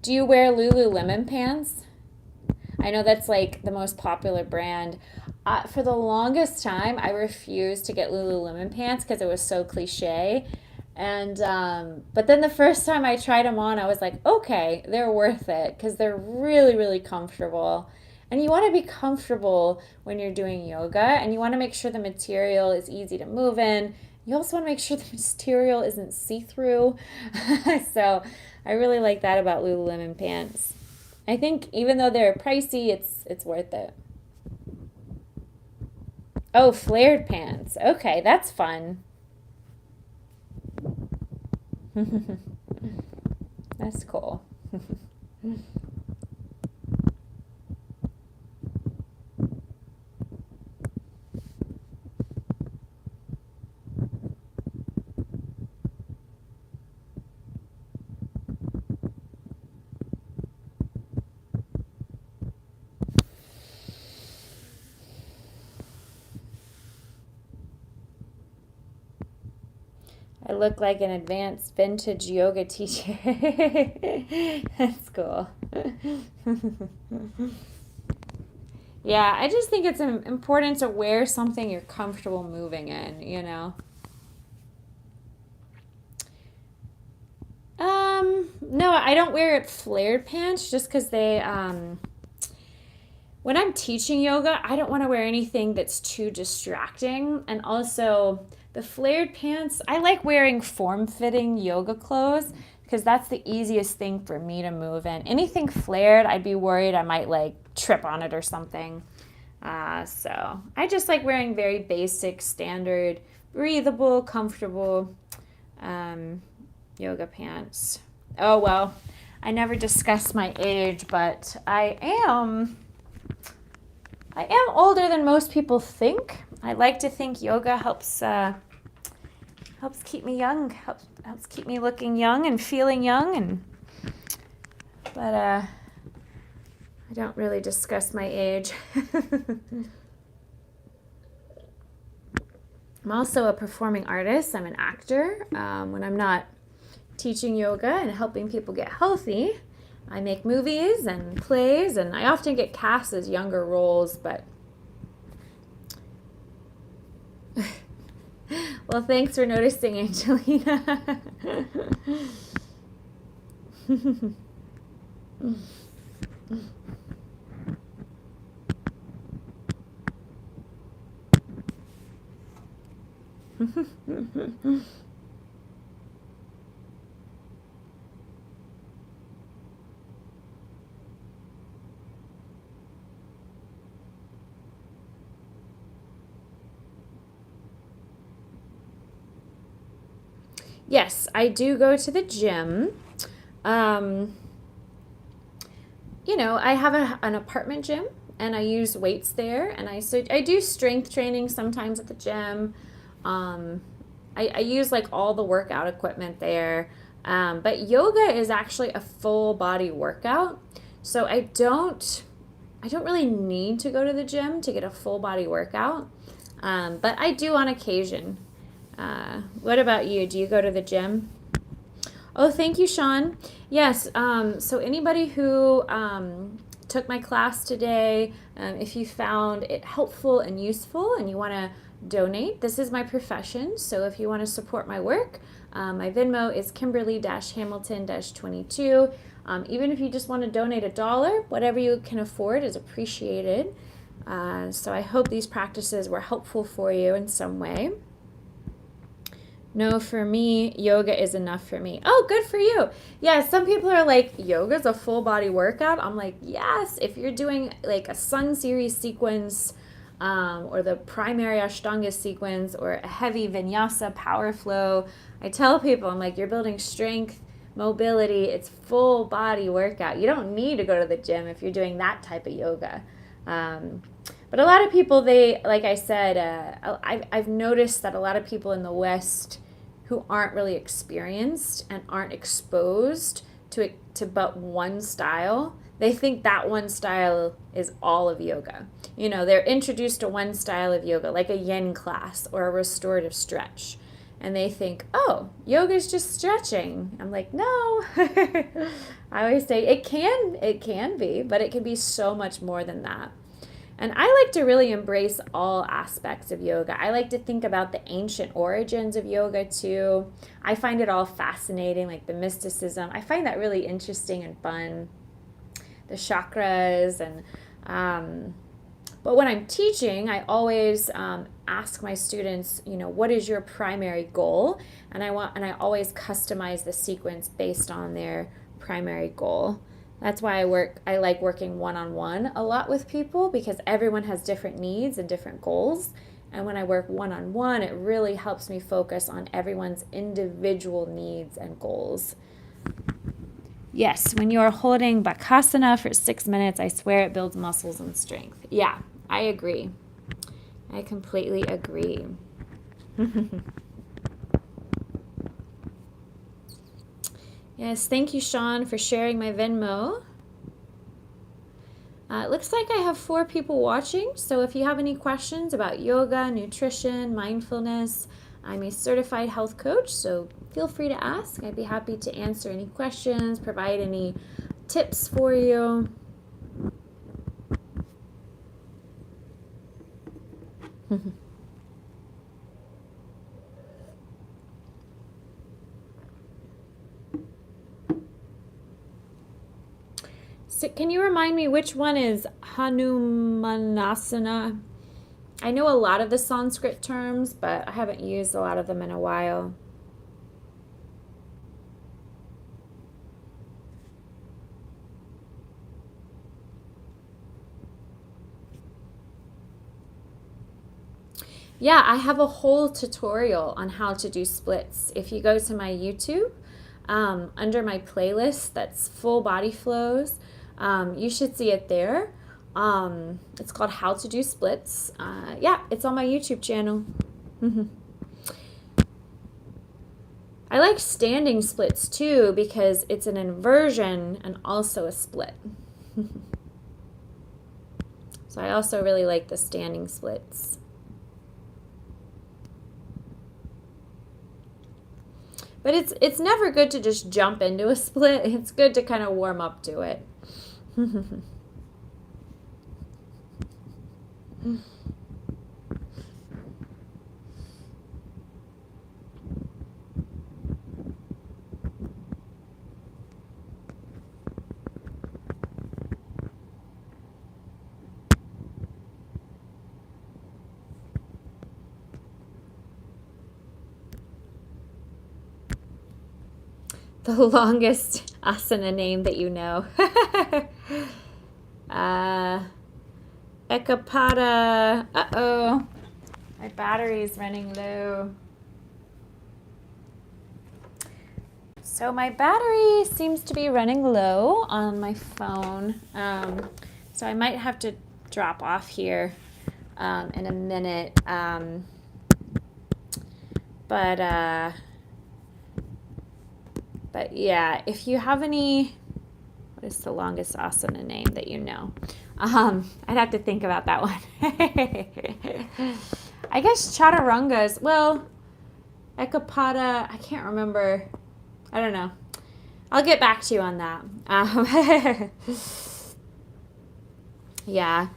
Do you wear Lululemon pants? I know that's like the most popular brand. For the longest time, I refused to get Lululemon pants because it was so cliche. And but then the first time I tried them on, I was like, okay, they're worth it because they're really, really comfortable. And you want to be comfortable when you're doing yoga, and you want to make sure the material is easy to move in. You also want to make sure the material isn't see-through. So I really like that about Lululemon pants. I think even though they're pricey, it's worth it. Oh, flared pants. Okay, that's fun. That's cool. I look like an advanced vintage yoga teacher. That's cool. Yeah, I just think it's important to wear something you're comfortable moving in, you know? No, I don't wear flared pants just because when I'm teaching yoga, I don't want to wear anything that's too distracting. And also, the flared pants, I like wearing form-fitting yoga clothes because that's the easiest thing for me to move in. Anything flared, I'd be worried I might like trip on it or something. So I just like wearing very basic, standard, breathable, comfortable yoga pants. Oh, well, I never discussed my age, but I am older than most people think. I like to think yoga helps keep me young, helps keep me looking young and feeling young, but I don't really discuss my age. I'm also a performing artist. I'm an actor. When I'm not teaching yoga and helping people get healthy, I make movies and plays, and I often get cast as younger roles, but well, thanks for noticing, Angelina. Yes, I do go to the gym. Um, I have an apartment gym, and I use weights there, and I do strength training sometimes at the gym. Um, I use like all the workout equipment there. But yoga is actually a full body workout. So I don't really need to go to the gym to get a full body workout. But I do on occasion. What about you? Do you go to the gym? Oh, thank you, Sean. Yes, so anybody who took my class today, if you found it helpful and useful and you want to donate, this is my profession. So if you want to support my work, my Venmo is Kimberly-Hamilton-22. Even if you just want to donate $1, whatever you can afford is appreciated. So I hope these practices were helpful for you in some way. No, for me, yoga is enough for me. Oh, good for you. Yeah, some people are like, yoga's a full body workout. I'm like, yes, if you're doing like a Sun Series sequence or the primary Ashtanga sequence or a heavy vinyasa power flow, I tell people, I'm like, you're building strength, mobility. It's full body workout. You don't need to go to the gym if you're doing that type of yoga. But a lot of people, like I said, I've noticed that a lot of people in the West who aren't really experienced and aren't exposed to but one style, they think that one style is all of yoga. They're introduced to one style of yoga, like a yin class or a restorative stretch. And they think, oh, yoga is just stretching. I'm like, no. I always say it can be, but it can be so much more than that. And I like to really embrace all aspects of yoga. I like to think about the ancient origins of yoga too. I find it all fascinating, like the mysticism. I find that really interesting and fun. The chakras and but when I'm teaching, I always ask my students, what is your primary goal? And I always customize the sequence based on their primary goal. That's why I like working one-on-one a lot with people, because everyone has different needs and different goals. And when I work one-on-one, it really helps me focus on everyone's individual needs and goals. Yes, when you're holding Bakasana for 6 minutes, I swear it builds muscles and strength. Yeah, I agree. I completely agree. Yes, thank you, Sean, for sharing my Venmo. It looks like I have 4 people watching, so if you have any questions about yoga, nutrition, mindfulness, I'm a certified health coach, so feel free to ask. I'd be happy to answer any questions, provide any tips for you. So can you remind me which one is Hanumanasana? I know a lot of the Sanskrit terms, but I haven't used a lot of them in a while. Yeah, I have a whole tutorial on how to do splits. If you go to my YouTube, under my playlist that's full body flows, you should see it there. It's called How to Do Splits. Yeah, it's on my YouTube channel. I like standing splits too, because it's an inversion and also a split. So I also really like the standing splits. But it's never good to just jump into a split. It's good to kind of warm up to it. The longest asana name that you know. Ekapada. Uh-oh. My battery's running low. So my battery seems to be running low on my phone. So I might have to drop off here in a minute. But yeah, if you have any, what is the longest asana name that you know? I'd have to think about that one. I guess chaturangas, well, Ekapada, I can't remember. I don't know. I'll get back to you on that. Yeah.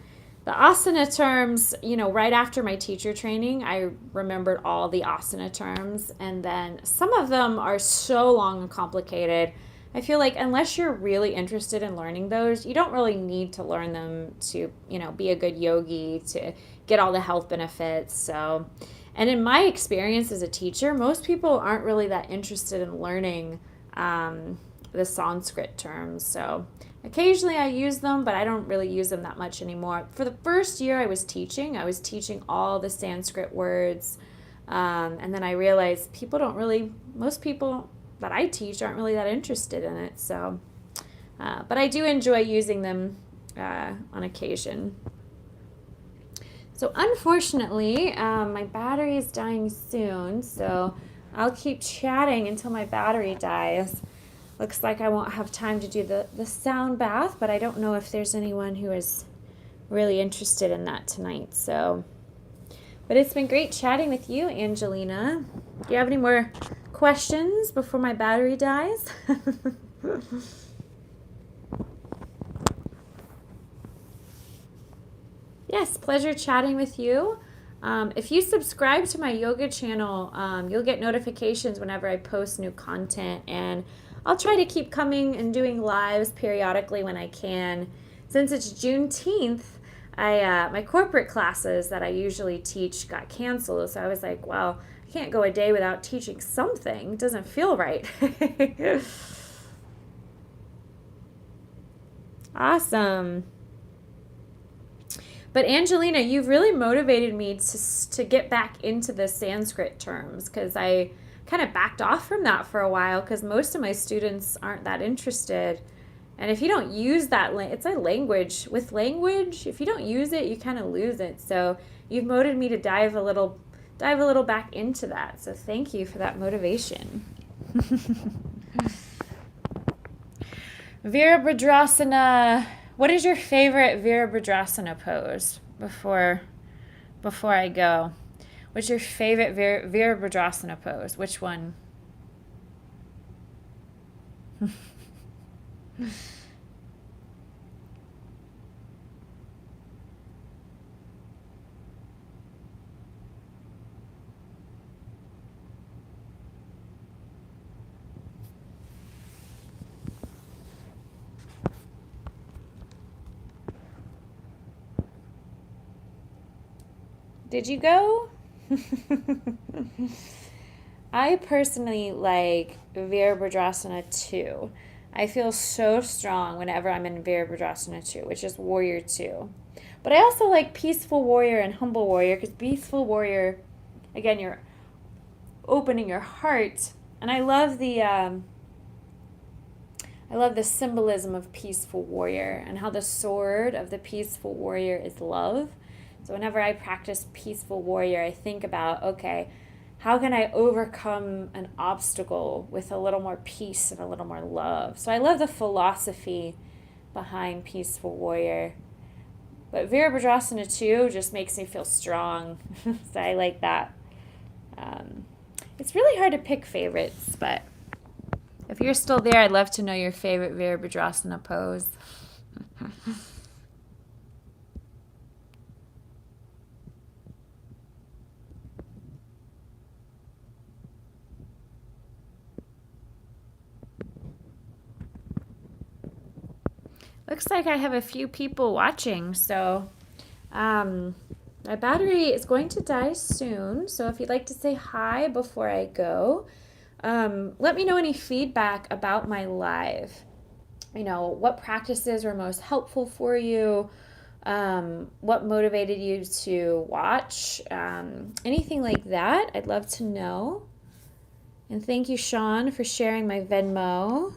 The asana terms, right after my teacher training, I remembered all the asana terms, and then some of them are so long and complicated. I feel like unless you're really interested in learning those, you don't really need to learn them to, be a good yogi, to get all the health benefits. So, and in my experience as a teacher, most people aren't really that interested in learning the Sanskrit terms. So occasionally I use them, but I don't really use them that much anymore. For the first year I was teaching all the Sanskrit words. And then I realized most people that I teach aren't really that interested in it. So, but I do enjoy using them on occasion. So unfortunately, my battery is dying soon, so I'll keep chatting until my battery dies. Looks like I won't have time to do the sound bath, but I don't know if there's anyone who is really interested in that tonight. So, but it's been great chatting with you, Angelina. Do you have any more questions before my battery dies? Yeah, pleasure chatting with you. If you subscribe to my yoga channel, you'll get notifications whenever I post new content, and I'll try to keep coming and doing lives periodically when I can. Since it's Juneteenth, my corporate classes that I usually teach got canceled, so I was like, well, I can't go a day without teaching something. It doesn't feel right. Awesome. But Angelina, you've really motivated me to get back into the Sanskrit terms, because I kind of backed off from that for a while because most of my students aren't that interested. And if you don't use that, it's a language. With language, if you don't use it, you kind of lose it. So you've motivated me to dive a little back into that. So thank you for that motivation. Virabhadrasana. What is your favorite Virabhadrasana pose before I go? What's your favorite Virabhadrasana pose? Which one? Did you go? I personally like Virabhadrasana 2. I feel so strong whenever I'm in Virabhadrasana 2, which is Warrior 2. But I also like Peaceful Warrior and Humble Warrior, because Peaceful Warrior, again, you're opening your heart. And I love the symbolism of Peaceful Warrior and how the sword of the Peaceful Warrior is love. So whenever I practice Peaceful Warrior, I think about, okay, how can I overcome an obstacle with a little more peace and a little more love? So I love the philosophy behind Peaceful Warrior. But Virabhadrasana 2 just makes me feel strong. So I like that. It's really hard to pick favorites, but if you're still there, I'd love to know your favorite Virabhadrasana pose. Looks like I have a few people watching, so my battery is going to die soon. So if you'd like to say hi before I go, let me know any feedback about my live. You know, what practices were most helpful for you, what motivated you to watch, anything like that. I'd love to know. And thank you, Sean, for sharing my Venmo.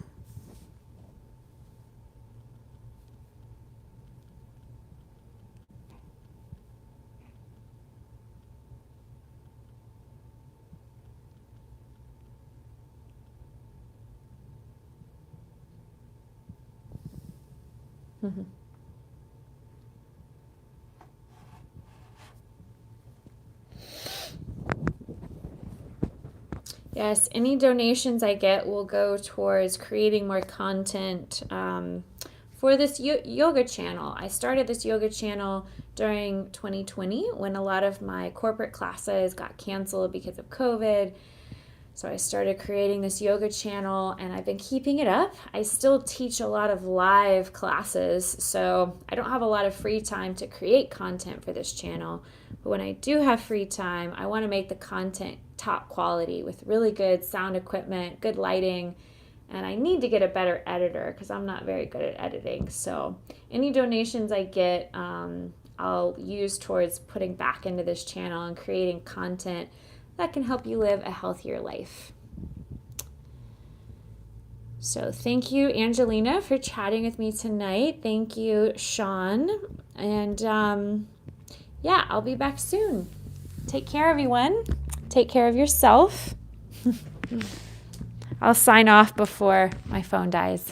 Yes, any donations I get will go towards creating more content for this yoga channel. I started this yoga channel during 2020 when a lot of my corporate classes got canceled because of COVID. So I started creating this yoga channel, and I've been keeping it up. I still teach a lot of live classes, so I don't have a lot of free time to create content for this channel. But when I do have free time, I want to make the content top quality with really good sound equipment, good lighting, and I need to get a better editor because I'm not very good at editing. So any donations I get, I'll use towards putting back into this channel and creating content that can help you live a healthier life. So thank you, Angelina, for chatting with me tonight. Thank you, Sean. And yeah, I'll be back soon. Take care, everyone. Take care of yourself. I'll sign off before my phone dies.